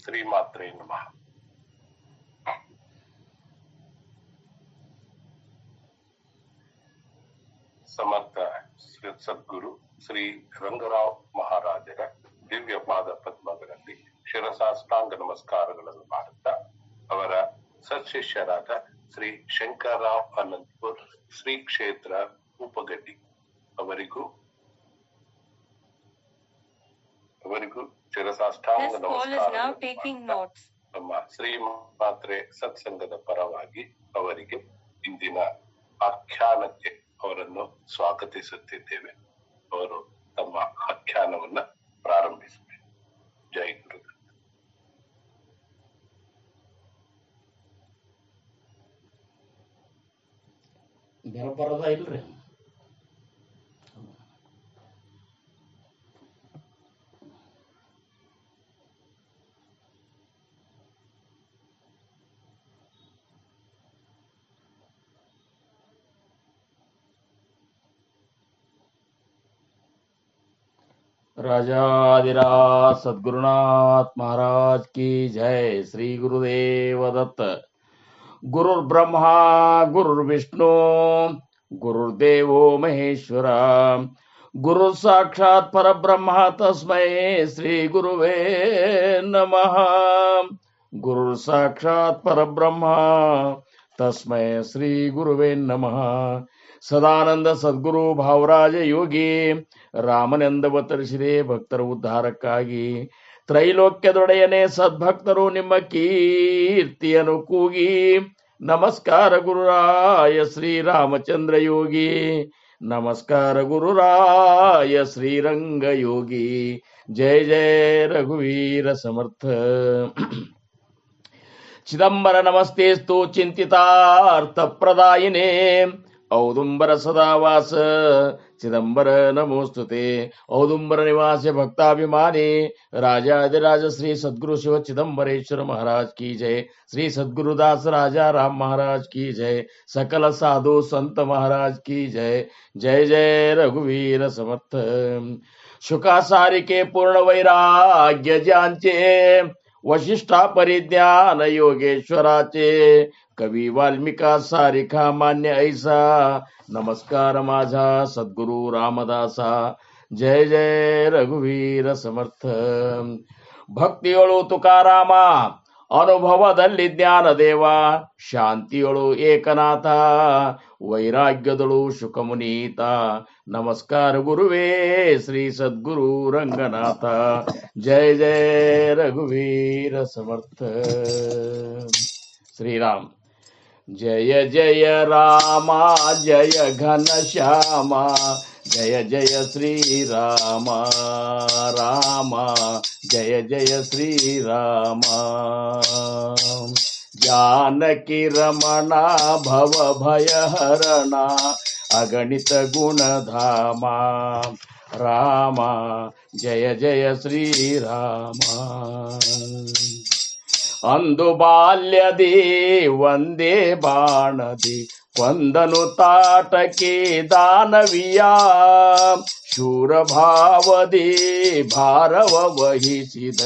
ಶ್ರೀಮಾತ್ರೇ ನಮಃ. ಸಮರ್ಥ ಸದ್ಗುರು ಶ್ರೀ ರಂಗರಾವ್ ಮಹಾರಾಜರ ದಿವ್ಯ ಪಾದ ಪದ್ಮಗಳಲ್ಲಿ ಶಿರಸಾಷ್ಟಾಂಗ ನಮಸ್ಕಾರಗಳನ್ನು ಮಾಡುತ್ತಾ ಅವರ ಸತ್ಶಿಷ್ಯರಾದ ಶ್ರೀ ಶಂಕರರಾವ್ ಅನಂತಪುರ್ ಶ್ರೀ ಕ್ಷೇತ್ರ ಉಪಗಡ್ಡಿ ಅವರಿಗೂ ಶಿರಸಾಷ್ಟಾಂಗ ನಮಸ್ಕಾರ ನಮ್ಮ ಶ್ರೀಮಾತ್ರೆ ಸತ್ಸಂಗದ ಪರವಾಗಿ ಅವರಿಗೆ ಇಂದಿನ ಆಖ್ಯಾನಕ್ಕೆ ಅವರನ್ನು ಸ್ವಾಗತಿಸುತ್ತಿದ್ದೇವೆ. ಅವರು ತಮ್ಮ ಆಖ್ಯಾನವನ್ನ ಪ್ರಾರಂಭಿಸಬೇಕು. ಜೈ ಗುರು. ಬರಬರದ ಇಲ್ರಿ. राजाधिराज सद्गुरुनाथ महाराज की जय. श्री गुरुदेव दत्त. गुरुर्ब्रह्मा गुरुर्विष्णु गुरुर्देवो महेश्वर गुरु साक्षात् परब्रह्म तस्मै श्री गुरुवे नमः. गुरु साक्षात् परब्रह्म तस्मै श्री गुरुवे नमः. ಸದಾನಂದ ಸದ್ಗುರು ಭಾವರಾಜ ಯೋಗಿ ರಾಮನೆಂದವತರಿಸಿದೆ ಭಕ್ತರ ಉದ್ಧಾರಕ್ಕಾಗಿ. ತ್ರೈಲೋಕ್ಯದೊಡೆಯನೇ ಸದ್ಭಕ್ತರು ನಿಮ್ಮ ಕೀರ್ತಿಯನ್ನು ಕೂಗಿ. ನಮಸ್ಕಾರ ಗುರುರಾಯ ಶ್ರೀರಾಮಚಂದ್ರ ಯೋಗಿ. ನಮಸ್ಕಾರ ಗುರುರಾಯ ಶ್ರೀರಂಗ ಯೋಗಿ. ಜಯ ಜಯ ರಘುವೀರ ಸಮರ್ಥ. ಚಿದಂಬರ ನಮಸ್ತೆಸ್ತು ಚಿಂತಿತಾರ್ಥ ಪ್ರದಾಯಿನೇ ಔದುಂಬರ ಸದಾವಾಸ ಚಿದಂಬರ ನಮೋಸ್ತುತೆ. ಔದುಂಬರ ನಿವಾಸ ಭಕ್ತಾಭಿಮಾನಿ राजाधिराज श्री सद्गुरु शिव चिदंबरेश्वर महाराज की जय. श्री सद्गुरुदास राजा राम महाराज की जय. सकल साधु संत महाराज की जय. जय जय रघुवीर समर्थ. शुका सारिके पूर्ण वैराग्य ज्यांचे वशिष्ठा परिज्ञान योगेश्वराचे. कवी वाल्मिका सारिखा मान्य ऐसा. नमस्कार माझा सद्गुरु रामदासा. जय जय रघुवीर समर्थ. ಭಕ್ತಿಯೊಳು ತುಕಾರಾಮ ಅನುಭವದಲ್ಲಿ ಜ್ಞಾನದೇವ. ಶಾಂತಿಯೊಳು ಏಕನಾಥ ವೈರಾಗ್ಯದಳು ಶುಕಮುನೀತ. ನಮಸ್ಕಾರ ಗುರುವೇ ಶ್ರೀ ಸದ್ಗುರು ರಂಗನಾಥ. ಜಯ ಜಯ ರಘುವೀರ ಸಮರ್ಥ. ಶ್ರೀರಾಮ್. जय जय राम जय घन श्याम जय जय श्री राम राम जय जय श्री राम. जानकी रमणा भव भय हरणा अगणित गुणधामा राम जय जय श्री राम. ಅಂದು ಬಾಲ್ಯದಿ ಒಂದೇ ಬಾಣದಿ ಕೊಂದನು ತಾಟಕಿ ದಾನವಿಯ. ಶೂರಭಾವದಿ ಭಾರವ ವಹಿಸಿದ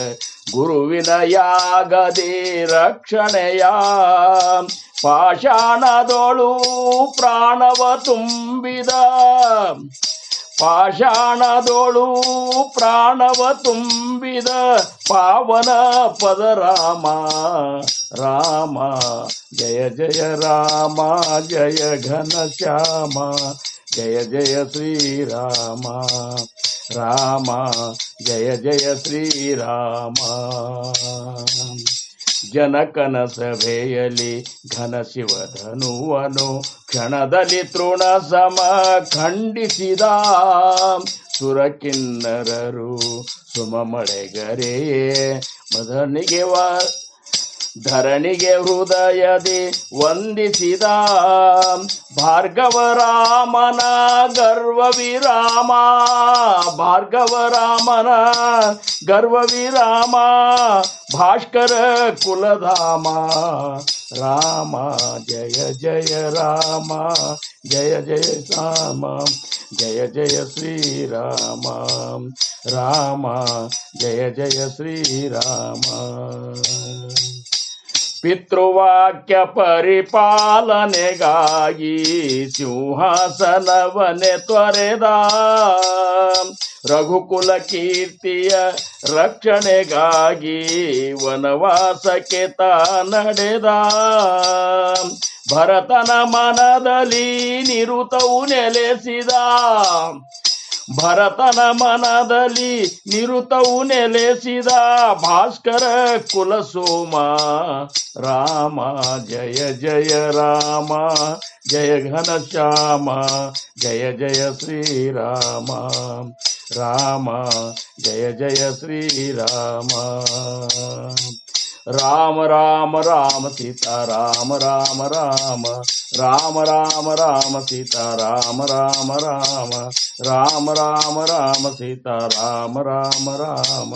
ಗುರುವಿನ ಯಾಗದಿ ರಕ್ಷಣೆಯ. ಪಾಷಾಣದೋಳು ಪ್ರಾಣವ ತುಂಬಿದ ಪಾಷಾಣದೋಳು ಪ್ರಾಣವ ತುಂಬಿದ ಪಾವನ ಪದ ರಾಮ ರಾಮ. ಜಯ ಜಯ ರಾಮ ಜಯ ಘನ ಶ್ಯಾಮ ಜಯ ಜಯ ಶ್ರೀರಾಮ ರಾಮ ಜಯ ಜಯ ಶ್ರೀರಾಮ. ಜನಕನ ಸಭೆಯಲ್ಲಿ ಘನ ಶಿವಧನುವನು ಕ್ಷಣದಲ್ಲಿ ತೃಣ ಸಮ ಖಂಡಿಸಿದ. ಸುರಕಿನ್ನರರು ಸುಮ ಮಳೆಗರೆಯೇ ಧರಣಿಗೆ ಹೃದಯದಿ ವಂದಿಸಿದ. ಭಾರ್ಗವ ರಾಮನ ಗರ್ವ ವಿರಾಮ ಭಾರ್ಗವ ರಾಮನ ಗರ್ವ ವಿರಾಮ. ಭಾಸ್ಕರ ಕುಲಧಾಮ ರಾಮ ಜಯ ಜಯ ರಾಮ ಜಯ ಜಯ ರಾಮ. ಜಯ ಜಯ ಶ್ರೀರಾಮ ರಾಮ ಜಯ ಜಯ ಶ್ರೀರಾಮ. ಪಿತೃವಾಕ್ಯ ಪರಿಪಾಲನೆಗಾಗಿ ಸಿಂಹಾಸನವನೆ ತೊರೆದ, ರಘುಕುಲ ಕೀರ್ತಿಯ ರಕ್ಷಣೆಗಾಗಿ ವನವಾಸಕ್ಕೆ ತಾ ನಡೆದ. ಭರತನ ಮನದಲ್ಲಿ ನಿರುತವು ನೆಲೆಸಿದ, ಭರತನ ಮನದಲ್ಲಿ ನಿರುತವು ನೆಲೆಸಿದ ಭಾಸ್ಕರ ಕುಲಸೋಮ ರಾಮ ಜಯ ಜಯ ರಾಮ ಜಯ ಘನಶ್ಯಾಮ ಜಯ ಜಯ ಶ್ರೀರಾಮ ರಾಮ ಜಯ ಜಯ ಶ್ರೀರಾಮ. ರಾಮ ರಾಮ ರಾಮ ಸೀತಾ ರಾಮ ರಾಮ ರಾಮ ರಾಮ ರಾಮ ರಾಮ ಸೀತಾ ರಾಮ ರಾಮ ರಾಮ ರಾಮ ರಾಮ ರಾಮ ಸೀತಾ ರಾಮ ರಾಮ ರಾಮ.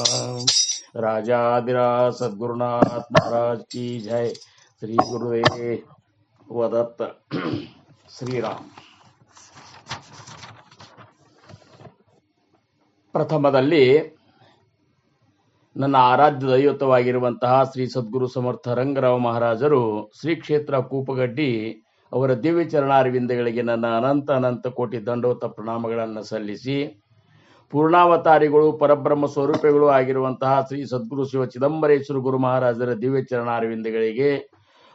राजाधिराज सद्गुरुनाथ महाराज की जय. श्री गुरुदेव दत्त. ಶ್ರೀರಾಮ್. ಪ್ರಥಮದಲ್ಲಿ ನನ್ನ ಆರಾಧ್ಯ ದೈವತ್ವವಾಗಿರುವಂತಹ ಶ್ರೀ ಸದ್ಗುರು ಸಮರ್ಥ ರಂಗರಾವ್ ಮಹಾರಾಜರು ಶ್ರೀ ಕ್ಷೇತ್ರ ಕೂಪಗಡ್ಡಿ ಅವರ ದಿವ್ಯ ಚರಣಾರವಿಂದಗಳಿಗೆ ನನ್ನ ಅನಂತ ಅನಂತ ಕೋಟಿ ದಂಡೋತ ಪ್ರಣಾಮಗಳನ್ನು ಸಲ್ಲಿಸಿ, ಪೂರ್ಣಾವತಾರಿಗಳು ಪರಬ್ರಹ್ಮ ಸ್ವರೂಪಿಗಳು ಆಗಿರುವಂತಹ ಶ್ರೀ ಸದ್ಗುರು ಶಿವ ಚಿದಂಬರೇಶ್ವರ ಗುರು ಮಹಾರಾಜರ ದಿವ್ಯ ಚರಣಾರವಿಂದಗಳಿಗೆ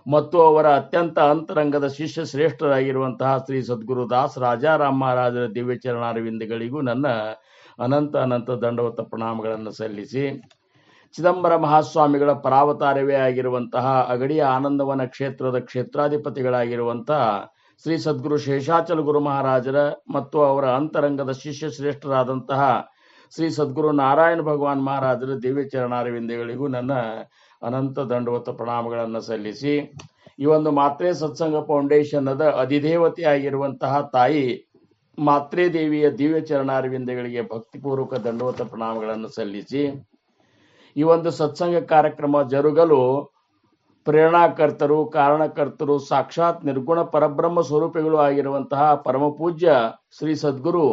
ಮತ್ತು ಅವರ ಅತ್ಯಂತ ಅಂತರಂಗದ ಶಿಷ್ಯ ಶ್ರೇಷ್ಠರಾಗಿರುವಂತಹ ಶ್ರೀ ಸದ್ಗುರು ದಾಸ್ ರಾಜಾರಾಮ್ ಮಹಾರಾಜರ ದಿವ್ಯ ಚರಣಾರವಿಂದಗಳಿಗೂ ನನ್ನ ಅನಂತ ಅನಂತ ದಂಡವತ ಪ್ರಣಾಮಗಳನ್ನು ಸಲ್ಲಿಸಿ, ಚಿದಂಬರ ಮಹಾಸ್ವಾಮಿಗಳ ಪರಾವತಾರವೇ ಆಗಿರುವಂತಹ ಅಗಡಿಯ ಆನಂದವನ ಕ್ಷೇತ್ರದ ಕ್ಷೇತ್ರಾಧಿಪತಿಗಳಾಗಿರುವಂತಹ ಶ್ರೀ ಸದ್ಗುರು ಶೇಷಾಚಲ ಗುರು ಮಹಾರಾಜರ ಮತ್ತು ಅವರ ಅಂತರಂಗದ ಶಿಷ್ಯ ಶ್ರೇಷ್ಠರಾದಂತಹ ಶ್ರೀ ಸದ್ಗುರು ನಾರಾಯಣ ಭಗವಾನ್ ಮಹಾರಾಜರ ದಿವ್ಯ ಚರಣಾರವಿಂದಗಳಿಗೂ ನನ್ನ ಅನಂತ ದಂಡವತ ಪ್ರಣಾಮಗಳನ್ನು ಸಲ್ಲಿಸಿ, ಈ ಒಂದು ಮಾತ್ರೆ ಸತ್ಸಂಗ ಫೌಂಡೇಶನ್ದ ಅಧಿದೇವತೆ ಆಗಿರುವಂತಹ ತಾಯಿ ಮಾತ್ರೆ ದೇವಿಯ ದಿವ್ಯ ಚರಣಾರವಿಂದಗಳಿಗೆ ಭಕ್ತಿಪೂರ್ವಕ ದಂಡವತ ಪ್ರಣಾಮಗಳನ್ನು ಸಲ್ಲಿಸಿ, ಈ ಒಂದು ಸತ್ಸಂಗ ಕಾರ್ಯಕ್ರಮ ಜರುಗಲು ಪ್ರೇರಣಾಕರ್ತರು, ಕಾರಣಕರ್ತರು, ಸಾಕ್ಷಾತ್ ನಿರ್ಗುಣ ಪರಬ್ರಹ್ಮ ಸ್ವರೂಪಿಗಳು ಆಗಿರುವಂತಹ ಪರಮ ಪೂಜ್ಯ ಶ್ರೀ ಸದ್ಗುರು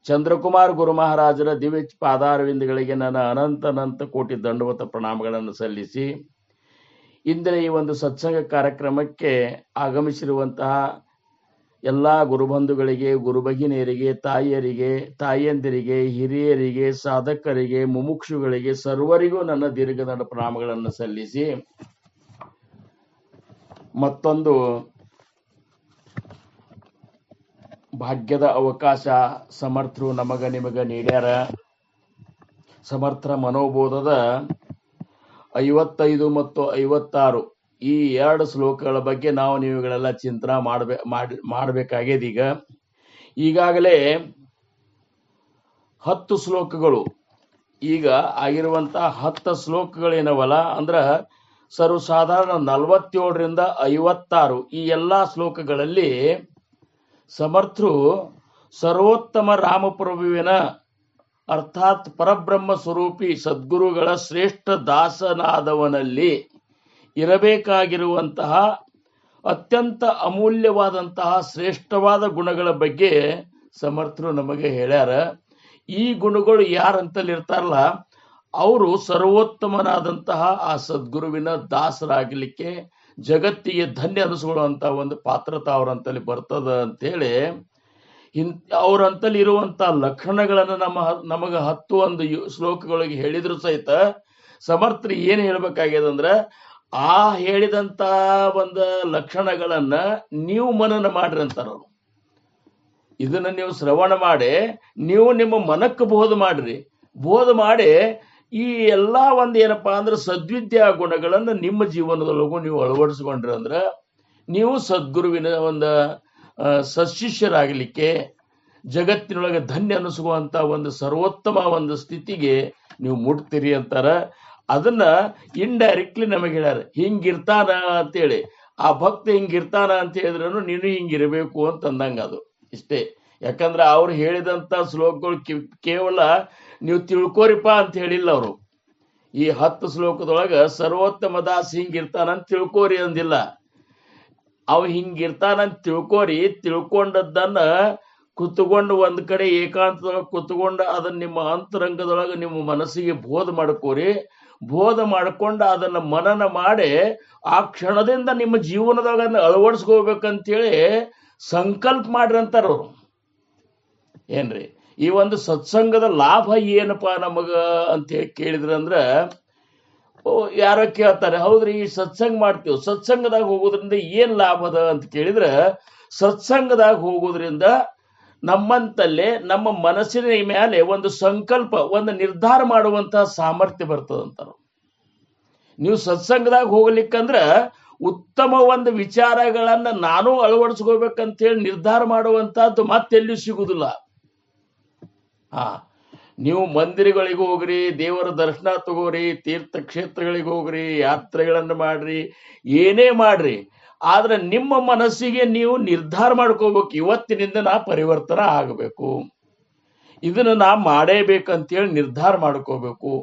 ಚಂದ್ರಕುಮಾರ್ ಗುರು ಮಹಾರಾಜರ ದಿವ್ಯ ಪಾದಾರವಿಂದಗಳಿಗೆ ನನ್ನ ಅನಂತ ಅನಂತ ಕೋಟಿ ದಂಡವತ ಪ್ರಣಾಮಗಳನ್ನು ಸಲ್ಲಿಸಿ, ಇಂದಿನ ಈ ಒಂದು ಸತ್ಸಂಗ ಕಾರ್ಯಕ್ರಮಕ್ಕೆ ಆಗಮಿಸಿರುವಂತಹ ಎಲ್ಲ ಗುರುಬಂಧುಗಳಿಗೆ, ಗುರುಭಗಿನಿಯರಿಗೆ, ತಾಯಿಯರಿಗೆ, ತಾಯಿಯಂದಿರಿಗೆ, ಹಿರಿಯರಿಗೆ, ಸಾಧಕರಿಗೆ, ಮುಮುಕ್ಷುಗಳಿಗೆ ಸರ್ವರಿಗೂ ನನ್ನ ದೀರ್ಘದಂಡ ಪ್ರಣಾಮಗಳನ್ನು ಸಲ್ಲಿಸಿ, ಮತ್ತೊಂದು ಭಾಗ್ಯದ ಅವಕಾಶ ಸಮರ್ಥರು ನಮಗ ನಿಮಗ ನೀಡ್ಯಾರ. ಸಮರ್ಥ ಮನೋಬೋಧದ 55 ಮತ್ತು 56 ಈ 2 ಶ್ಲೋಕಗಳ ಬಗ್ಗೆ ನಾವು ನೀವುಗಳೆಲ್ಲ ಚಿಂತನೆ ಮಾಡಬೇಕಾಗಿದೆ. ಈಗಾಗಲೇ 10 ಶ್ಲೋಕಗಳು ಈಗ ಆಗಿರುವಂತಹ 10 ಶ್ಲೋಕಗಳೇನವಲ್ಲ ಅಂದ್ರ ಸರ್ವಸಾಧಾರಣ 47ರಿಂದ 56 ಈ ಎಲ್ಲಾ ಶ್ಲೋಕಗಳಲ್ಲಿ ಸಮರ್ಥರು ಸರ್ವೋತ್ತಮ ರಾಮಪ್ರಭುವಿನ ಅರ್ಥಾತ್ ಪರಬ್ರಹ್ಮ ಸ್ವರೂಪಿ ಸದ್ಗುರುಗಳ ಶ್ರೇಷ್ಠ ದಾಸನಾದವನಲ್ಲಿ ಇರಬೇಕಾಗಿರುವಂತಹ ಅತ್ಯಂತ ಅಮೂಲ್ಯವಾದಂತಹ ಶ್ರೇಷ್ಠವಾದ ಗುಣಗಳ ಬಗ್ಗೆ ಸಮರ್ಥರು ನಮಗೆ ಹೇಳ್ಯಾರ. ಈ ಗುಣಗಳು ಯಾರಂತಲ್ಲಿರ್ತಾರಲ್ಲ ಅವರು ಸರ್ವೋತ್ತಮನಾದಂತಹ ಆ ಸದ್ಗುರುವಿನ ದಾಸರಾಗಲಿಕ್ಕೆ ಜಗತ್ತಿಗೆ ಧನ್ಯ ಅನಿಸ್ಕೊಳ್ಳುವಂತ ಒಂದು ಪಾತ್ರತೆ ಅವರಂತಲ್ಲಿ ಬರ್ತದ ಅಂತೇಳಿ ಅವರಂತಲ್ಲಿ ಇರುವಂತಹ ಲಕ್ಷಣಗಳನ್ನು ನಮಗೆ 10 ಶ್ಲೋಕಗಳಿಗೆ ಹೇಳಿದ್ರು ಸಹಿತ ಸಮರ್ಥರು ಏನ್ ಹೇಳ್ಬೇಕಾಗ್ಯದ ಅಂದ್ರ ಆ ಹೇಳಿದಂತ ಒಂದು ಲಕ್ಷಣಗಳನ್ನ ನೀವು ಮನನ ಮಾಡ್ರಿ ಅಂತಾರ. ಇದನ್ನ ನೀವು ಶ್ರವಣ ಮಾಡಿ ನೀವು ನಿಮ್ಮ ಮನಕ್ಕೆ ಬೋಧ ಮಾಡ್ರಿ. ಬೋಧ ಮಾಡಿ ಈ ಎಲ್ಲಾ ಒಂದು ಏನಪ್ಪಾ ಅಂದ್ರೆ ಸದ್ವಿದ್ಯಾ ಗುಣಗಳನ್ನ ನಿಮ್ಮ ಜೀವನದೊಳಗೂ ನೀವು ಅಳವಡಿಸ್ಕೊಂಡ್ರಿ ಅಂದ್ರ ನೀವು ಸದ್ಗುರುವಿನ ಒಂದು ಸತ್ಶಿಷ್ಯರಾಗಲಿಕ್ಕೆ ಜಗತ್ತಿನೊಳಗೆ ಧನ್ಯ ಅನಿಸುವಂತ ಒಂದು ಸರ್ವೋತ್ತಮ ಒಂದು ಸ್ಥಿತಿಗೆ ನೀವು ಮುಟ್ತೀರಿ ಅಂತಾರ. ಅದನ್ನ ಇಂಡೈರೆಕ್ಟ್ಲಿ ನಮಗೆ ಹೇಳ್ಯಾರ, ಹಿಂಗಿರ್ತಾನ ಅಂತೇಳಿ. ಆ ಭಕ್ತ ಹಿಂಗಿರ್ತಾನ ಅಂತ ಹೇಳಿದ್ರೂ ನೀನು ಹಿಂಗಿರ್ಬೇಕು ಅಂತ ಅಂದಂಗ ಅದು ಇಷ್ಟೇ. ಯಾಕಂದ್ರೆ ಅವ್ರು ಹೇಳಿದಂತ ಶ್ಲೋಕಗಳು ಕೇವಲ ನೀವು ತಿಳ್ಕೋರಿಪ್ಪ ಅಂತ ಹೇಳಿಲ್ಲ. ಅವರು ಈ 10 ಶ್ಲೋಕದೊಳಗ ಸರ್ವೋತ್ತಮ ದಾಸ್ ಹಿಂಗಿರ್ತಾನಂತ ತಿಳ್ಕೋರಿ ಅಂದಿಲ್ಲ. ಅವ್ ಹಿಂಗಿರ್ತಾನಂತ ತಿಳ್ಕೋರಿ, ತಿಳ್ಕೊಂಡದ್ದನ್ನ ಕುತ್ಕೊಂಡು ಒಂದ್ ಕಡೆ ಏಕಾಂತದೊಳಗೆ ಕುತ್ಕೊಂಡು ಅದನ್ನ ನಿಮ್ಮ ಅಂತರಂಗದೊಳಗೆ ನಿಮ್ಮ ಮನಸ್ಸಿಗೆ ಬೋಧ ಮಾಡ್ಕೋರಿ. ಬೋಧ ಮಾಡ್ಕೊಂಡು ಅದನ್ನ ಮನನ ಮಾಡಿ ಆ ಕ್ಷಣದಿಂದ ನಿಮ್ಮ ಜೀವನದಾಗ ಅದನ್ನ ಅಳವಡಿಸ್ಕೋಬೇಕಂತೇಳಿ ಸಂಕಲ್ಪ ಮಾಡ್ರಿ ಅಂತಾರ ಅವ್ರು. ಏನ್ರಿ ಈ ಒಂದು ಸತ್ಸಂಗದ ಲಾಭ ಏನಪ್ಪಾ ನಮಗ ಅಂತ ಹೇಳಿ ಕೇಳಿದ್ರಂದ್ರ, ಯಾರೋ ಕೇಳ್ತಾರೆ, ಹೌದ್ರಿ ಈ ಸತ್ಸಂಗ ಮಾಡ್ತೀವಿ, ಸತ್ಸಂಗದಾಗ ಹೋಗೋದ್ರಿಂದ ಏನ್ ಲಾಭ ಅದ ಅಂತ ಕೇಳಿದ್ರ, ಸತ್ಸಂಗದಾಗ ಹೋಗೋದ್ರಿಂದ ನಮ್ಮಂತಲ್ಲೇ ನಮ್ಮ ಮನಸ್ಸಿನ ಮೇಲೆ ಒಂದು ಸಂಕಲ್ಪ, ಒಂದು ನಿರ್ಧಾರ ಮಾಡುವಂತಹ ಸಾಮರ್ಥ್ಯ ಬರ್ತದಂತಾರ. ನೀವು ಸತ್ಸಂಗದಾಗ ಹೋಗ್ಲಿಕ್ಕಂದ್ರ ಉತ್ತಮ ಒಂದು ವಿಚಾರಗಳನ್ನ ನಾನು ಅಳವಡಿಸ್ಕೋಬೇಕಂತ ಹೇಳಿ ನಿರ್ಧಾರ ಮಾಡುವಂತಹದ್ದು ಮತ್ತೆಲ್ಲೂ ಸಿಗುದಿಲ್ಲ. ನೀವು ಮಂದಿರಗಳಿಗೆ ಹೋಗ್ರಿ, ದೇವರ ದರ್ಶನ ತಗೋರಿ, ತೀರ್ಥಕ್ಷೇತ್ರಗಳಿಗೆ ಹೋಗ್ರಿ, ಯಾತ್ರೆಗಳನ್ನು ಮಾಡ್ರಿ, ಏನೇ ಮಾಡ್ರಿ, ಆದ್ರೆ ನಿಮ್ಮ ಮನಸ್ಸಿಗೆ ನೀವು ನಿರ್ಧಾರ ಮಾಡ್ಕೋಬೇಕು, ಇವತ್ತಿನಿಂದ ನಾ ಪರಿವರ್ತನ ಆಗಬೇಕು, ಇದನ್ನ ನಾ ಮಾಡೇಬೇಕಂತೇಳಿ ನಿರ್ಧಾರ ಮಾಡ್ಕೋಬೇಕು.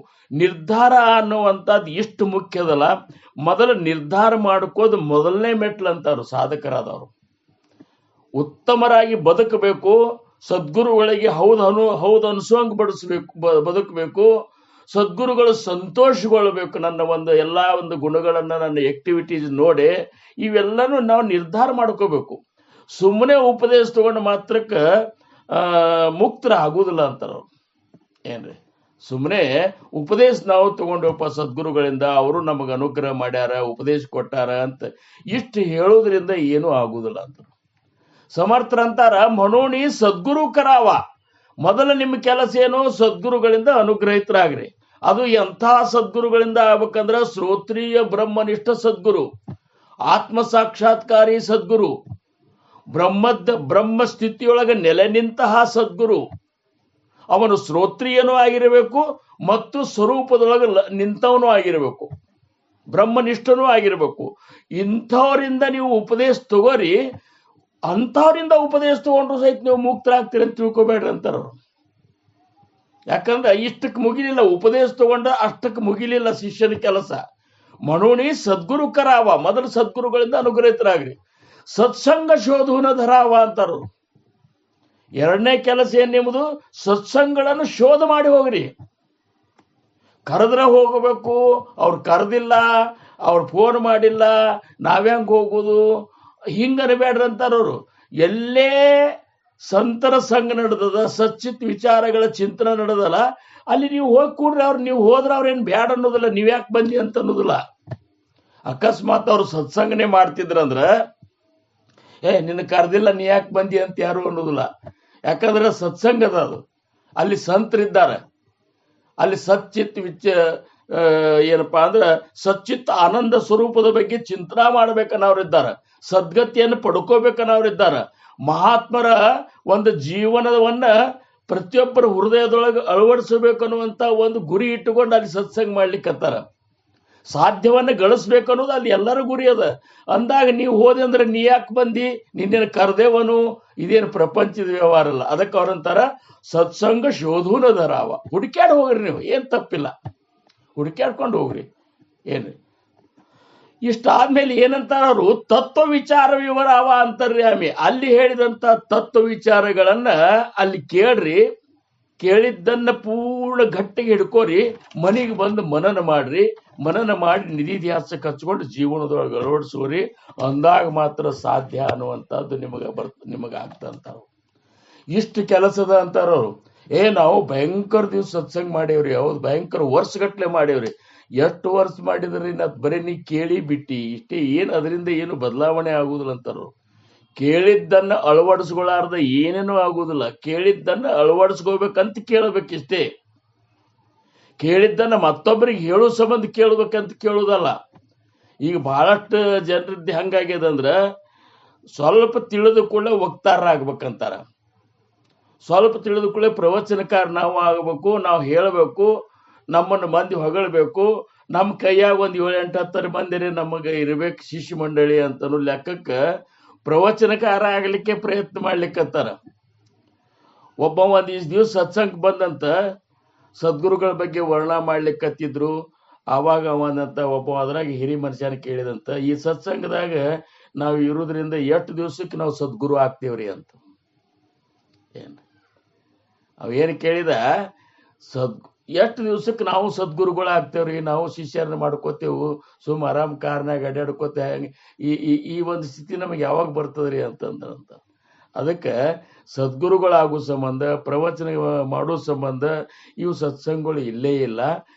ನಿರ್ಧಾರ ಅನ್ನುವಂಥದ್ದು ಎಷ್ಟು ಮುಖ್ಯದಲ್ಲ, ಮೊದಲು ನಿರ್ಧಾರ ಮಾಡ್ಕೋದು ಮೊದಲನೇ ಮೆಟ್ಲು ಅಂತಾರು ಸಾಧಕರಾದವರು. ಉತ್ತಮರಾಗಿ ಬದುಕಬೇಕು, ಸದ್ಗುರುಗಳಿಗೆ ಹೌದು ಅನ್ಸೋಂಗ್ ಬದುಕಬೇಕು, ಸದ್ಗುರುಗಳು ಸಂತೋಷಗೊಳ್ಬೇಕು. ನನ್ನ ಒಂದು ಎಲ್ಲಾ ಒಂದು ಗುಣಗಳನ್ನ, ನನ್ನ ಆಕ್ಟಿವಿಟೀಸ್ ನೋಡಿ ಇವೆಲ್ಲನೂ ನಾವು ನಿರ್ಧಾರ ಮಾಡ್ಕೋಬೇಕು. ಸುಮ್ಮನೆ ಉಪದೇಶ ತಗೊಂಡು ಮಾತ್ರಕ್ಕ ಮುಕ್ತರ ಆಗುದಿಲ್ಲ ಅಂತಾರ. ಏನ್ರಿ ಸುಮ್ಮನೆ ಉಪದೇಶ ನಾವು ತಗೊಂಡಪ್ಪ ಸದ್ಗುರುಗಳಿಂದ, ಅವರು ನಮಗೆ ಅನುಗ್ರಹ ಮಾಡ್ಯಾರ, ಉಪದೇಶ ಕೊಟ್ಟಾರ ಅಂತ ಇಷ್ಟು ಹೇಳೋದ್ರಿಂದ ಏನೂ ಆಗುದಿಲ್ಲ ಅಂತ ಸಮರ್ಥರಂತಾರ. ಮನೋಣಿ ಸದ್ಗುರು ಕರಾವ, ಮೊದಲು ನಿಮ್ಮ ಕೆಲಸ ಏನು, ಸದ್ಗುರುಗಳಿಂದ ಅನುಗ್ರಹಿತರಾಗ್ರಿ. ಅದು ಎಂಥ ಸದ್ಗುರುಗಳಿಂದ ಆಗ್ಬೇಕಂದ್ರ ಶ್ರೋತ್ರಿಯ ಬ್ರಹ್ಮನಿಷ್ಠ ಸದ್ಗುರು, ಆತ್ಮ ಸಾಕ್ಷಾತ್ಕಾರಿ ಸದ್ಗುರು, ಬ್ರಹ್ಮ ಸ್ಥಿತಿಯೊಳಗೆ ನೆಲೆ ನಿಂತಹ ಸದ್ಗುರು. ಅವನು ಶ್ರೋತ್ರಿಯನೂ ಆಗಿರಬೇಕು ಮತ್ತು ಸ್ವರೂಪದೊಳಗೆ ನಿಂತವನು ಆಗಿರಬೇಕು, ಬ್ರಹ್ಮನಿಷ್ಠನೂ ಆಗಿರಬೇಕು. ಇಂಥವರಿಂದ ನೀವು ಉಪದೇಶ ತಗೋರಿ. ಅಂಥವ್ರಿಂದ ಉಪದೇಶ ತಗೊಂಡ್ರು ಸಹಿತ ನೀವು ಮುಕ್ತರಾಗ್ತೀರಿ ಅಂತ ತಿಳ್ಕೊಬೇಡ್ರಿ ಅಂತಾರ. ಯಾಕಂದ್ರೆ ಇಷ್ಟಕ್ಕೆ ಮುಗಿಲಿಲ್ಲ, ಉಪದೇಶ ತಗೊಂಡ ಅಷ್ಟಕ್ಕೆ ಮುಗಿಲಿಲ್ಲ ಶಿಷ್ಯನ ಕೆಲಸ. ಮನೋಣಿ ಸದ್ಗುರು ಕರಾವ, ಮೊದಲು ಸದ್ಗುರುಗಳಿಂದ ಅನುಗ್ರಹಿತರಾಗ್ರಿ. ಸತ್ಸಂಗ ಶೋಧುನ ಧರಾವ ಅಂತಾರು. ಎರಡನೇ ಕೆಲಸ ಏನ್ ನಿಮ್ಮದು, ಸತ್ಸಂಗಗಳನ್ನು ಶೋಧ ಮಾಡಿ ಹೋಗ್ರಿ. ಕರೆದ್ರೆ ಹೋಗಬೇಕು, ಅವ್ರು ಕರೆದಿಲ್ಲ, ಅವ್ರು ಫೋನ್ ಮಾಡಿಲ್ಲ, ನಾವ್ಯಾಂಗ ಹೋಗುದು, ಹಿಂಗನಬೇಡ್ರಿ ಅಂತಾರವ್ರು. ಎಲ್ಲೇ ಸಂತರ ಸಂಘ ನಡೆದದ, ಸಚ್ಚಿತ್ ವಿಚಾರಗಳ ಚಿಂತನೆ ನಡೆದಲ್ಲ, ಅಲ್ಲಿ ನೀವು ಹೋಗಿ ಕೂಡ್ರಿ. ನೀವು ಹೋದ್ರೆ ಅವ್ರೇನ್ ಬ್ಯಾಡ ಅನ್ನೋದಿಲ್ಲ, ನೀವ್ಯಾಕೆ ಬಂದಿ ಅಂತ ಅನ್ನೋದಿಲ್ಲ. ಅಕಸ್ಮಾತ್ ಅವ್ರು ಸತ್ಸಂಗನೆ ಮಾಡ್ತಿದ್ರಂದ್ರ ನಿನ್ನ ಕರೆದಿಲ್ಲ, ನೀ ಯಾಕೆ ಬಂದಿ ಅಂತ ಯಾರು ಅನ್ನೋದಿಲ್ಲ. ಯಾಕಂದ್ರೆ ಸತ್ಸಂಗದ ಅದು, ಅಲ್ಲಿ ಸಂತರಿದ್ದಾರೆ, ಅಲ್ಲಿ ಸಚ್ಚಿತ್ ಏನಪ್ಪಾ ಅಂದ್ರೆ ಸಚ್ಚಿತ್ ಆನಂದ ಸ್ವರೂಪದ ಬಗ್ಗೆ ಚಿಂತನಾ ಮಾಡ್ಬೇಕನ್ನೋರಿದ್ದಾರೆ, ಸದ್ಗತಿಯನ್ನು ಪಡ್ಕೋಬೇಕನ್ನೋರಿದ್ದಾರೆ. ಮಹಾತ್ಮರ ಒಂದು ಜೀವನವನ್ನ ಪ್ರತಿಯೊಬ್ಬರ ಹೃದಯದೊಳಗೆ ಅಳವಡಿಸಬೇಕನ್ನುವಂತ ಒಂದು ಗುರಿ ಇಟ್ಟುಕೊಂಡು ಅಲ್ಲಿ ಸತ್ಸಂಗ ಮಾಡ್ಲಿಕ್ಕತ್ತಾರ. ಸಾಧ್ಯವನ್ನ ಗಳಿಸ್ಬೇಕನ್ನೋದು ಅಲ್ಲಿ ಎಲ್ಲರ ಗುರಿ ಅದ. ಅಂದಾಗ ನೀವು ಹೋದೆ ಅಂದ್ರೆ ನೀ ಯಾಕೆ ಬಂದಿ, ನಿನ್ನೇನು ಕರ್ದೇವನು, ಇದೇನು ಪ್ರಪಂಚದ ವ್ಯವಹಾರ ಅಲ್ಲ. ಅದಕ್ಕೆ ಅವ್ರಂತಾರ ಸತ್ಸಂಗ ಶೋಧೂನ ಧರಾವ. ಹುಡುಕ್ಯಾಡ್ ಹೋಗ್ರಿ, ನೀವು ಏನ್ ತಪ್ಪಿಲ್ಲ, ಹುಡುಕ್ಯಾಡ್ಕೊಂಡು ಹೋಗ್ರಿ. ಏನ್ರಿ ಇಷ್ಟಾದ್ಮೇಲೆ ಏನಂತಾರ ಅವರು, ತತ್ವ ವಿಚಾರ ವಿವರಾವ ಅಂತರ್ಯಾಮಿ. ಅಲ್ಲಿ ಹೇಳಿದಂತ ತತ್ವ ವಿಚಾರಗಳನ್ನ ಅಲ್ಲಿ ಕೇಳ್ರಿ, ಕೇಳಿದ್ದನ್ನ ಪೂರ್ಣ ಗಟ್ಟಿಗೆ ಹಿಡ್ಕೋರಿ, ಮನೆಗೆ ಬಂದು ಮನನ ಮಾಡ್ರಿ. ಮನನ ಮಾಡಿ ನಿಧಿಧ್ಯಾಸಕ್ಕೆ ಹಚ್ಕೊಂಡು ಜೀವನದೊಳಗೆ ಅಳವಡಿಸೋರಿ. ಅಂದಾಗ ಮಾತ್ರ ಸಾಧ್ಯ ಅನ್ನುವಂಥದ್ದು ನಿಮಗೆ ಆಗ್ತಂತಾರ. ಇಷ್ಟು ಕೆಲಸದ ಅಂತಾರವ್ರು. ನಾವು ಭಯಂಕರ ದಿವ್ಸ ಸತ್ಸಂಗ ಮಾಡೇವ್ರಿ, ಹೌದು ಭಯಂಕರ ವರ್ಷಗಟ್ಲೆ ಮಾಡೇವ್ರಿ. ಎಷ್ಟು ವರ್ಷ ಮಾಡಿದ್ರಿ, ಬರೀ ನೀ ಕೇಳಿ ಬಿಟ್ಟಿ ಇಷ್ಟೇ, ಏನ್ ಅದರಿಂದ ಏನು ಬದಲಾವಣೆ ಆಗುದಿಲ್ಲ ಅಂತಾರ. ಕೇಳಿದ್ದನ್ನ ಅಳವಡಿಸ್ಕೊಳ್ಳಾರ್ದ ಏನೇನೂ ಆಗುದಿಲ್ಲ. ಕೇಳಿದ್ದನ್ನ ಅಳವಡಿಸ್ಕೋಬೇಕಂತ ಕೇಳಬೇಕಿಷ್ಟೇ. ಕೇಳಿದ್ದನ್ನ ಮತ್ತೊಬ್ಬರಿಗೆ ಹೇಳೋ ಸಂಬಂಧ ಕೇಳ್ಬೇಕಂತ ಕೇಳುದಲ್ಲ. ಈಗ ಬಹಳಷ್ಟು ಜನರದ್ದು ಹೆಂಗಾಗ್ಯದಂದ್ರ, ಸ್ವಲ್ಪ ತಿಳಿದು ಕೂಡ ವಕ್ತಾರ ಆಗ್ಬೇಕಂತಾರ, ಸ್ವಲ್ಪ ತಿಳಿದು ಕೂಡ ಪ್ರವಚನಕಾರ ನಾವು ಆಗಬೇಕು, ನಾವು ಹೇಳಬೇಕು, ನಮ್ಮನ್ನು ಮಂದಿ ಹೊಗಳಬೇಕು, ನಮ್ಮ ಕೈಯಾಗ ಒಂದು 7-8-10 ಮಂದಿರೇ ನಮಗೆ ಇರ್ಬೇಕು ಶಿಷ್ಯ ಮಂಡಳಿ ಅಂತನೂ ಲೆಕ್ಕಕ್ಕೆ ಪ್ರವಚನಕಾರ ಆಗ್ಲಿಕ್ಕೆ ಪ್ರಯತ್ನ ಮಾಡ್ಲಿಕ್ಕತ್ತಾರ. ಒಬ್ಬ ಒಂದ್ ದಿವ್ಸ ಸತ್ಸಂಗ ಬಂದಂತ ಸದ್ಗುರುಗಳ ಬಗ್ಗೆ ವರ್ಣನ ಮಾಡ್ಲಿಕ್ಕತ್ತಿದ್ರು. ಆವಾಗ ಅವನಂತ ಒಬ್ಬ ಅದ್ರಾಗ ಹಿರಿ ಮನುಷ್ಯನ ಕೇಳಿದಂತ, ಈ ಸತ್ಸಂಗದಾಗ ನಾವು ಇರೋದ್ರಿಂದ ಎಷ್ಟು ದಿವ್ಸಕ್ಕೆ ನಾವು ಸದ್ಗುರು ಆಗ್ತೇವ್ರಿ ಅಂತ. ಏನ್ ಅವೇನು ಕೇಳಿದ ಎಷ್ಟು ದಿವ್ಸಕ್ಕೆ ನಾವು ಸದ್ಗುರುಗಳಾಗ್ತೇವ್ರಿ, ನಾವು ಶಿಷ್ಯರನ್ನ ಮಾಡ್ಕೋತೇವು, ಸುಮ್ಮ ಆರಾಮ್ ಕಾರ್ನಾಗ ಅಡ್ಯಾಡ್ಕೋತ ಈ ಒಂದು ಸ್ಥಿತಿ ನಮಗೆ ಯಾವಾಗ ಬರ್ತದ್ರಿ ಅಂತಂದ್ರಂತ. ಅದಕ್ಕೆ ಸದ್ಗುರುಗಳಾಗೋ ಸಂಬಂಧ, ಪ್ರವಚನ ಮಾಡೋ ಸಂಬಂಧ ಇವು ಸತ್ಸಂಗಗಳು ಇಲ್ಲೇ ಇಲ್ಲ.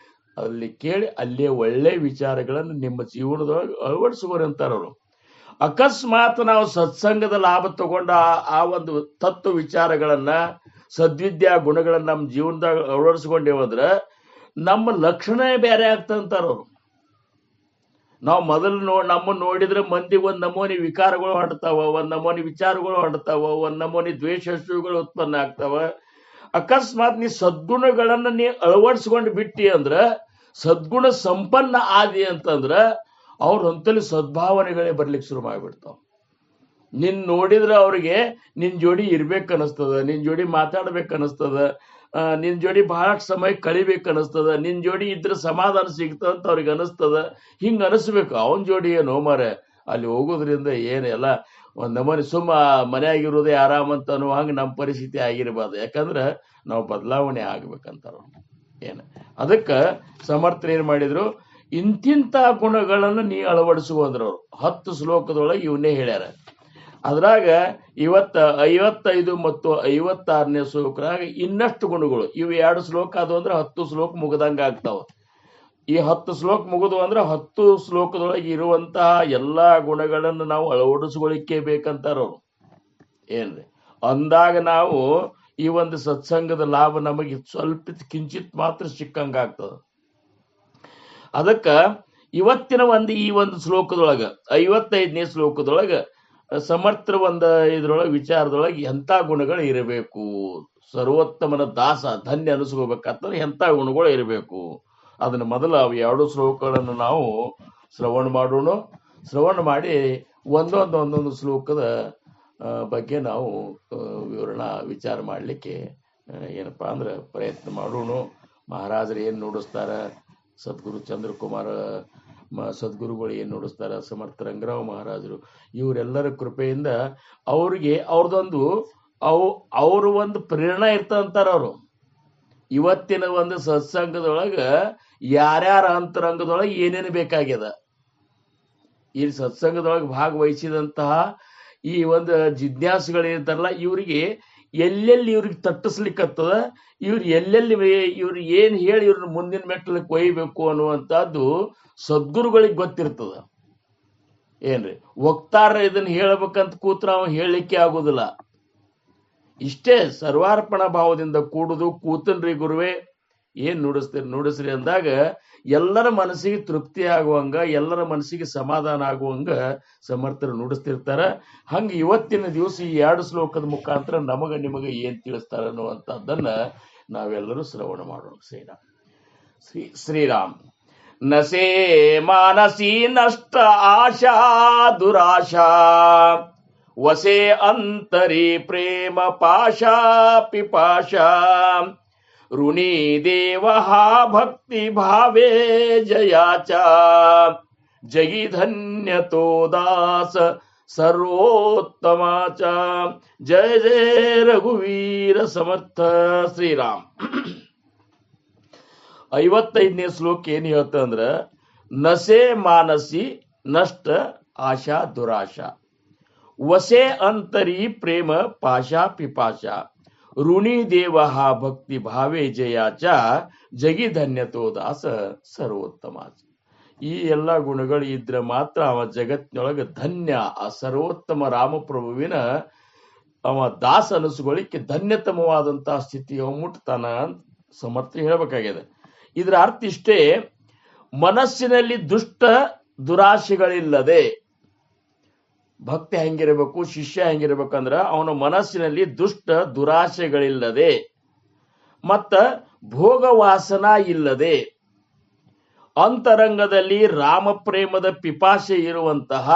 ಅಲ್ಲಿ ಕೇಳಿ ಅಲ್ಲೇ ಒಳ್ಳೆ ವಿಚಾರಗಳನ್ನು ನಿಮ್ಮ ಜೀವನದೊಳಗೆ ಅಳವಡಿಸ್ಕೋರಿ ಅಂತಾರವರು. ಅಕಸ್ಮಾತ್ ನಾವು ಸತ್ಸಂಗದ ಲಾಭ ತಗೊಂಡ ಆ ಒಂದು ತತ್ವ ವಿಚಾರಗಳನ್ನ, ಸದ್ವಿದ್ಯಾ ಗುಣಗಳನ್ನ ನಮ್ಮ ಜೀವನದಾಗ ಅಳವಡಿಸ್ಕೊಂಡೇವಂದ್ರ ನಮ್ಮ ಲಕ್ಷಣವೇ ಬೇರೆ ಆಗ್ತಂತಾರವ್ರು. ನಾವು ಮೊದಲು ನಮ್ಮನ್ನು ನೋಡಿದ್ರೆ ಮಂದಿ ಒಂದ್ ನಮೂನಿ ವಿಕಾರಗಳು ಹೊಂಡ್ತಾವ, ಒಂದ್ ನಮೂನಿ ವಿಚಾರಗಳು ಹೊಂಡ್ತಾವ, ಒಂದ್ ನಮೂನಿ ದ್ವೇಷಗಳು ಉತ್ಪನ್ನ ಆಗ್ತಾವ. ಅಕಸ್ಮಾತ್ ನೀ ಸದ್ಗುಣಗಳನ್ನ ನೀ ಅಳವಡಿಸ್ಕೊಂಡು ಬಿಟ್ಟಿ ಅಂದ್ರ, ಸದ್ಗುಣ ಸಂಪನ್ನ ಆದಿ ಅಂತಂದ್ರ ಅವ್ರ ಹೊಂತಲ್ಲಿ ಸದ್ಭಾವನೆಗಳೇ ಬರ್ಲಿಕ್ಕೆ ಶುರು ಮಾಡ್ಬಿಡ್ತಾವ. ನಿನ್ ನೋಡಿದ್ರೆ ಅವ್ರಿಗೆ ನಿನ್ ಜೋಡಿ ಇರ್ಬೇಕನ್ನಿಸ್ತದ, ನಿನ್ ಜೋಡಿ ಮಾತಾಡ್ಬೇಕನ್ನಿಸ್ತದ, ನಿನ್ ಜೋಡಿ ಬಹಳಷ್ಟು ಸಮಯ ಕಳಿಬೇಕನ್ನಿಸ್ತದ, ನಿನ್ ಜೋಡಿ ಇದ್ರೆ ಸಮಾಧಾನ ಸಿಗ್ತದಂತ ಅವ್ರಿಗೆ ಅನಿಸ್ತದ. ಹಿಂಗ ಅನಿಸ್ಬೇಕು. ಅವನ್ ಜೋಡಿ ಏನೋ ಮಾರೆ ಅಲ್ಲಿ ಹೋಗೋದ್ರಿಂದ ಏನೆಲ್ಲ ಒಂದ್ ನಮೂನಿ ಸುಮ್ಮ ಮನೆಯಾಗಿರೋದೇ ಆರಾಮಂತ ಅನ್ನೋ ಹಂಗೆ ನಮ್ಮ ಪರಿಸ್ಥಿತಿ ಆಗಿರ್ಬಾರ್ದು. ಯಾಕಂದ್ರೆ ನಾವು ಬದಲಾವಣೆ ಆಗ್ಬೇಕಂತಾರ ಏನ. ಅದಕ್ಕೆ ಸಮರ್ಥರು ಏನ್ ಮಾಡಿದ್ರು, ಇಂತಿಂತ ಗುಣಗಳನ್ನು ನೀ ಅಳವಡಿಸುವಂದ್ರು. 10 ಶ್ಲೋಕದೊಳಗೆ ಇವನ್ನೇ ಹೇಳ್ಯಾರ. ಅದ್ರಾಗ 55 ಮತ್ತು 56ನೇ ಶ್ಲೋಕರಾಗ ಇನ್ನಷ್ಟು ಗುಣಗಳು. ಇವು 2 ಶ್ಲೋಕ ಅದು ಅಂದ್ರೆ 10 ಶ್ಲೋಕ ಮುಗದಂಗ ಆಗ್ತಾವ. ಈ 10 ಶ್ಲೋಕ ಮುಗಿದು ಅಂದ್ರೆ 10 ಶ್ಲೋಕದೊಳಗೆ ಇರುವಂತಹ ಎಲ್ಲಾ ಗುಣಗಳನ್ನು ನಾವು ಅಳವಡಿಸ್ಕೊಳ್ಳಿಕ್ಕೆ ಬೇಕಂತಾರವ್ರು. ಏನ್ರಿ ಅಂದಾಗ ನಾವು ಈ ಒಂದು ಸತ್ಸಂಗದ ಲಾಭ ನಮಗೆ ಸ್ವಲ್ಪ ಕಿಂಚಿತ್ ಮಾತ್ರ ಸಿಕ್ಕಂಗ ಆಗ್ತದ. ಅದಕ್ಕ ಇವತ್ತಿನ ಈ ಒಂದು ಶ್ಲೋಕದೊಳಗ 55ನೇ ಶ್ಲೋಕದೊಳಗ ಸಮರ್ಥರ ಇದ್ರೊಳಗೆ ವಿಚಾರದೊಳಗೆ ಎಂಥ ಗುಣಗಳು ಇರಬೇಕು, ಸರ್ವೋತ್ತಮನ ದಾಸ ಧನ್ಯ ಅನಿಸ್ಕೋಬೇಕಂತಂದ್ರೆ ಎಂಥ ಗುಣಗಳು ಇರಬೇಕು, ಅದನ್ನ ಮೊದಲು ಅವು 2 ಶ್ಲೋಕಗಳನ್ನು ನಾವು ಶ್ರವಣ ಮಾಡೋಣ. ಶ್ರವಣ ಮಾಡಿ ಒಂದೊಂದು ಶ್ಲೋಕದ ಬಗ್ಗೆ ನಾವು ವಿಚಾರ ಮಾಡಲಿಕ್ಕೆ ಏನಪ್ಪಾ ಅಂದ್ರೆ ಪ್ರಯತ್ನ ಮಾಡೋಣ. ಮಹಾರಾಜರು ಏನು ನುಡಿಸ್ತಾರ, ಸದ್ಗುರು ಚಂದ್ರಕುಮಾರ ಸದ್ಗುರುಗಳು ಏನು ನುಡಿಸ್ತಾರ, ಸಮರ್ಥ ರಂಗರಾವ್ ಮಹಾರಾಜರು, ಇವರೆಲ್ಲರ ಕೃಪೆಯಿಂದ ಅವ್ರಿಗೆ ಅವ್ರ ಒಂದು ಪ್ರೇರಣಾ ಇರ್ತಂತಾರ. ಅವರು ಇವತ್ತಿನ ಒಂದು ಸತ್ಸಂಗದೊಳಗ ಯಾರ್ಯಾರ ಅಂತರಂಗದೊಳಗೆ ಏನೇನು ಬೇಕಾಗ್ಯದ, ಈ ಸತ್ಸಂಗದೊಳಗೆ ಭಾಗವಹಿಸಿದಂತಹ ಈ ಒಂದು ಜಿಜ್ಞಾಸುಗಳೇನಿರ್ತಾರಲ್ಲ, ಇವರಿಗೆ ಎಲ್ಲೆಲ್ಲಿ ಇವ್ರಿಗೆ ತಟ್ಟಿಸ್ಲಿಕ್ಕತ್ತದ, ಎಲ್ಲೆಲ್ಲಿ ಇವ್ರು ಏನ್ ಹೇಳಿ ಇವ್ರನ್ನ ಮುಂದಿನ ಮೆಟ್ಟಲಕ್ಕೆ ಒಯ್ಯಬೇಕು ಅನ್ನುವಂಥದ್ದು ಸದ್ಗುರುಗಳಿಗೆ ಗೊತ್ತಿರ್ತದ. ಏನ್ರಿ ವಕ್ತಾರ ಇದನ್ನ ಹೇಳ್ಬೇಕಂತ ಕೂತ್ರ ಅವ ಹೇಳಲಿಕ್ಕೆ ಆಗುದಿಲ್ಲ. ಇಷ್ಟೇ ಸರ್ವಾರ್ಪಣ ಭಾವದಿಂದ ಕೂತನ್ರಿ ಗುರುವೇ ಏನ್ ನುಡಿಸ್ರಿ ಅಂದಾಗ ಎಲ್ಲರ ಮನಸ್ಸಿಗೆ ತೃಪ್ತಿ ಆಗುವಂಗ, ಎಲ್ಲರ ಮನಸ್ಸಿಗೆ ಸಮಾಧಾನ ಆಗುವಂಗ ಸಮರ್ಥರು ನುಡಿಸ್ತಿರ್ತಾರ. ಹಂಗ ಇವತ್ತಿನ ದಿವಸ ಈ 2 ಶ್ಲೋಕದ ಮುಖಾಂತರ ನಿಮಗೆ ಏನ್ ತಿಳಿಸ್ತಾರ ಅನ್ನುವಂಥದ್ದನ್ನ ನಾವೆಲ್ಲರೂ ಶ್ರವಣ ಮಾಡೋಣ. ಶ್ರೀರಾಮ್. ನಸೇ ಮಾನಸಿ ನಷ್ಟ ಆಶಾ ದುರಾಶಾ, ವಸೇ ಅಂತರಿ ಪ್ರೇಮ ಪಾಶಾ ಪಿಪಾಶಾ, ಋಣಿ ದೇವ ಭಕ್ತಿ ಭಾವೇ ಜಯಾಚ, ಜಗಿ ಧನ್ಯತೋ ದಾಸ ಸರ್ವೋತ್ತಮಾಚ. ಜಯ ಜಯ ರಘುವೀರ ಸಮರ್ಥ ಶ್ರೀರಾಮ್. 55ನೇ ಶ್ಲೋಕ ಏನ್ ಹೇಳ್ತಂದ್ರ, ನಸೆ ಮಾನಸಿ ನಷ್ಟ ಆಶಾ ದುರಾಶಾ, ವಸೆ ಅಂತರಿ ಪ್ರೇಮ ಪಾಶಾ ಪಿಪಾಶಾ, ಋಣಿ ದೇವ ಭಕ್ತಿ ಭಾವೇ ಜಯಾಚ, ಜಗಿ ಧನ್ಯತೋ ದಾಸ ಸರ್ವೋತ್ತಮಾಚ. ಈ ಎಲ್ಲ ಗುಣಗಳು ಇದ್ರೆ ಮಾತ್ರ ಅವ ಜಗತ್ತಿನೊಳಗೆ ಧನ್ಯ, ಆ ಸರ್ವೋತ್ತಮ ರಾಮಪ್ರಭುವಿನ ಅವ ದಾಸ ಅನಿಸ್ಕೊಳ್ಳಿಕ್ಕೆ ಧನ್ಯತಮವಾದಂತಹ ಸ್ಥಿತಿ ಅವ ಮುಟ್ತಾನ ಅಂತ ಸಮರ್ಥ ಹೇಳ್ಬೇಕಾಗಿದೆ. ಇದರ ಅರ್ಥ ಇಷ್ಟೇ, ಮನಸ್ಸಿನಲ್ಲಿ ದುಷ್ಟ ದುರಾಶೆಗಳಿಲ್ಲದೆ ಭಕ್ತಿ ಹೆಂಗಿರಬೇಕು, ಶಿಷ್ಯ ಹೆಂಗಿರ್ಬೇಕಂದ್ರ ಅವನ ಮನಸ್ಸಿನಲ್ಲಿ ದುಷ್ಟ ದುರಾಶೆಗಳಿಲ್ಲದೆ ಮತ್ತ ಭೋಗವಾಸನ ಇಲ್ಲದೆ ಅಂತರಂಗದಲ್ಲಿ ರಾಮಪ್ರೇಮದ ಪಿಪಾಸೆ ಇರುವಂತಹ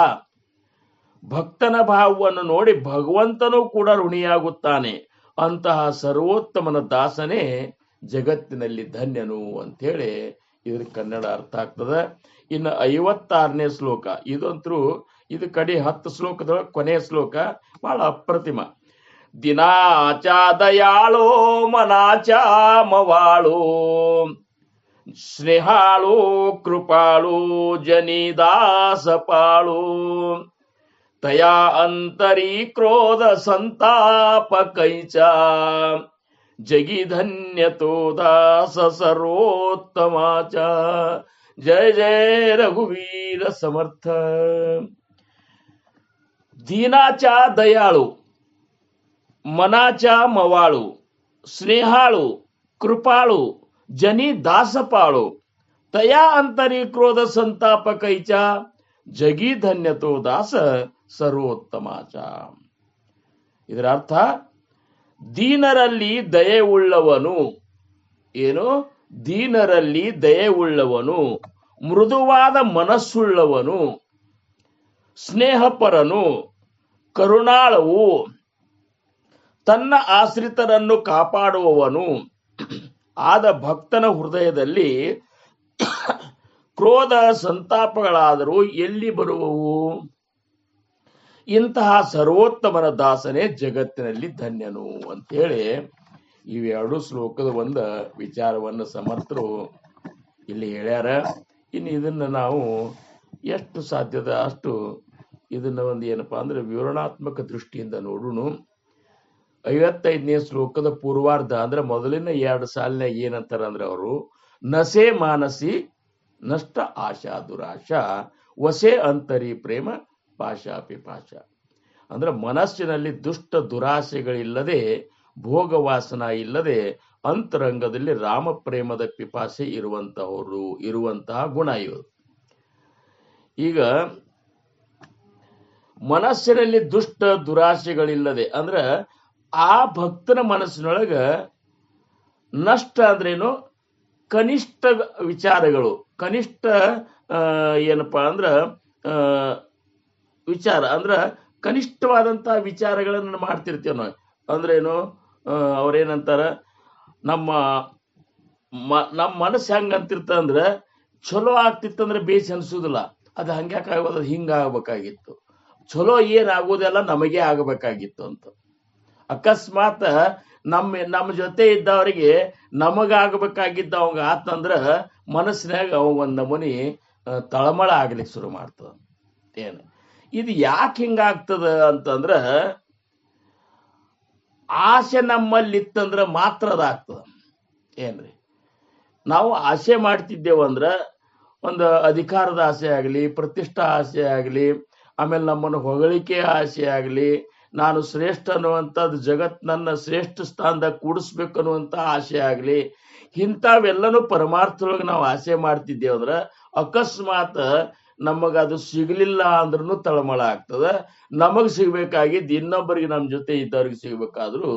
ಭಕ್ತನ ಭಾವವನ್ನು ನೋಡಿ ಭಗವಂತನೂ ಕೂಡ ಋಣಿಯಾಗುತ್ತಾನೆ. ಅಂತಹ ಸರ್ವೋತ್ತಮನ ದಾಸನೇ ಜಗತ್ತಿನಲ್ಲಿ ಧನ್ಯನು ಅಂತೇಳಿ ಇದ್ರ ಕನ್ನಡ ಅರ್ಥ ಆಗ್ತದ. ಇನ್ನು 56ನೇ ಶ್ಲೋಕ ಇದು ಕಡೆ 10 ಶ್ಲೋಕದೊಳಗೆ ಕೊನೆಯ ಶ್ಲೋಕ ಬಹಳ ಅಪ್ರತಿಮ. दिनाचा दयाळो मनाचा मवाळो स्नेहाळो कृपाळो जनिदास पाळो तया अंतरी क्रोध संताप कैचा जगी धन्य तो दास सर्वोत्तमाचा. जय जय रघुवीर समर्थ. दीनाच्या दयाळू मनाच्या मवाळू स्नेहाळू कृपाळू जनी दास पाळो तया अंतरी क्रोध संताप कैचा जगी धन्य तो दास ಸರ್ವೋತ್ತಮಾಚ. ಇದರ ಅರ್ಥ ದೀನರಲ್ಲಿ ದಯೆ ಉಳ್ಳವನು ಏನು ದೀನರಲ್ಲಿ ದಯೆ ಉಳ್ಳವನು ಮೃದುವಾದ ಮನಸ್ಸುಳ್ಳವನು ಸ್ನೇಹಪರನು ಕರುಣಾಳವು ತನ್ನ ಆಶ್ರಿತರನ್ನು ಕಾಪಾಡುವವನು ಆದ ಭಕ್ತನ ಹೃದಯದಲ್ಲಿ ಕ್ರೋಧ ಸಂತಾಪಗಳಾದರೂ ಎಲ್ಲಿ ಬರುವವು? ಇಂತಹ ಸರ್ವೋತ್ತಮನ ದಾಸನೇ ಜಗತ್ತಿನಲ್ಲಿ ಧನ್ಯನು ಅಂತೇಳಿ ಇವೆರಡು ಶ್ಲೋಕದ ಒಂದು ವಿಚಾರವನ್ನು ಸಮರ್ಥರು ಇಲ್ಲಿ ಹೇಳ್ಯಾರ. ಇನ್ನು ಇದನ್ನ ನಾವು ಎಷ್ಟು ಸಾಧ್ಯದ ಅಷ್ಟು ಇದನ್ನ ಒಂದು ಏನಪ್ಪಾ ಅಂದ್ರೆ ವಿವರಣಾತ್ಮಕ ದೃಷ್ಟಿಯಿಂದ ನೋಡೋಣ. 55ನೇ ಶ್ಲೋಕದ ಪೂರ್ವಾರ್ಧ ಅಂದ್ರೆ ಮೊದಲಿನ 2 ಸಾಲಿನಾಗ ಏನಂತಾರ ಅಂದ್ರೆ ಅವರು ನಸೆ ಮಾನಸಿ ನಷ್ಟ ಆಶಾ ದುರಾಶಾ ವಸೆ ಅಂತರಿ ಪ್ರೇಮ ಪಾಶಾ ಪಿಪಾಶ. ಅಂದ್ರೆ ಮನಸ್ಸಿನಲ್ಲಿ ದುಷ್ಟ ದುರಾಸೆಗಳಿಲ್ಲದೆ ಭೋಗವಾಸನ ಇಲ್ಲದೆ ಅಂತರಂಗದಲ್ಲಿ ರಾಮ ಪ್ರೇಮದ ಪಿಪಾಸೆ ಇರುವಂತಹ ಗುಣ ಇವು. ಈಗ ಮನಸ್ಸಿನಲ್ಲಿ ದುಷ್ಟ ದುರಾಸೆಗಳಿಲ್ಲದೆ ಅಂದ್ರೆ ಆ ಭಕ್ತನ ಮನಸ್ಸಿನೊಳಗ ನಷ್ಟ ಅಂದ್ರೇನು ಕನಿಷ್ಠ ವಿಚಾರಗಳು ಕನಿಷ್ಠ ಏನಪ್ಪಾ ಅಂದ್ರ ವಿಚಾರ ಅಂದ್ರ ಕನಿಷ್ಠವಾದಂತಹ ವಿಚಾರಗಳನ್ನು ಮಾಡ್ತಿರ್ತೀವಿ ನಾವು. ಅಂದ್ರೇನು ಅವ್ರೇನಂತಾರ ನಮ್ಮ ಮನಸ್ಸು ಹೆಂಗ ಅಂತಿರ್ತ ಅಂದ್ರೆ ಚಲೋ ಆಗ್ತಿತ್ತಂದ್ರೆ ಬೇಸ್ ಅನ್ಸುದಿಲ್ಲ. ಅದು ಹಂಗ್ಯಾಕೆ ಆಗೋದು ಹಿಂಗ ಆಗ್ಬೇಕಾಗಿತ್ತು, ಚಲೋ ಏನಾಗೋದೆಲ್ಲ ನಮಗೆ ಆಗಬೇಕಾಗಿತ್ತು ಅಂತ. ಅಕಸ್ಮಾತ್ ನಮ್ಮ ಜೊತೆ ಇದ್ದವರಿಗೆ ನಮಗಾಗಬೇಕಾಗಿದ್ದ ಅವಂಗ ಆತಂದ್ರ ಮನಸ್ಸಿನಾಗ ಅವ ಒಂದ್ ನಮೂನಿ ತಳಮಳ ಆಗ್ಲಿಕ್ಕೆ ಶುರು ಮಾಡ್ತದ. ಏನು ಇದು ಯಾಕೆ ಹಿಂಗಾಗ್ತದ ಅಂತಂದ್ರ ಆಸೆ ನಮ್ಮಲ್ಲಿತ್ತಂದ್ರ ಮಾತ್ರ ಅದಾಗ್ತದ. ಏನ್ರಿ ನಾವು ಆಸೆ ಮಾಡ್ತಿದ್ದೇವಂದ್ರ ಒಂದು ಅಧಿಕಾರದ ಆಸೆ ಆಗಲಿ, ಪ್ರತಿಷ್ಠಾ ಆಸೆ ಆಗಲಿ, ಆಮೇಲೆ ನಮ್ಮನ್ನು ಹೊಗಳಿಕೆ ಆಸೆ ಆಗಲಿ, ನಾನು ಶ್ರೇಷ್ಠ ಅನ್ನುವಂಥದ್ದು ಜಗತ್ ನನ್ನ ಶ್ರೇಷ್ಠ ಸ್ಥಾನದಾಗ ಕೂಡಿಸ್ಬೇಕು ಅನ್ನುವಂಥ ಆಸೆ ಆಗಲಿ, ಇಂಥವೆಲ್ಲನೂ ಪರಮಾರ್ಥದೊಳಗೆ ನಾವು ಆಸೆ ಮಾಡ್ತಿದ್ದೇವೆ ಅಂದ್ರೆ ಅಕಸ್ಮಾತ್ ನಮಗದು ಸಿಗ್ಲಿಲ್ಲ ಅಂದ್ರೂ ತಳಮಳ ಆಗ್ತದ. ನಮಗ್ ಸಿಗ್ಬೇಕಾಗಿದ್ದು ಇನ್ನೊಬ್ಬರಿಗೆ ನಮ್ಮ ಜೊತೆ ಇದ್ದವ್ರಿಗೆ ಸಿಗ್ಬೇಕಾದ್ರೂ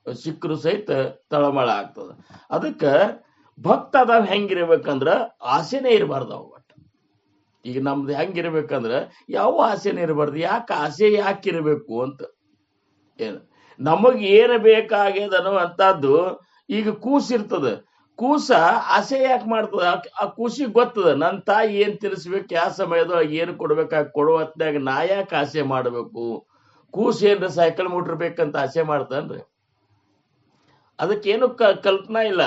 ಸಿಕ್ಕರು ಸಹಿತ ತಳಮಳ ಆಗ್ತದ. ಅದಕ್ಕೆ ಭಕ್ತ ಅದಾವ ಹೆಂಗಿರ್ಬೇಕಂದ್ರ ಆಸೆನೇ ಇರಬಾರ್ದು ಅವ. ಈಗ ನಮ್ದು ಹೆಂಗಿರ್ಬೇಕಂದ್ರ ಯಾವ ಆಸೆನೇ ಇರಬಾರ್ದು. ಯಾಕೆ ಆಸೆ ಯಾಕಿರ್ಬೇಕು ಅಂತ. ಏನು ನಮಗ್ ಏನು ಬೇಕಾಗ್ಯದ ಅನ್ನುವಂಥದ್ದು ಈಗ ಕೂಸಿರ್ತದ. ಕೂಸ ಆಸೆ ಯಾಕೆ ಮಾಡ್ತದ? ಆ ಕೂಸಿಗೆ ಗೊತ್ತದ ನನ್ನ ತಾಯಿ ಏನ್ ತಿನ್ನಿಸ್ಬೇಕು, ಯಾವ ಸಮಯದೊಳಗೆ ಏನು ಕೊಡ್ಬೇಕಾಗಿ ಕೊಡುವ ಹೊತ್ನಾಗ ನಾ ಯಾಕೆ ಆಸೆ ಮಾಡ್ಬೇಕು? ಕೂಸು ಏನ್ರ ಸೈಕಲ್ ಮೋಟ್ರ್ ಬೇಕಂತ ಆಸೆ ಮಾಡ್ತಾನ್ರಿ? ಅದಕ್ಕೇನು ಕಲ್ಪನಾ ಇಲ್ಲ.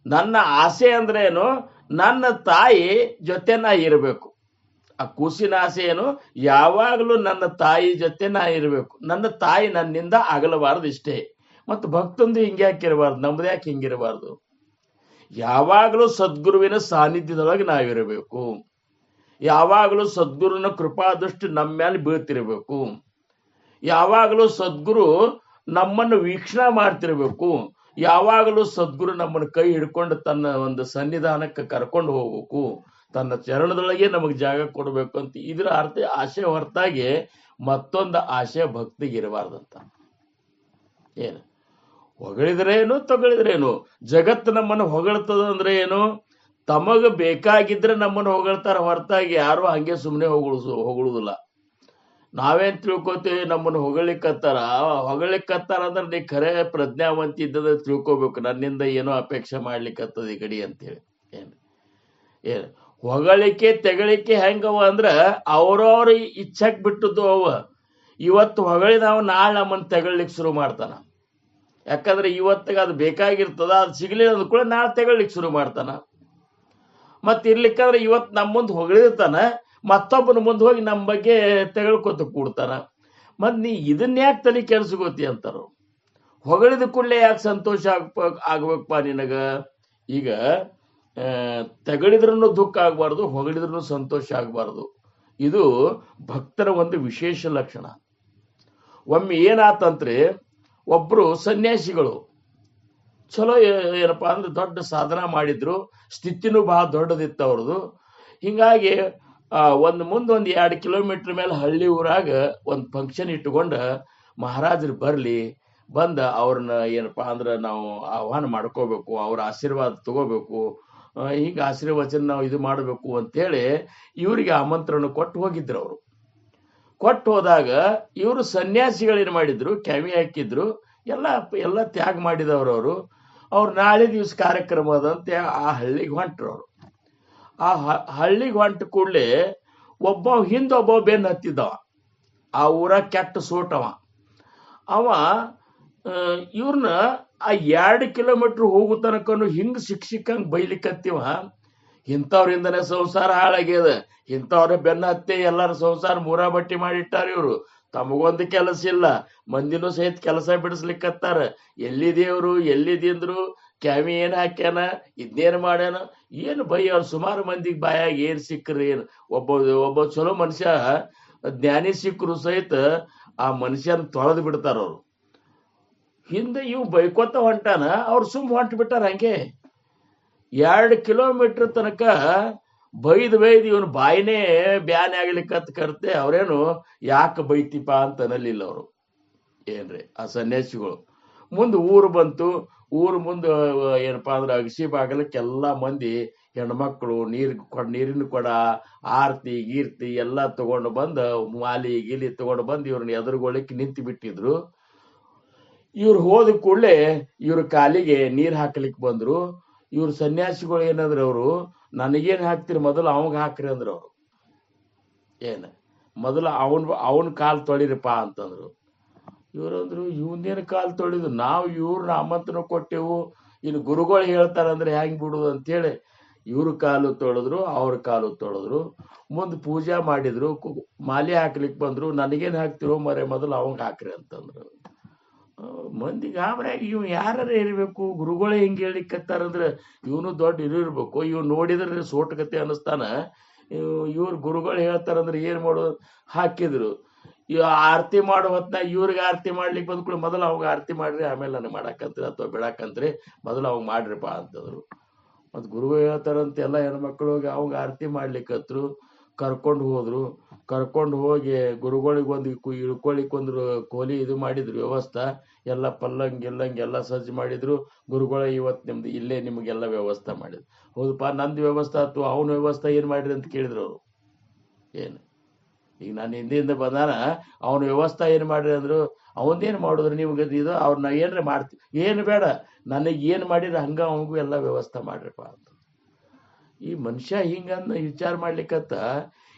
ನನ್ನ ಆಸೆ ಅಂದ್ರೆ ಏನು, ನನ್ನ ತಾಯಿ ಜೊತೆ ನಾ ಇರಬೇಕು. ಆ ಕೂಸಿನ ಆಸೆ ಏನು, ಯಾವಾಗಲೂ ನನ್ನ ತಾಯಿ ಜೊತೆ ನಾ ಇರಬೇಕು, ನನ್ನ ತಾಯಿ ನನ್ನಿಂದ ಆಗಲಬಾರ್ದು ಇಷ್ಟೇ. ಮತ್ತು ಭಕ್ತಂದು ಹಿಂಗ್ಯಾಕೆ ಇರಬಾರ್ದು, ನಮ್ದು ಯಾಕೆ ಹಿಂಗಿರಬಾರ್ದು? ಯಾವಾಗಲೂ ಸದ್ಗುರುವಿನ ಸಾನ್ನಿಧ್ಯದೊಳಗೆ ನಾವಿರಬೇಕು. ಯಾವಾಗಲೂ ಸದ್ಗುರುವಿನ ಕೃಪಾದೃಷ್ಟಿ ನಮ್ಮ ಮೇಲೆ ಬೀಳ್ತಿರ್ಬೇಕು. ಯಾವಾಗಲೂ ಸದ್ಗುರು ನಮ್ಮನ್ನು ವೀಕ್ಷಣೆ ಮಾಡ್ತಿರ್ಬೇಕು. ಯಾವಾಗಲೂ ಸದ್ಗುರು ನಮ್ಮನ್ನು ಕೈ ಹಿಡ್ಕೊಂಡು ತನ್ನ ಒಂದು ಸನ್ನಿಧಾನಕ್ಕೆ ಕರ್ಕೊಂಡು ಹೋಗ್ಬೇಕು, ತನ್ನ ಚರಣದೊಳಗೆ ನಮಗೆ ಜಾಗ ಕೊಡ್ಬೇಕು ಅಂತ. ಇದರ ಅರ್ಥ ಆಸೆ ಹೊರತಾಗಿ ಮತ್ತೊಂದು ಆಸೆ ಭಕ್ತಿಗೆ ಇರಬಾರ್ದಂತ. ಏನು ಹೊಗಳಿದ್ರೇನು ತಗೊಳಿದ್ರೇನು, ಜಗತ್ತು ನಮ್ಮನ್ನು ಹೊಗಳ್ತದ ಅಂದ್ರೆ ಏನು, ತಮಗ ಬೇಕಾಗಿದ್ರೆ ನಮ್ಮನ್ನು ಹೊಗಳ್ತಾರ ಹೊರತಾಗಿ ಯಾರು ಹಂಗೆ ಸುಮ್ಮನೆ ಹೊಗಳುದಿಲ್ಲ. ನಾವೇನ್ ತಿಳ್ಕೊತೀವಿ, ನಮ್ಮನ್ನು ಹೊಗಳಿಕತ್ತಾರ ಅಂದ್ರೆ ನೀ ಖರೆ ಪ್ರಜ್ಞಾವಂತಿ ಇದ್ದದ ತಿಳ್ಕೊಬೇಕು, ನನ್ನಿಂದ ಏನೋ ಅಪೇಕ್ಷೆ ಮಾಡ್ಲಿಕ್ಕತ್ತದ ಈ ಗಡಿ ಅಂತೇಳಿ. ಏನು ಹೊಗಳಿಕೆ ತೆಗಳಿಕೆ ಹೆಂಗವ ಅಂದ್ರ ಅವ್ರವ್ರ ಇಚ್ಛಕ್ ಬಿಟ್ಟದ್ದು ಅವ. ಇವತ್ತು ಹೊಗಳಿದವ ನಾಳೆ ನಮ್ಮನ್ನು ತೆಗೊಳ್ಲಿಕ್ಕೆ ಶುರು ಮಾಡ್ತಾನ. ಯಾಕಂದ್ರೆ ಇವತ್ತಿಗೆ ಅದು ಬೇಕಾಗಿರ್ತದ, ಅದು ಸಿಗ್ಲಿಲ್ಲ ಅಂದ ಕೂಡ ನಾಳೆ ತೆಗೊಳ್ಲಿಕ್ಕೆ ಶುರು ಮಾಡ್ತಾನ. ಮತ್ತೆ ಇರ್ಲಿಕ್ಕಂದ್ರೆ ಇವತ್ತು ನಮ್ಮ ಮುಂದೆ ಹೊಗಳಿರ್ತಾನ, ಮತ್ತೊಬ್ಬನ ಮುಂದೆ ಹೋಗಿ ನಮ್ಮ ಬಗ್ಗೆ ತೆಗೆಳ್ಕೊತ ಕೂಡ್ತಾನ. ಮತ್ ನೀ ಇದನ್ನ ಯಾಕೆ ತಲೆ ಕೆಲ್ಸಗೋತಿ ಅಂತಾರು. ಹೊಗಳಿದ ಕೂಡಲೇ ಯಾಕೆ ಸಂತೋಷ ಆಗ್ಬೇಕಪ್ಪ ನಿನಗ? ಈಗ ತೆಗಳಿದ್ರೂ ದುಃಖ ಆಗ್ಬಾರ್ದು, ಹೊಗಳಿದ್ರೂ ಸಂತೋಷ ಆಗ್ಬಾರ್ದು. ಇದು ಭಕ್ತರ ಒಂದು ವಿಶೇಷ ಲಕ್ಷಣ. ಒಮ್ಮೆ ಏನಾತಂತ್ರಿ, ಒಬ್ರು ಸನ್ಯಾಸಿಗಳು ಚಲೋ ಏನಪ್ಪಾ ಅಂದ್ರೆ ದೊಡ್ಡ ಸಾಧನ ಮಾಡಿದ್ರು, ಸ್ಥಿತಿನೂ ಬಹಳ ದೊಡ್ಡದಿತ್ತು ಅವ್ರದ್ದು. ಹಿಂಗಾಗಿ ಮುಂದೊಂದು 2 ಕಿಲೋಮೀಟರ್ ಮೇಲೆ ಹಳ್ಳಿ ಊರಾಗ ಒಂದು ಫಂಕ್ಷನ್ ಇಟ್ಟುಕೊಂಡ ಮಹಾರಾಜರು ಬಂದ ಅವ್ರನ್ನ ಏನಪ್ಪಾ ಅಂದ್ರೆ ನಾವು ಆಹ್ವಾನ ಮಾಡ್ಕೋಬೇಕು, ಅವ್ರ ಆಶೀರ್ವಾದ ತಗೋಬೇಕು, ಹಿಂಗ ಆಶೀರ್ವಚನ ನಾವು ಇದು ಮಾಡಬೇಕು ಅಂತೇಳಿ ಇವರಿಗೆ ಆಮಂತ್ರಣ ಕೊಟ್ಟು ಹೋಗಿದ್ರು. ಅವರು ಕೊಟ್ಟು ಹೋದಾಗ ಇವರು ಸನ್ಯಾಸಿಗಳೇನು ಮಾಡಿದ್ರು, ಕ್ಯಾಮಿ ಹಾಕಿದ್ರು, ಎಲ್ಲ ತ್ಯಾಗ ಮಾಡಿದವರು. ಅವ್ರು ನಾಳೆ ದಿವಸ ಕಾರ್ಯಕ್ರಮ ಅದಂತೆ ಆ ಹಳ್ಳಿಗೆ ಹೊಂಟ್ರು. ಅವರು ಆ ಹಳ್ಳಿಗೆ ಹೊಂಟ ಕೂಡಲೇ ಹಿಂದೊಬ್ಬ ಬೆನ್ನು ಹತ್ತಿದ್ದವ, ಆ ಊರ ಕೆಟ್ಟ ಸೋಟವ. ಅವ ಇವ್ರನ್ನ ಆ 2 ಕಿಲೋಮೀಟರ್ ಹೋಗೋ ತನಕನು ಹಿಂಗ್ ಸಿಕ್ಕಂಗ್ ಬೈಲಿಕ್ಕತ್ತಿವ. ಇಂಥವ್ರಿಂದನೇ ಸಂಸಾರ ಹಾಳಾಗ್ಯದ, ಇಂಥವ್ರ ಬೆನ್ನ ಹತ್ತಿ ಎಲ್ಲರ ಸಂಸಾರ ಮೂರಾ ಬಟ್ಟಿ ಮಾಡಿಟ್ಟಾರ. ಇವ್ರು ತಮಗೊಂದು ಕೆಲಸ ಇಲ್ಲ, ಮಂದಿನೂ ಸಹಿತ ಕೆಲಸ ಬಿಡಿಸ್ಲಿಕ್ಕತ್ತಾರ. ಎಲ್ಲಿ ದೇವ್ರು ಎಲ್ಲಿದಿಂದ್ರು, ಕ್ಯಾಮಿ ಏನ್ ಹಾಕ್ಯಾನ, ಇದ್ನೇನ್ ಮಾಡ್ಯಾನ, ಏನು ಬೈ ಅವ್ರು ಸುಮಾರು ಮಂದಿಗೆ ಬಾಯಾಗ ಏನ್ ಸಿಕ್ಕ್ರಿ ಏನು. ಒಬ್ಬ ಚಲೋ ಮನುಷ್ಯ ಜ್ಞಾನಿ ಸಿಕ್ಕರು ಸಹಿತ ಆ ಮನುಷ್ಯನ ತೊಳೆದು ಬಿಡ್ತಾರ ಅವ್ರು. ಹಿಂದೆ ಇವ್ ಬೈಕೋತ ಹೊಂಟಾನ, ಅವ್ರು ಹೊಂಟ ಬಿಟ್ಟಾರ. ಹಂಗೆ 2 ಕಿಲೋಮೀಟರ್ ತನಕ ಬೈದ್ ಇವನು ಬಾಯಿನೇ ಬ್ಯಾನ್ ಆಗ್ಲಿಕ್ಕತ್ ಕರ್ತೆ. ಅವ್ರೇನು ಯಾಕೆ ಬೈತಿಪ ಅಂತ ಅನ್ನಲಿಲ್ಲ ಅವರು. ಏನ್ರಿ ಆ ಸನ್ಯಾಸಿಗಳು. ಮುಂದೆ ಊರು ಬಂತು. ಊರು ಮುಂದೆ ಏನಪ್ಪಾ ಅಂದ್ರೆ ಅಗಸಿ ಬಾಗಲಕ್ಕೆಲ್ಲಾ ಮಂದಿ ಹೆಣ್ಮಕ್ಳು ನೀರಿನ ಕೊಡ, ಆರ್ತಿ ಗೀರ್ತಿ ಎಲ್ಲ ತಗೊಂಡು ಬಂದ, ಮಾಲಿ ಗೀಲಿ ತಗೊಂಡು ಬಂದು ಇವ್ರನ್ನ ಎದುರುಗೊಳ್ಳಿಕ್ಕೆ ನಿಂತು ಬಿಟ್ಟಿದ್ರು. ಇವ್ರು ಹೋದ ಕೂಡಲೇ ಇವ್ರ ಕಾಲಿಗೆ ನೀರ್ ಹಾಕ್ಲಿಕ್ಕೆ ಬಂದ್ರು. ಇವ್ರ ಸನ್ಯಾಸಿಗಳು ಏನಂದ್ರ, ಅವರು ನನಗೇನ್ ಹಾಕ್ತಿರಿ, ಮೊದಲು ಅವಂಗ ಹಾಕ್ರಿ ಅಂದ್ರ. ಅವ್ರು ಏನ ಮೊದಲು ಅವನ್ ಕಾಲ್ ತೊಳಿರಿಪ್ಪ ಅಂತಂದ್ರು. ಇವ್ರಂದ್ರು, ಇವನೇನ್ ಕಾಲ್ ತೊಳಿದು, ನಾವು ಇವ್ರನ್ನ ಆಮಂತ್ರಣ ಕೊಟ್ಟೆವು, ಇನ್ನು ಗುರುಗಳು ಹೇಳ್ತಾರಂದ್ರೆ ಹೆಂಗ್ ಬಿಡುದು ಅಂತೇಳಿ ಇವ್ರ ಕಾಲು ತೊಳೆದ್ರು, ಅವ್ರ ಕಾಲು ತೊಳೆದ್ರು. ಮುಂದ್ ಪೂಜಾ ಮಾಡಿದ್ರು, ಮಾಲಿ ಹಾಕ್ಲಿಕ್ ಬಂದ್ರು. ನನಗೇನ್ ಹಾಕ್ತಿರೋ ಮರೆ, ಮೊದಲು ಅವಂಗ ಹಾಕ್ರಿ ಅಂತಂದ್ರು. ಮಂದಿ ಗಾಬರಿಯಾಗಿ ಇವ್ ಯಾರ ಇರ್ಬೇಕು, ಗುರುಗಳೇ ಹಿಂಗ್ ಹೇಳಿಕತ್ತಾರಂದ್ರೆ ಇವನು ದೊಡ್ಡ ಇರ್ಬೇಕು, ಇವ್ ನೋಡಿದ್ರೆ ಸೋಟಕತೆ ಅನಿಸ್ತಾನ. ಇವ್ರ ಗುರುಗಳು ಹೇಳ್ತಾರಂದ್ರೆ ಏನ್ ಮಾಡೋದು. ಹಾಕಿದ್ರು. ಆರತಿ ಮಾಡೋ ಹೊತ್ನಾಗ ಇವ್ರಿಗೆ ಆರತಿ ಮಾಡ್ಲಿಕ್ಕೆ ಬಂದ್ಕೊಳ್ಳಿ, ಮೊದಲು ಅವಾಗ ಆರತಿ ಮಾಡ್ರಿ, ಆಮೇಲೆ ನನಗೆ ಮಾಡಾಕಂತ್ರಿ ಅಥವಾ ಬಿಡಾಕಂತ್ರಿ, ಮೊದಲು ಅವಾಗ ಮಾಡ್ರಿಪ್ಪ ಅಂತಂದ್ರು. ಮತ್ ಗುರುಗಳು ಹೇಳ್ತಾರಂತ ಎಲ್ಲ ಹೆಣ್ಮಕ್ಳು ಹೋಗಿ ಅವಾಗ ಆರತಿ ಮಾಡ್ಲಿಕ್ಕತ್ರು. ಕರ್ಕೊಂಡು ಹೋಗಿ ಗುರುಗಳಿಗೊಂದು ಇಳ್ಕೊಳಿಕ್ ಒಂದು ಕೋಲಿ ಇದು ಮಾಡಿದ್ರು ವ್ಯವಸ್ಥೆ. ಎಲ್ಲ ಪಲ್ಲಂಗ್ ಎಲ್ಲ ಸಜ್ಜು ಮಾಡಿದ್ರು. ಗುರುಗಳ ಇವತ್ತು ನಿಮ್ದು ಇಲ್ಲೇ ನಿಮಗೆಲ್ಲ ವ್ಯವಸ್ಥೆ ಮಾಡಿದ್ರು. ಹೌದಪ್ಪ, ನಂದು ವ್ಯವಸ್ಥೆ ಆಯ್ತು, ಅವನ ವ್ಯವಸ್ಥೆ ಏನ್ ಮಾಡ್ರಿ ಅಂತ ಕೇಳಿದ್ರು ಅವರು. ಏನು ಈಗ ನಾನು ಹಿಂದಿಂದ ಬಂದಾನ, ಅವನ ವ್ಯವಸ್ಥೆ ಏನ್ ಮಾಡ್ರಿ ಅಂದ್ರು. ಅವನ್ದೇನ್ ಮಾಡಿದ್ರು ನಿಮ್ಗೆ ಇದು, ಅವ್ರನ್ನ ಏನ್ರ ಮಾಡ್ತೀವಿ, ಏನು ಬೇಡ, ನನಗೆ ಏನ್ ಮಾಡಿದ್ರೆ ಹಂಗ ಅವನಿಗೂ ಎಲ್ಲ ವ್ಯವಸ್ಥೆ ಮಾಡ್ರಿಪ್ಪ ಅಂತ. ಈ ಮನುಷ್ಯ ಹಿಂಗಂದ ವಿಚಾರ ಮಾಡ್ಲಿಕ್ಕತ್ತ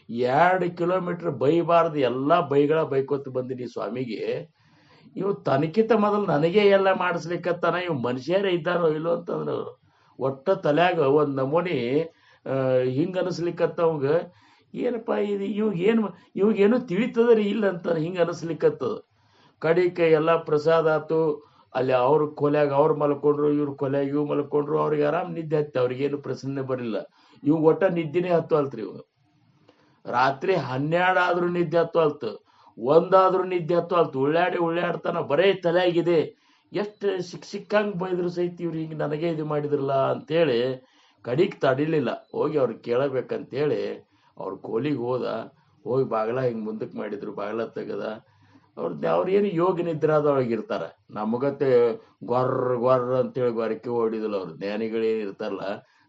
2 ಕಿಲೋಮೀಟರ್ ಬೈಬಾರ್ದು, ಎಲ್ಲಾ ಬೈಕೋತ ಬಂದಿನಿ ಸ್ವಾಮಿಗೆ. ಇವ್ ತನಕಿತ ಮೊದಲು ನನಗೆ ಎಲ್ಲ ಮಾಡಿಸ್ಲಿಕ್ಕತ್ತಾನ, ಇವ್ ಮನುಷ್ಯರೇ ಇದ್ದಾರೋ ಇಲ್ಲೋ ಅಂತಂದ್ರು. ಒಟ್ಟ ತಲ್ಯಾಗ ಒಂದ್ ನಮೂನಿ ಹಿಂಗ ಅನಿಸ್ಲಿಕ್ಕತ್ತವಂಗ. ಏನಪ್ಪಾ ಇದು, ಇವಾಗೇನು ತಿಳಿತದ್ರಿ ಇಲ್ಲ ಅಂತ ಹಿಂಗ ಅನಿಸ್ಲಿಕ್ಕತ್ತದ. ಕಡಿಕೆ ಎಲ್ಲ ಪ್ರಸಾದ ಆತು. ಅಲ್ಲಿ ಅವ್ರ ಕೊಲೆಯಾಗ ಅವ್ರು ಮಲ್ಕೊಂಡ್ರು, ಇವ್ರ ಕೊಲೆಯಾಗ ಇವ್ ಮಲ್ಕೊಂಡ್ರು. ಅವ್ರಿಗೆ ಆರಾಮ್ ನಿದ್ದೆ ಹತ್ತಿ, ಅವ್ರಿಗೇನು ಪ್ರಶ್ನೆ ಬರಲಿಲ್ಲ. ಇವ್ ಒಟ್ಟ ನಿದ್ದೆನೇ ಹತ್ತು ಅಲ್ತ್ರಿ. ಇವ್ ರಾತ್ರಿ 12 ಆದ್ರೂ ನಿದ್ದೆ ಹತ್ತು ಅಲ್ತು, 1 ಆದ್ರೂ ನಿದ್ದೆ ಹತ್ತು ಅಲ್ತು. ಉಳ್ಳಾಡ್ತಾನ, ಬರೇ ತಲೆಯಾಗಿದೆ. ಎಷ್ಟು ಸಿಕ್ಕಂಗ್ ಬೈದ್ರು ಸಹಿತ ಇವ್ರು ಹಿಂಗ್ ನನಗೆ ಇದು ಮಾಡಿದ್ರಲ್ಲ ಅಂತೇಳಿ ಕಡಿಕ್ ತಡಿಲಿಲ್ಲ. ಹೋಗಿ ಅವ್ರಿಗೆ ಕೇಳಬೇಕಂತೇಳಿ ಅವ್ರ ಕೋಲಿಗೆ ಹೋಗಿ ಬಾಗಲ ಹಿಂಗ್ ಮುಂದಕ್ಕೆ ಮಾಡಿದ್ರು. ಬಾಗಲ ತೆಗದ ಅವ್ರೇನು ಯೋಗ ನಿದ್ರಾದೊಳಗಿರ್ತಾರ. ನಮಗತ್ತೆ ಗೊರ್ರ ಅಂತೇಳಿ ಗೊರಕೆ ಹೊಡಿದಿಲ್ಲ. ಅವ್ರು ಜ್ಞಾನಿಗಳೇನ್ ಇರ್ತಾರಲ್ಲ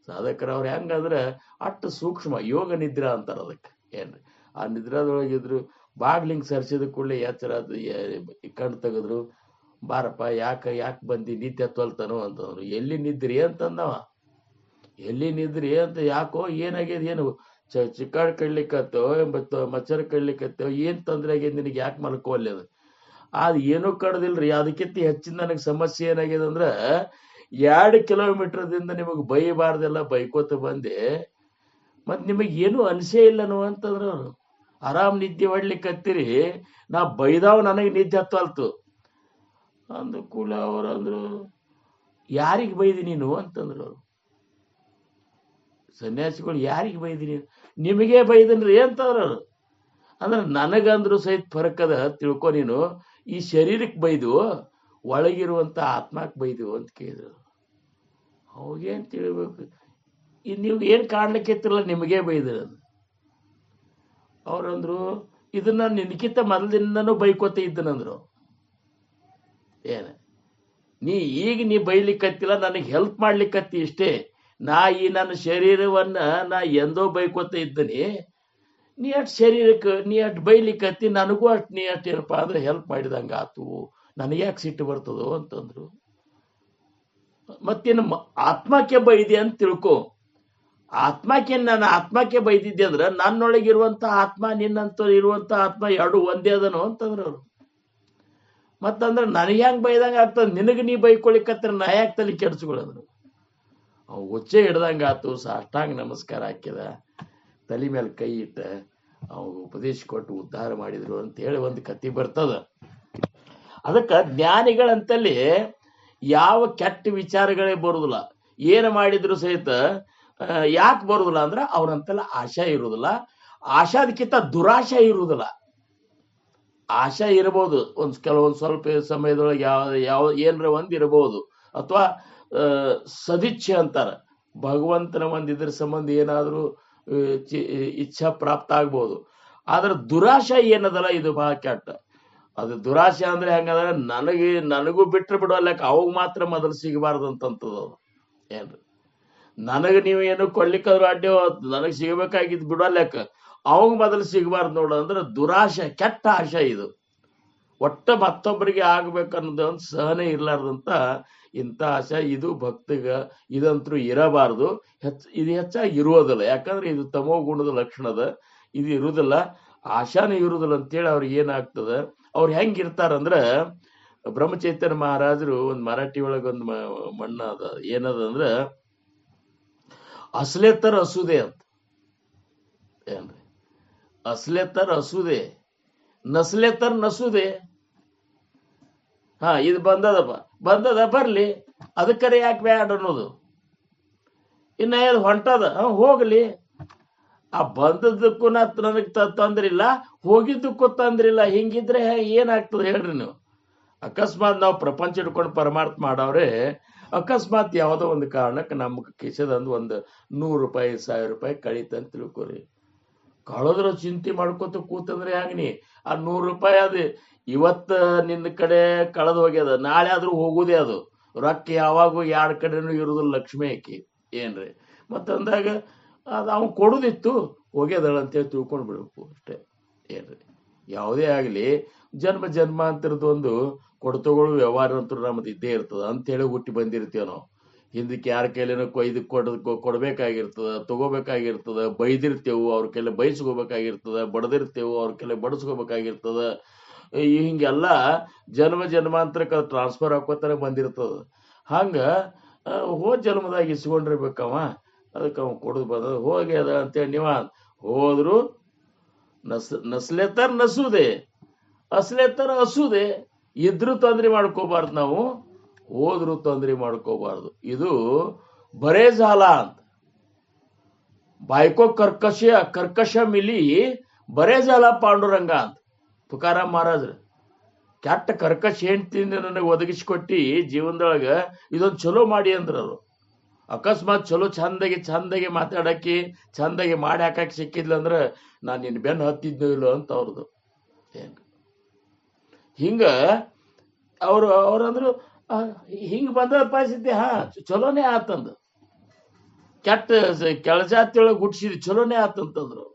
ಸಾಧಕರ, ಅವ್ರು ಹೆಂಗಂದ್ರೆ ಅಷ್ಟು ಸೂಕ್ಷ್ಮ ಯೋಗ ನಿದ್ರಾ ಅಂತಾರ ಅದಕ್ಕೆ. ಏನ್ರಿ ಆ ನಿದ್ರಾದೊಳಗಿದ್ರು. ಬಾಗ್ಲಿಂಗ್ ಸರಿಸಿದ ಕೂಡಲೇ ಎಚ್ಚರ ಕಣ್ ತೆಗೆದ್ರು. ಬಾರಪ್ಪ, ಯಾಕೆ ಬಂದಿ, ನಿದ್ದೆ ಹತ್ತೊಲ್ತಾನೋ ಅಂತಂದ್ರು. ಎಲ್ಲಿ ನಿದ್ರಿ ಅಂತಂದವ. ಎಲ್ಲಿ ನಿದ್ರಿ ಅಂತ, ಯಾಕೋ ಏನಾಗ್ಯದ, ಏನು ಚಿಕ್ಕಾಡ್ ಕಡ್ಲಿಕ್ಕತ್ತೋ ಮಚ್ಚರ್ ಕಡ್ಲಿಕ್ಕತ್ತೋ ಏನ್ ತೊಂದ್ರೆ ಆಗಿದೆ ನಿನಗೆ, ಯಾಕೆ ಮಲ್ಕೋಲ್ಲಿ ಅದು ಅದು ಏನೂ ಕಡ್ದಿಲ್ರಿ. ಅದಕ್ಕಿಂತ ಹೆಚ್ಚಿನ ನನಗೆ ಸಮಸ್ಯೆ ಏನಾಗಿದೆ ಅಂದ್ರ 2 ಕಿಲೋಮೀಟರ್ದಿಂದ ನಿಮಗೆ ಬೈಬಾರ್ದೆಲ್ಲ ಬೈಕೋತ ಬಂದೆ, ಮತ್ ನಿಮಗೆ ಏನು ಅನ್ಸೇ ಇಲ್ಲನು ಅಂತಂದ್ರ ಅವ್ರು. ಆರಾಮ್ ನಿದ್ದೆ ಹೊಡ್ಲಿಕ್ಕತ್ತೀರಿ, ನಾ ಬೈದಾವ್ ನನಗೆ ನಿದ್ದೆ ಹತ್ತಲ್ತು ಅಂದ ಕೂಲ ಅವ್ರು ಅಂದ್ರು, ಯಾರಿಗೆ ಬೈದಿ ನೀನು ಅಂತಂದ್ರು ಅವ್ರು. ಸನ್ಯಾಸಿಗಳು ಯಾರಿಗೆ ಬೈದಿ ನೀನು? ನಿಮಗೆ ಬೈದನ್ರಿ ಅಂತಂದ್ರ ಅವ್ರು. ಅಂದ್ರೆ ನನಗಂದ್ರು ಸಹಿತ ಫರಕ್ ಅದ ತಿಳ್ಕೊ ನೀನು. ಈ ಶರೀರಕ್ಕೆ ಬೈದು ಒಳಗಿರುವಂತ ಆತ್ಮಕ್ಕೆ ಬೈದು ಅಂತ ಕೇಳಿದ್ರು. ಅವಾಗೇನ್ ತಿಳ್ಬೇಕು, ನೀವು ಏನ್ ಕಾಣ್ಲಿಕ್ಕಿತ್ತಿರಲ್ಲ ನಿಮಗೆ ಬೈದ್ರು. ಅವ್ರಂದ್ರು ಇದನ್ನ ನಿನ್ಕಿಂತ ಮೊದಲಿಂದನೂ ಬೈಕೋತ ಇದ್ದನಂದ್ರು. ಏನ ನೀ ಬೈಲಿಕ್ಕತ್ತಿಲ್ಲ, ನನಗೆ ಹೆಲ್ಪ್ ಮಾಡ್ಲಿಕ್ಕತ್ತಿ ಇಷ್ಟೇ. ಈ ನನ್ನ ಶರೀರವನ್ನ ನಾ ಎಂದೋ ಬೈಕೋತ ಇದ್ದೀನಿ, ನೀ ಅಟ್ ಶರೀರಕ್ಕೆ ನೀ ಅಟ್ ಬೈಲಿಕ್ಕತ್ತಿ, ನನಗೂ ಅಟ್ ನೀ ಅಟ್ ಏನಪ್ಪ ಅಂದ್ರೆ ಹೆಲ್ಪ್ ಮಾಡಿದಂಗ ಆತು, ನನಗೆ ಯಾಕೆ ಸಿಟ್ಟು ಬರ್ತದೋ ಅಂತಂದ್ರು. ಮತ್ತೇನು ಆತ್ಮಕ್ಕೆ ಬೈದೆ ಅಂತ ತಿಳ್ಕೊ. ನಾನು ಆತ್ಮಕ್ಕೆ ಬೈದಿದ್ದೆ ಅಂದ್ರ ನನ್ನೊಳಗಿರುವಂತ ಆತ್ಮ ನಿನ್ನಂತ ಇರುವಂತ ಆತ್ಮ ಎರಡು ಒಂದೇ ಅದನು ಅಂತಂದ್ರ ಅವ್ರು. ಮತ್ತಂದ್ರ ನನಗೆ ಹೆಂಗ್ ಬೈದಂಗ ಆಗ್ತದ, ನಿನಗ ನೀ ಬೈಕೊಳಿಕತ್ರ ನಾ ಯಾಕೆ ತಲೆ ಕೆಡ್ಸ್ಕೊಳ್ಳೋದ್ರು. ಅವ್ ಉಚ್ಚೆ ಹಿಡ್ದಂಗ ಆತು, ಸಾಷ್ಟಾಂಗ ನಮಸ್ಕಾರ ಹಾಕಿದ, ತಲೆ ಮೇಲೆ ಕೈ ಇಟ್ಟ ಅವ್ ಉಪದೇಶ ಕೊಟ್ಟು ಉದ್ಧಾರ ಮಾಡಿದ್ರು ಅಂತ ಹೇಳಿ ಒಂದು ಕತಿ ಬರ್ತದ. ಅದಕ್ಕ ಜ್ಞಾನಿಗಳಂತಲ್ಲಿ ಯಾವ ಕೆಟ್ಟ ವಿಚಾರಗಳೇ ಬರುದಿಲ್ಲ. ಏನು ಮಾಡಿದ್ರು ಸಹಿತ ಯಾಕೆ ಬರುದಿಲ್ಲ ಅಂದ್ರ ಅವ್ರಂತೆಲ್ಲ ಆಶಾ ಇರುದಿಲ್ಲ. ಆಶಾದಕ್ಕಿಂತ ದುರಾಶಾ ಇರುವುದಿಲ್ಲ. ಆಶಾ ಇರಬಹುದು ಕೆಲವೊಂದು ಸ್ವಲ್ಪ ಸಮಯದೊಳಗೆ ಯಾವ ಏನರ ಒಂದ್ ಇರಬಹುದು, ಅಥವಾ ಸದಿಚ್ಛೆ ಅಂತಾರ, ಭಗವಂತನ ಒಂದ್ ಇದ್ರ ಸಂಬಂಧ ಏನಾದ್ರೂ ಇಚ್ಛಾ ಪ್ರಾಪ್ತ ಆಗ್ಬಹುದು. ಆದ್ರೆ ದುರಾಶಾ ಏನದಲ್ಲ ಇದು ಬಹಳ ಕೆಟ್ಟ. ಅದು ದುರಾಶೆ ಅಂದ್ರೆ ಹೆಂಗಂದ್ರೆ ನನಗೂ ಬಿಟ್ರೆ ಬಿಡೋಲ್ಲಕ್ಕ ಅವಾಗ ಮಾತ್ರ ಮೊದಲು ಸಿಗಬಾರ್ದು ಅಂತಂತದ. ಏನ್ರಿ ನನಗ ನೀವು ಏನು ಕೊಡ್ಲಿಕ್ಕಾದ್ರು ಅಡ್ಡಿ, ನನಗ್ ಸಿಗಬೇಕಾಗಿದ್ ಬಿಡೋಲ್ಲಕ್ಕ ಅವಾಗ ಮೊದಲು ಸಿಗಬಾರ್ದು ನೋಡು ಅಂದ್ರೆ ದುರಾಶೆ, ಕೆಟ್ಟ ಆಶೆ ಇದು. ಒಟ್ಟ ಮತ್ತೊಬ್ಬರಿಗೆ ಆಗ್ಬೇಕನ್ನೋದು ಒಂದು ಸಹನೆ ಇರ್ಲಾರ್ದಂತ ಇಂಥ ಆಶೆ ಇದು ಭಕ್ತಿಗ ಇದಂತೂ ಇರಬಾರ್ದು. ಇದು ಹೆಚ್ಚಾಗಿ ಇರುವುದಿಲ್ಲ, ಯಾಕಂದ್ರೆ ಇದು ತಮೋ ಗುಣದ ಲಕ್ಷಣದ, ಇದು ಇರುವುದಿಲ್ಲ, ಆಶಾನೇ ಇರುವುದಿಲ್ಲ ಅಂತೇಳಿ ಅವ್ರಿಗೆ ಏನಾಗ್ತದ. ಅವ್ರು ಹೆಂಗಿರ್ತಾರಂದ್ರ, ಬ್ರಹ್ಮಚೈತನ್ಯ ಮಹಾರಾಜರು ಒಂದು ಮರಾಠಿ ಒಳಗೊಂದು ಮಣ್ಣ ಅದ, ಏನದ ಅಂದ್ರ ಅಸಲೇತರ ಅಸುದೆ ಅಂತ. ಏನ್ರಿ ಅಸಲೇತರ ಅಸುದೆ, ನಸ್ಲೇತರ ನಸುದೆ. ಇದು ಬಂದದ ಬರ್ಲಿ, ಅದಕ್ಕರೆ ಯಾಕೆ ಬ್ಯಾಡ ಅನ್ನೋದು. ಇನ್ನ ಇದು ಹೊಂಟದ ಹೋಗ್ಲಿ. ಆ ಬಂದದ್ದಕ್ಕೂ ನನಗ್ ತೊಂದ್ರಿಲ್ಲ, ಹೋಗಿದ್ದಕ್ಕೂ ತೊಂದ್ರಿಲ್ಲ. ಹಿಂಗಿದ್ರೆ ಏನಾಗ್ತದೆ ಹೇಳ್ರಿ ನೀವು. ಅಕಸ್ಮಾತ್ ನಾವು ಪ್ರಪಂಚ ಹಿಡ್ಕೊಂಡು ಪರಮಾರ್ಥ ಮಾಡವ್ರೆ, ಅಕಸ್ಮಾತ್ ಯಾವುದೋ ಒಂದು ಕಾರಣಕ್ಕೆ ನಮ್ಮ ಕಿಸೆದಂದು ಒಂದು 100 ರೂಪಾಯಿ 1000 ರೂಪಾಯಿ ಕಳೀತಂತ ತಿಳ್ಕೊರಿ. ಕಳೆದ್ರ ಚಿಂತೆ ಮಾಡ್ಕೊತ ಕೂತಂದ್ರೆ ಹೆಂಗ್ನಿ? ಆ 100 ರೂಪಾಯಿ ಅದು ಇವತ್ತ ನಿನ್ನ ಕಡೆ ಕಳೆದು ಹೋಗ್ಯದ, ನಾಳೆ ಆದ್ರೂ ಹೋಗುದೇ ಅದು. ರೊಕ್ಕ ಯಾವಾಗೂ 2 ಕಡೆನೂ ಇರುದಿಲ್ಲ, ಲಕ್ಷ್ಮಿ ಆಕಿ. ಏನ್ರಿ ಮತ್ತಂದಾಗ ಅದು ಅವ್ನು ಕೊಡುದಿತ್ತು, ಹೋಗ್ಯದಳ ಅಂತೇಳಿ ತಿಳ್ಕೊಂಡ್ ಬಿಡ್ಬೇಕು ಅಷ್ಟೇ. ಏನ್ರಿ ಯಾವುದೇ ಆಗ್ಲಿ ಜನ್ಮಾಂತರದ ಒಂದು ಕೊಡ್ತಗಳು ವ್ಯವಹಾರ ಅಂತೂ ನಮ್ದು ಇದ್ದೇ ಇರ್ತದ ಅಂತೇಳಿ ಹುಟ್ಟಿ ಬಂದಿರ್ತೀವ ನಾವು. ಹಿಂದಕ್ಕೆ ಯಾರ ಕೈಲೇನೋ ಕೊಡ್ಬೇಕಾಗಿರ್ತದ, ತಗೋಬೇಕಾಗಿರ್ತದ, ಬೈದಿರ್ತೇವು ಅವ್ರ ಕೈಲಿ ಬೈಸ್ಕೋಬೇಕಾಗಿರ್ತದ, ಬಡದಿರ್ತೇವು ಅವ್ರ ಕೈಲಿ ಬಡಸ್ಕೋಬೇಕಾಗಿರ್ತದ. ಹಿಂಗೆಲ್ಲ ಜನ್ಮಾಂತರಕ್ಕೆ ಟ್ರಾನ್ಸ್ಫರ್ ಹಾಕೋತಾರ ಬಂದಿರ್ತದ. ಹಂಗ ಹೋದ್ ಜನ್ಮದಾಗ ಇಸ್ಕೊಂಡಿರ್ಬೇಕವ, ಅದಕ್ಕೆ ಅವ ಕೊಡುದು ಬಂದ ಹೋಗಿ ಅದ ಅಂತೇಳಿ ನೀವ ಹೋದ್ರು ನಸ್ಲೇತರ ನಸುದೆ, ಅಸ್ಲೇತರ ಹಸುದೆ. ಇದ್ರೂ ತೊಂದ್ರೆ ಮಾಡ್ಕೋಬಾರ್ದು ನಾವು, ಹೋದ್ರು ತೊಂದ್ರೆ ಮಾಡ್ಕೋಬಾರ್ದು. ಇದು ಬರೇ ಜಾಲ ಅಂತ. ಬಾಯ್ಕೋ ಕರ್ಕಶ ಮಿಲಿ ಬರೇ ಜಾಲ ಪಾಂಡುರಂಗ ಅಂತ ತುಕಾರಾಮ್ ಮಹಾರಾಜ್ರು. ಕೆಟ್ಟ ಕರ್ಕಶ ಹೆಂಡ್ತಿಂದ ನನಗೆ ಒದಗಿಸ್ಕೊಟ್ಟಿ ಜೀವನದೊಳಗ ಇದೊಂದು ಚಲೋ ಮಾಡಿ ಅಂದ್ರರು. ಅಕಸ್ಮಾತ್ ಚಲೋ ಚಂದಾಗಿ ಮಾತಾಡಕ್ಕೆ, ಚಂದಾಗಿ ಮಾಡಿ ಹಾಕಕ್ಕೆ ಸಿಕ್ಕಿದ್ಲಂದ್ರ ನಾನು ನಿನ್ನ ಬೆನ್ನು ಹತ್ತಿದ್ನೋ ಇಲ್ಲೋ ಅಂತ ಅವ್ರದ್ದು. ಏನ್ ಹಿಂಗ ಅವ್ರಂದ್ರು ಹಿಂಗ ಬಂದ ಪರಿಸ್ಥಿತಿ. ಚಲೋನೇ ಆತಂದು, ಕೆಟ್ಟ ಕೆಳಜಾತಿಯೊಳಗೆ ಹುಟ್ಟಿಸಿದ್ ಚಲೋನೇ ಆತಂತಂದ್ರು.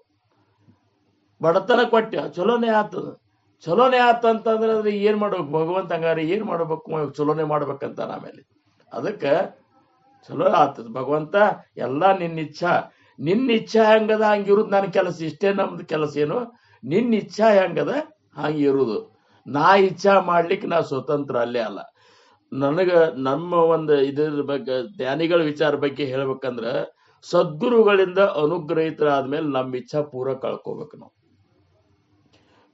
ಬಡತನ ಕೊಟ್ಟ ಚಲೋನೇ ಆತಂತಂದ್ರೆ ಅದ್ರ ಏನ್ ಮಾಡ್ಬೇಕು ಭಗವಂತ? ಹಂಗಾರೆ ಏನ್ ಮಾಡ್ಬೇಕು? ಚಲೋನೇ ಮಾಡ್ಬೇಕಂತ ಆಮೇಲೆ ಅದಕ್ಕೆ ಚಲೋ ಆತದ ಭಗವಂತ, ಎಲ್ಲಾ ನಿನ್ನ ಇಚ್ಛಾ, ನಿನ್ನ ಇಚ್ಛಾ ಹೆಂಗದ ಹಂಗಿರುದು ನನ್ನ ಕೆಲಸ. ಇಷ್ಟೇ ನಮ್ದು ಕೆಲಸ. ಏನು ನಿನ್ನ ಇಚ್ಛಾ ಹೆಂಗದ ಹಂಗಿರುದು. ನಾ ಇಚ್ಛಾ ಮಾಡ್ಲಿಕ್ಕೆ ನಾ ಸ್ವತಂತ್ರ ಅಲ್ಲೇ ಅಲ್ಲ. ನನಗ ನಮ್ಮ ಒಂದು ಇದ್ರ ಬಗ್ಗೆ ಜ್ಞಾನಿಗಳ ವಿಚಾರ ಬಗ್ಗೆ ಹೇಳ್ಬೇಕಂದ್ರ ಸದ್ಗುರುಗಳಿಂದ ಅನುಗ್ರಹಿತರಾದ್ಮೇಲೆ ನಮ್ಮ ಇಚ್ಛಾ ಪೂರ ಕಳ್ಕೋಬೇಕು.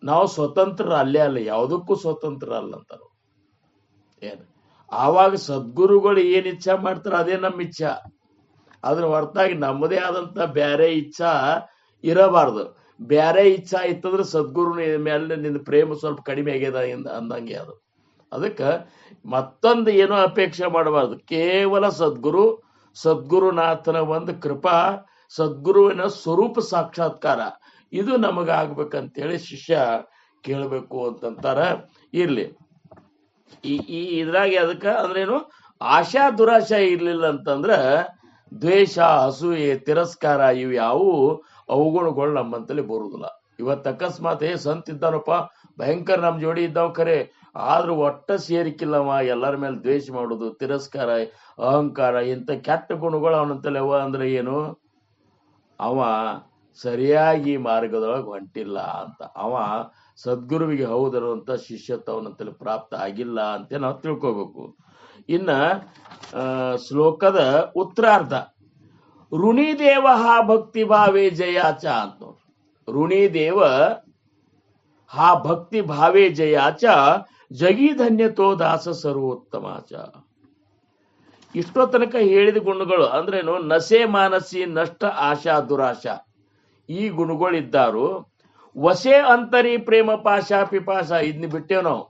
ನಾವು ಸ್ವತಂತ್ರ ಅಲ್ಲೇ ಅಲ್ಲ, ಯಾವುದಕ್ಕೂ ಸ್ವತಂತ್ರ ಅಲ್ಲ ಅಂತಾರ. ಏನ್ ಆವಾಗ ಸದ್ಗುರುಗಳು ಏನ್ ಇಚ್ಛಾ ಮಾಡ್ತಾರ ಅದೇ ನಮ್ಮ ಇಚ್ಛಾ. ಅದ್ರ ಹೊರತಾಗಿ ನಮ್ಮದೇ ಆದಂತ ಬ್ಯಾರೆ ಇಚ್ಛಾ ಇರಬಾರ್ದು. ಬ್ಯಾರೆ ಇಚ್ಛಾ ಇತ್ತಂದ್ರೆ ಸದ್ಗುರು ಮೇಲೆ ನಿನ್ನ ಪ್ರೇಮ ಸ್ವಲ್ಪ ಕಡಿಮೆ ಆಗ್ಯದ ಅಂದಂಗೆ ಅದು. ಅದಕ್ಕ ಮತ್ತೊಂದು ಏನೋ ಅಪೇಕ್ಷೆ ಮಾಡಬಾರ್ದು. ಕೇವಲ ಸದ್ಗುರುನಾಥನ ಒಂದು ಕೃಪಾ, ಸದ್ಗುರುವಿನ ಸ್ವರೂಪ ಸಾಕ್ಷಾತ್ಕಾರ ಇದು ನಮಗಾಗ್ಬೇಕಂತೇಳಿ ಶಿಷ್ಯ ಕೇಳಬೇಕು ಅಂತಂತಾರ. ಇರ್ಲಿ, ಈ ಇದ್ರಾಗ ಅದಕ್ಕ ಅಂದ್ರೇನು, ಆಶಾ ದುರಾಶಾ ಇರ್ಲಿಲ್ಲ ಅಂತಂದ್ರ ದ್ವೇಷ, ಅಸೂಯೆ, ತಿರಸ್ಕಾರ ಇವು ಯಾವುವು ಅವಗುಣಗಳು ನಮ್ಮಂತಲ್ಲಿ ಬರುದಿಲ್ಲ. ಇವತ್ತು ಅಕಸ್ಮಾತ್ ಸಂತ ಇದ್ದಾನಪ್ಪ, ಭಯಂಕರ ನಮ್ ಜೋಡಿ ಇದ್ದಾವ ಖರೆ, ಆದ್ರೂ ಒಟ್ಟ ಸೇರಿಕಿಲ್ಲವ, ಎಲ್ಲರ ಮೇಲೆ ದ್ವೇಷ ಮಾಡುದು, ತಿರಸ್ಕಾರ, ಅಹಂಕಾರ ಇಂಥ ಕೆಟ್ಟ ಗುಣಗಳು ಅವನಂತಲ್ಲಿ ಅವ ಅಂದ್ರೆ ಏನು, ಅವ ಸರಿಯಾಗಿ ಮಾರ್ಗದೊಳಗೆ ಹೊಂಟಿಲ್ಲ ಅಂತ. ಅವ ಸದ್ಗುರುವಿಗೆ ಹೌದರುವಂತ ಶಿಷ್ಯತ್ವ ಅವನಂತಲ್ಲಿ ಪ್ರಾಪ್ತ ಆಗಿಲ್ಲ ಅಂತ ನಾವು ತಿಳ್ಕೋಬೇಕು. ಇನ್ನ ಶ್ಲೋಕದ ಉತ್ತರಾರ್ಧ, ಋಣಿದೇವ ಹಾ ಭಕ್ತಿ ಭಾವೇ ಜಯಾಚ ಅಂತ ನೋಡ್ರಿ. ಋಣಿದೇವ ಹಾ ಭಕ್ತಿ ಭಾವೇ ಜಯಾಚ ಜಗೀಧನ್ಯತೋ ದಾಸ ಸರ್ವೋತ್ತಮಾಚ. ಇಷ್ಟೋ ತನಕ ಹೇಳಿದ ಗುಣಗಳು ಅಂದ್ರೇನು, ನಸೆ ಮಾನಸಿ ನಷ್ಟ ಆಶಾ ದುರಾಶಾ ಈ ಗುಣಗಳಿದ್ದಾರು. ವಸೆ ಅಂತರಿ ಪ್ರೇಮ ಪಾಶ ಪಿಪಾಶ ಇದನ್ನ ಬಿಟ್ಟೇವ್ ನಾವು.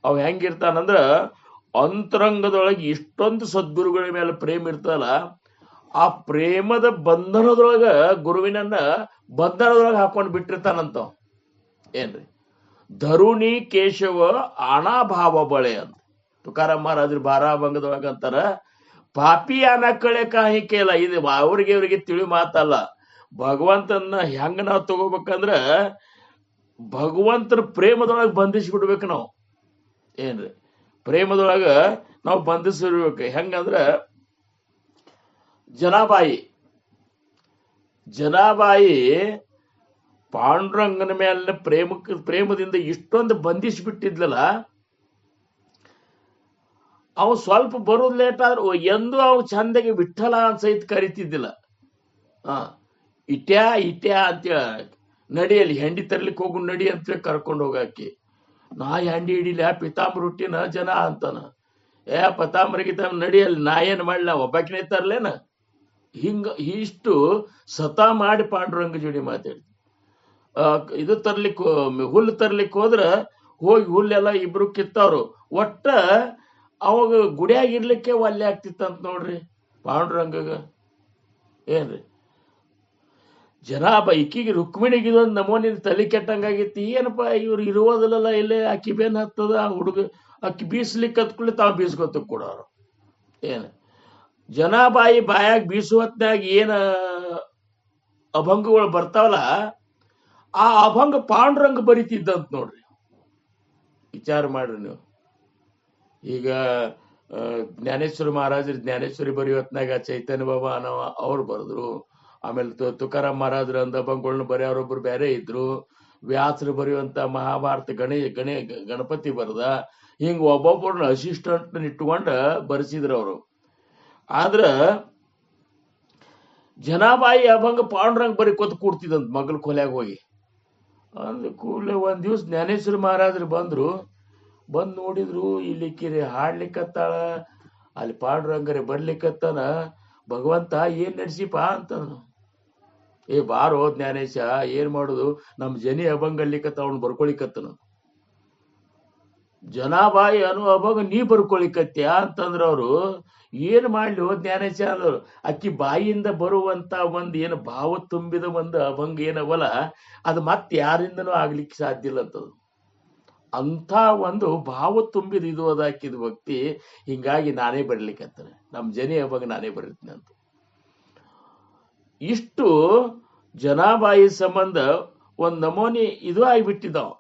ಅವ್ ಹೆಂಗಿರ್ತಾನಂದ್ರ ಅಂತರಂಗದೊಳಗೆ ಇಷ್ಟೊಂದು ಸದ್ಗುರುಗಳ ಮೇಲೆ ಪ್ರೇಮ ಇರ್ತದಲ್ಲ, ಆ ಪ್ರೇಮದ ಬಂಧನದೊಳಗ ಗುರುವಿನನ್ನ ಬಂಧನದೊಳಗೆ ಹಾಕೊಂಡು ಬಿಟ್ಟಿರ್ತಾನಂತ. ಏನ್ರಿ, ಧರುಣಿ ಕೇಶವ ಆಣಾಭಾವ ಬಳೆ ಅಂತ ತುಕಾರಾಮ್ ಮಹಾರಾಜರು ಬಾರಾಭಂಗದೊಳಗ ಅಂತಾರ. ಪಾಪಿ ಆನ ಕಳೆ ಕಾಹಿ ಕೇಳ, ಇದು ಅವ್ರಿಗೆ ತಿಳಿ ಮಾತಲ್ಲ. ಭಗವಂತನ ಹೆಂಗ ನಾವು ತಗೋಬೇಕಂದ್ರ ಭಗವಂತನ ಪ್ರೇಮದೊಳಗೆ ಬಂಧಿಸಿಬಿಡ್ಬೇಕು ನಾವು. ಏನ್ರಿ, ಪ್ರೇಮದೊಳಗ ನಾವು ಬಂಧಿಸಿರ್ಬೇಕು. ಹೆಂಗಂದ್ರ ಜನಾಬಾಯಿ ಪಾಂಡುರಂಗನ ಮೇಲೆ ಪ್ರೇಮದಿಂದ ಇಷ್ಟೊಂದು ಬಂಧಿಸಿಬಿಟ್ಟಿದ್ಲಲ್ಲ, ಅವ ಸ್ವಲ್ಪ ಬರೋದ್ ಲೇಟ್ ಆದ್ರೂ ಎಂದೂ ಅವ್ ಚಂದಗೆ ವಿಠಲ ಅಂತ ಸಹಿತ ಕರಿತಿದ್ದಿಲ್ಲ. ಇಟ್ಯಾ ಅಂತೇಳಿ ನಡಿಯಲ್ಲಿ ಹೆಂಡಿ ತರ್ಲಿಕ್ಕೆ ಹೋಗು ನಡಿ ಅಂತೇಳಿ ಕರ್ಕೊಂಡು ಹೋಗಾಕಿ. ನಾ ಹೆಂಡಿ ಹಿಡಿಲಿ ಪಿತಾಂಬರ ಹುಟ್ಟಿನ ಜನ ಅಂತಾನ. ಪತಾಂಬರಿಗೆ ನಡಿಯಲ್ಲಿ ನಾ ಏನ್ ಮಾಡ್ಲ, ಒಬ್ಬಾಕಿನೇ ತರ್ಲೇನ. ಇಷ್ಟು ಸತಾ ಮಾಡಿ ಪಾಂಡುರಂಗ ಜೋಡಿ ಮಾತಾಡಿ ಇದು ತರ್ಲಿಕ್ಕೆ ಹುಲ್ಲು ತರ್ಲಿಕ್ಕೆ ಹೋದ್ರ ಹೋಗಿ ಹುಲ್ಲೆಲ್ಲ ಇಬ್ರು ಕಿತ್ತವ್ರು. ಒಟ್ಟ ಅವಾಗ ಗುಡಿಯಾಗಿರ್ಲಿಕ್ಕೆ ಒಲ್ಲೆ ಆಗ್ತಿತ್ತಂತ ನೋಡ್ರಿ ಪಾಂಡುರಂಗಗ. ಏನ್ರಿ, ಜನಾಬ ಇಕ್ಕಿಗೆ ರುಕ್ಮಿಣಿಗೆ ಇದೊಂದು ನಮೂನಿನ ತಲೆ ಕೆಟ್ಟಂಗಾಗಿತ್ತು. ಏನಪ್ಪ ಇವ್ರು ಇರುವುದಿಲ್ಲಲ್ಲ, ಇಲ್ಲೇ ಅಕ್ಕಿ ಬೇನ್ ಹತ್ತದ, ಹುಡುಗ ಅಕ್ಕಿ ಬೀಸ್ಲಿಕ್ಕೆ ಹತ್ಕೊಳ್ಳಿ ತಾವು ಬೀಸ್ಕೊತ ಕೊಡೋರು. ಏನ್ ಜನಾಬಾಯಿ ಬಾಯಾಗ ಬೀಸುವತ್ನಾಗ ಏನ ಅಭಂಗಗಳು ಬರ್ತಾವಲ್ಲ, ಆ ಅಭಂಗ ಪಾಂಡುರಂಗ ಬರಿತಿದ್ದಂತ ನೋಡ್ರಿ. ವಿಚಾರ ಮಾಡ್ರಿ ನೀವು. ಈಗ ಜ್ಞಾನೇಶ್ವರ ಮಹಾರಾಜರು ಜ್ಞಾನೇಶ್ವರಿ ಬರೆಯುವತ್ನಾಗ ಚೈತನ್ಯ ಬಾಬಾ ಅನ್ನೋ ಅವ್ರು ಬರೆದ್ರು. ಆಮೇಲೆ ತುಕಾರಾಮ್ ಮಹಾರಾಜರು ಅಂದ ಅಭಂಗಗಳನ್ನ ಬರೆಯೋರೊಬ್ರು ಬೇರೆ ಇದ್ರು. ವ್ಯಾಸರು ಬರೆಯುವಂತ ಮಹಾಭಾರತ ಗಣಪತಿ ಬರದ. ಹಿಂಗ ಒಬ್ಬೊಬ್ಬರನ್ನ ಅಸಿಸ್ಟೆಂಟ್ ಇಟ್ಕೊಂಡ ಬರೆಸಿದ್ರು ಅವರು. ಆದ್ರ ಜನಾಬಾಯಿ ಅಭಂಗ ಪಾಂಡುರಂಗ ಬರೀಕೋತ ಕೂಡ್ತಿದಂತ ಮಗಳ ಕೊಲೆಯಾಗ ಹೋಗಿ. ಅಂದ ಕೂಡಲೇ ಒಂದ್ ದಿವ್ಸ ಜ್ಞಾನೇಶ್ವರ ಮಹಾರಾಜರು ಬಂದ್ ನೋಡಿದ್ರು, ಇಲ್ಲಿ ಕಿರಿ ಹಾಡ್ಲಿಕ್ಕತ್ತಾಳ, ಅಲ್ಲಿ ಪಾಂಡುರಂಗರೆ ಬರ್ಲಿಕ್ಕತ್ತಾನ. ಭಗವಂತ ಏನ್ ನಡೆಸಿಪಾ ಅಂತ. ಬಾರೋ ಜ್ಞಾನೇಶ, ಏನ್ ಮಾಡುದು, ನಮ್ ಜನಿ ಅಭಂಗಲ್ಲಿಕತ್ತ ಅವ್ನು ಬರ್ಕೊಳಿಕತ್ತನ. ಜನಾಬಾಯಿ ಅನ್ನೋ ಅಭಂಗ ನೀ ಬರ್ಕೊಳಿಕತ್ಯ ಅಂತಂದ್ರ ಅವ್ರು ಏನ್ ಮಾಡ್ಲಿ ಜ್ಞಾನೇಶ ಅಂದ್ರು. ಅಕ್ಕಿ ಬಾಯಿಯಿಂದ ಬರುವಂತ ಒಂದ್ ಏನು ಭಾವ ತುಂಬಿದ ಒಂದು ಅಭಂಗ ಏನವಲ್ಲ, ಅದು ಮತ್ತೆ ಯಾರಿಂದನೂ ಆಗ್ಲಿಕ್ಕೆ ಸಾಧ್ಯ ಇಲ್ಲ ಅಂತದು. ಅಂತ ಒಂದು ಭಾವ ತುಂಬಿದ ಇದು ಅದಾಕಿದ ಭಕ್ತಿ. ಹಿಂಗಾಗಿ ನಾನೇ ಬರ್ಲಿಕ್ಕತ್ತಾನೆ, ನಮ್ ಜನಿ ಅಭಂಗ ನಾನೇ ಬರೀತೀನಿ ಅಂತ. ಇಷ್ಟು ಜನಾಬಾಯಿ ಸಂಬಂಧ ಒಂದ್ ನಮೂನಿ ಇದು ಆಗಿಬಿಟ್ಟಿದ್ದಾವ.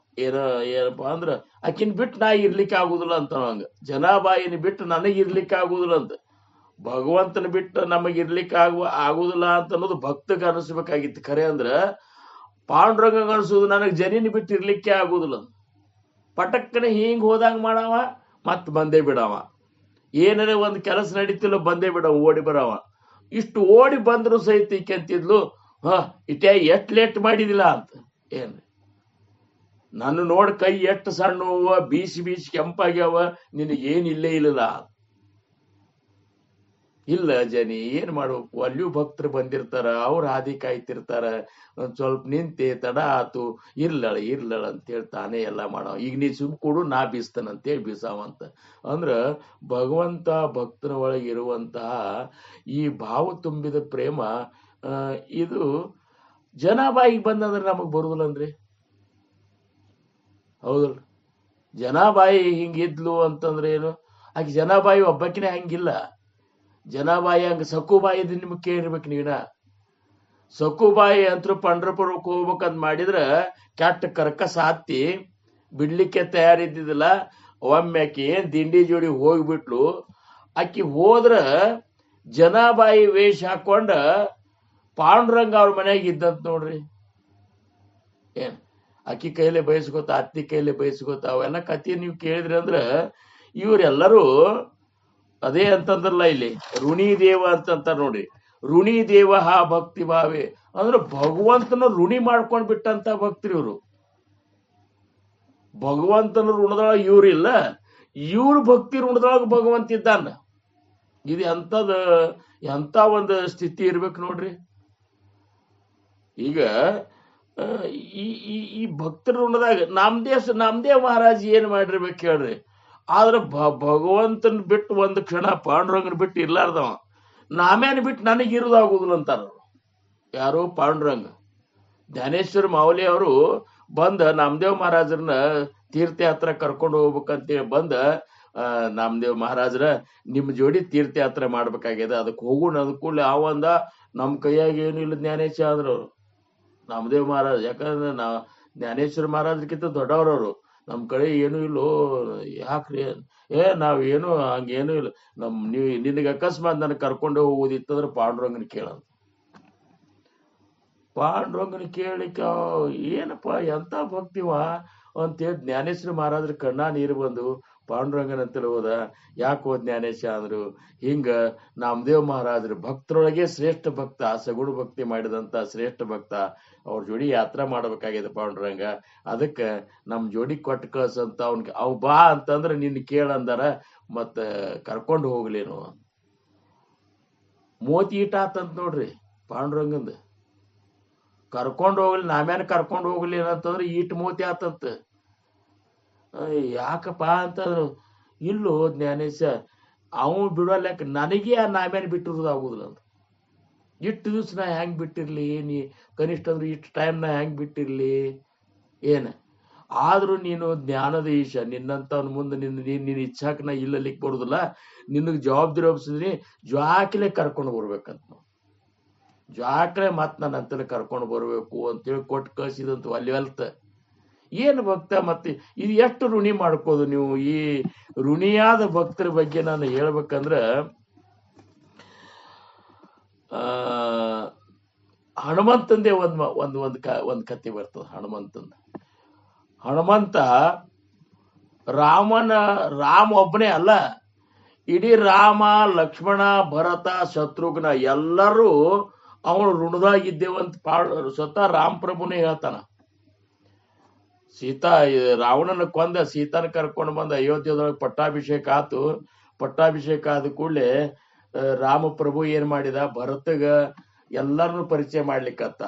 ಏನಪ್ಪ ಅಂದ್ರ ಆಕಿನ್ ಬಿಟ್ಟು ನಾ ಇರ್ಲಿಕ್ಕೆ ಆಗುದಿಲ್ಲ ಅಂತ. ಹಂಗ ಜನಾಬಾಯಿನ ಬಿಟ್ಟು ನನಗೆ ಇರ್ಲಿಕ್ಕೆ ಆಗುದಿಲ್ಲ ಅಂತ. ಭಗವಂತನ ಬಿಟ್ಟು ನಮಗೆ ಇರ್ಲಿಕ್ಕೆ ಆಗುದಿಲ್ಲ ಅಂತ ಅನ್ನೋದು ಭಕ್ತಗ ಅನಿಸ್ಬೇಕಾಗಿತ್ತು. ಖರೆ ಅಂದ್ರ ಪಾಂಡುರಂಗ ಅನಿಸೋದು ನನಗೆ ಜನಿನ ಬಿಟ್ಟು ಇರ್ಲಿಕ್ಕೆ ಆಗುದಿಲ್ಲ. ಪಟಕ್ಕನೆ ಹಿಂಗ್ ಹೋದಂಗ ಮಾಡವ, ಮತ್ ಬಂದೇ ಬಿಡವ. ಏನಾರ ಒಂದ್ ಕೆಲಸ ನಡೀತಿಲ್ಲ, ಬಂದೇ ಬಿಡವ, ಓಡಿ ಬರವ. ಇಷ್ಟು ಓಡಿ ಬಂದ್ರು ಸಹಿತ ಈಕೆಂತಿದ್ಲು, ಇಟ್ಯಾ ಎಷ್ಟ್ ಲೇಟ್ ಮಾಡಿದಿಲ್ಲ ಅಂತ. ಏನ್ರಿ ನಾನು ನೋಡ್ ಕೈ ಎಷ್ಟು ಸಣ್ಣ ಬೀಸಿ ಬೀಸಿ ಕೆಂಪಾಗ್ಯಾವ, ನಿನಗೇನ್ ಇಲ್ಲೇ ಇಲ್ಲ. ಇಲ್ಲ ಜನಿ, ಏನ್ ಮಾಡ್ಬೇಕು, ಅಲ್ಲಿಯೂ ಭಕ್ತರು ಬಂದಿರ್ತಾರ, ಅವ್ರ ಹಾದಿ ಕಾಯ್ತಿರ್ತಾರ. ಒಂದ್ ಸ್ವಲ್ಪ ನಿಂತೆ ತಡ ಆತು, ಇರ್ಲಳ ಅಂತ ಹೇಳಿ ತಾನೇ ಎಲ್ಲ ಮಾಡವ. ಈಗ ನೀ ಸುಮ್ ಕೊಡು, ನಾ ಬೀಸ್ತಾನಂತೇಳಿ ಬೀಸಾವಂತ. ಅಂದ್ರ ಭಗವಂತ ಭಕ್ತರ ಒಳಗೆ ಇರುವಂತಹ ಈ ಭಾವ ತುಂಬಿದ ಪ್ರೇಮ, ಇದು ಜನ ಬಾಯಿಗೆ ಬಂದಂದ್ರೆ ನಮಗ್ ಬರುದಿಲ್ಲನ್ರಿ. ಹೌದಲ್ರಿ? ಜನಾಬಾಯಿ ಹಿಂಗಿದ್ಲು ಅಂತಂದ್ರೆ ಏನು? ಆಕೆ ಜನಾಬಾಯಿ ಒಬ್ಬಕಿನೇ ಹಂಗಿಲ್ಲ. ಜನಾಬಾಯಿ ಹಂಗ ಸಕುಬಾಯಿ ನಿಮ್ಗೆ ಕೇಳಿರ್ಬೇಕು ನೀವಿನ. ಸಕುಬಾಯಿ ಅಂತೂ ಪಂಡ್ರಪುರಕ್ಕೆ ಹೋಗ್ಬೇಕಂತ ಮಾಡಿದ್ರ ಕೆಟ್ಟ ಕರ್ಕಸ ಹತ್ತಿ ಬಿಡ್ಲಿಕ್ಕೆ ತಯಾರಿದ್ದಿದ್ದಿಲ್ಲ. ಒಮ್ಮೆ ಆಕಿ ಏನ್ ದಿಂಡಿ ಜೋಡಿ ಹೋಗ್ಬಿಟ್ಲು. ಆಕಿ ಹೋದ್ರ ಜನಾಬಾಯಿ ವೇಷ ಹಾಕೊಂಡ ಪಾಂಡುರಂಗ ಅವ್ರ ಮನ್ಯಾಗ ಇದ್ದಂತ ನೋಡ್ರಿ. ಏನ್ ಅಕ್ಕಿ ಕೈಲೇ ಬಯಸ್ಕೋತ, ಅತ್ತಿ ಕೈಲೇ ಬಯಸ್ಕೋತ, ಅವೆಲ್ಲ ಕತಿ ನೀವು ಕೇಳಿದ್ರಿ ಅಂದ್ರ ಇವ್ರೆಲ್ಲರೂ ಅದೇ ಅಂತಂದ್ರಲ್ಲ ಇಲ್ಲಿ ಋಣಿ ದೇವ ಅಂತಂತಾರ ನೋಡ್ರಿ. ಋಣಿ ದೇವ ಭಕ್ತಿ ಭಾವೆ ಅಂದ್ರೆ ಭಗವಂತನ ಋಣಿ ಮಾಡ್ಕೊಂಡ್ ಬಿಟ್ಟಂತ ಭಕ್ತರು ಇವ್ರು. ಭಗವಂತನ ಋಣದೊಳಗ ಇವ್ರಿಲ್ಲ, ಇವ್ರ ಭಕ್ತಿ ಋಣದೊಳಗ ಭಗವಂತ ಇದ್ದಾನ. ಇದು ಎಂತ ಒಂದು ಸ್ಥಿತಿ ಇರ್ಬೇಕು ನೋಡ್ರಿ. ಈಗ ಈ ಭಕ್ತರ ಋಣದಾಗ ನಾಮದೇವ್ ಮಹಾರಾಜ್ ಏನ್ ಮಾಡಿರ್ಬೇಕು ಹೇಳ್ರಿ. ಆದ್ರೆ ಭಗವಂತನ ಬಿಟ್ಟು ಒಂದು ಕ್ಷಣ ಪಾಂಡುರಂಗನ ಬಿಟ್ಟು ಇರ್ಲಾರ್ದವ ನಾಮೇನ್ ಬಿಟ್ಟು ನನಗಿರೋದಾಗುದಿಲ್ಲ ಅಂತಾರ. ಯಾರು? ಪಾಂಡುರಂಗ. ಜ್ಞಾನೇಶ್ವರ ಮಾವಲಿ ಅವರು ಬಂದ ನಾಮದೇವ್ ಮಹಾರಾಜರನ್ನ ತೀರ್ಥಯಾತ್ರೆ ಕರ್ಕೊಂಡು ಹೋಗ್ಬೇಕಂತೇಳಿ ಬಂದ, ನಾಮದೇವ್ ಮಹಾರಾಜರ ನಿಮ್ ಜೋಡಿ ತೀರ್ಥಯಾತ್ರೆ ಮಾಡ್ಬೇಕಾಗ್ಯದ, ಅದಕ್ಕೆ ಹೋಗೋಣ ಅಂದ್ಕೂಡ್ಲೆ ಅವಂದ ನಮ್ ಕೈಯಾಗ ಏನು ಇಲ್ಲ ಜ್ಞಾನೇಶ ಅಂದ್ರು ನಾಮದೇವ್ ಮಹಾರಾಜ್. ಯಾಕಂದ್ರೆ ಜ್ಞಾನೇಶ್ವರ ಮಹಾರಾಜ್ಗಿಂತ ದೊಡ್ಡವ್ರವ್ರು. ನಮ್ ಕಡೆ ಏನು ಇಲ್ಲೋ, ಯಾಕ್ರಿ? ನಾವೇನು ಹಂಗೇನು ಇಲ್ಲ, ನಿನಗೆ ಅಕಸ್ಮಾತ್ ನನಗೆ ಕರ್ಕೊಂಡು ಹೋಗೋದಿತ್ತಂದ್ರೆ ಪಾಂಡುರಂಗನ ಕೇಳಂತ. ಪಾಂಡುರಂಗನ ಕೇಳಿಕ ಏನಪ್ಪ ಎಂತ ಭಕ್ತಿವ ಅಂತೇಳಿ ಜ್ಞಾನೇಶ್ವರ ಮಹಾರಾಜ್ರ ಕಣ್ಣ ನೀರು ಬಂದು ಪಾಂಡುರಂಗನ ಅಂತೇಳಿ ಹೋದ. ಯಾಕೋ ಜ್ಞಾನೇಶ ಅಂದ್ರು. ಹಿಂಗ ನಾಮದೇವ್ ಮಹಾರಾಜರು ಭಕ್ತರೊಳಗೆ ಶ್ರೇಷ್ಠ ಭಕ್ತ, ಸಗುಣ ಭಕ್ತಿ ಮಾಡಿದಂತ ಶ್ರೇಷ್ಠ ಭಕ್ತ, ಅವ್ರ ಜೋಡಿ ಯಾತ್ರಾ ಮಾಡ್ಬೇಕಾಗಿದೆ ಪಾಂಡುರಂಗ. ಅದಕ್ಕ ನಮ್ ಜೋಡಿ ಕೊಟ್ಟು ಕಳ್ಸಂತ ಅವ್ನಿಗೆ ಅವ್ ಬಾ ಅಂತಂದ್ರ ನಿನ್ ಕೇಳಂದಾರ, ಮತ್ತ ಕರ್ಕೊಂಡು ಹೋಗ್ಲೇನು. ಮೋತಿ ಈಟ ಆತಂತ ನೋಡ್ರಿ ಪಾಂಡುರಂಗಂದ. ಕರ್ಕೊಂಡು ಹೋಗ್ಲಿ, ನಾಮ್ಯಾನ ಕರ್ಕೊಂಡು ಹೋಗ್ಲಿ ಏನಂತಂದ್ರೆ ಈಟ್ ಮೋತಿ ಆತಂತ. ಯಾಕಪ್ಪ ಅಂತಂದ್ರು, ಇಲ್ಲೋ ಜ್ಞಾನೇಶ ಅವನು ಬಿಡೋಲ್ಯಾಕ ನನಗೆ ಆ ನಾಮ್ಯಾನ ಬಿಟ್ಟಿರೋದಾಗುದಿಲ್ಲ ಅಂತ. ಇಷ್ಟು ದಿವ್ಸ ನಾ ಹೆಂಗ್ ಬಿಟ್ಟಿರ್ಲಿ, ನೀ ಕನಿಷ್ಠ ಅಂದ್ರೆ ಇಷ್ಟು ಟೈಮ್ ನಾ ಹೆಂಗ್ ಬಿಟ್ಟಿರ್ಲಿ ಏನ. ಆದ್ರೂ ನೀನು ಜ್ಞಾನದ ಈಶ, ನಿನ್ನಂತವನ್ ಮುಂದೆ ನಿನ್ನ ಇಚ್ಛಾಕ್ ನಾ ಇಲ್ಲಲಿಕ್ ಬರುದಿಲ್ಲ. ನಿನಗ್ ಜವಾಬ್ದಾರಿ ಒಪ್ಸಿದ್ರಿ, ಜ್ವಾಕಿಲೆ ಕರ್ಕೊಂಡು ಬರ್ಬೇಕಂತ. ಜ್ವಾಕಲೆ ಮತ್ ನನ್ನ ಅಂತಲೇ ಕರ್ಕೊಂಡು ಬರ್ಬೇಕು ಅಂತೇಳಿ ಕೊಟ್ಟು ಕಳ್ಸಿದಂತ ಅಲ್ವಲ್ತ. ಏನು ಭಕ್ತ, ಮತ್ತೆ ಇದು ಎಷ್ಟು ಋಣಿ ಮಾಡ್ಕೋದು ನೀವು. ಈ ಋಣಿಯಾದ ಭಕ್ತರ ಬಗ್ಗೆ ನಾನು ಹೇಳ್ಬೇಕಂದ್ರ, ಹನುಮಂತಂದೇ ಒಂದ್ ಕತೆ ಬರ್ತದ. ಹನುಮಂತ ರಾಮ ಒಬ್ಬನೇ ಅಲ್ಲ, ಇಡೀ ರಾಮ, ಲಕ್ಷ್ಮಣ, ಭರತ, ಶತ್ರುಘ್ನ ಎಲ್ಲರೂ ಅವನು ಋಣದಾಗಿದ್ದೇವಂತ ಸ್ವತಃ ರಾಮಪ್ರಭುನೇ ಹೇಳ್ತಾನ. ಸೀತಾ ರಾವಣನ ಕೊಂದ ಸೀತಾನ ಕರ್ಕೊಂಡು ಬಂದ ಅಯೋಧ್ಯದೊಳಗೆ ಪಟ್ಟಾಭಿಷೇಕ ಆತು. ಪಟ್ಟಾಭಿಷೇಕ ಆದ ಕೂಡಲೇ ರಾಮಪ್ರಭು ಏನ್ ಮಾಡಿದ, ಭರತಗ ಎಲ್ಲರನ್ನು ಪರಿಚಯ ಮಾಡ್ಲಿಕ್ಕತ್ತ.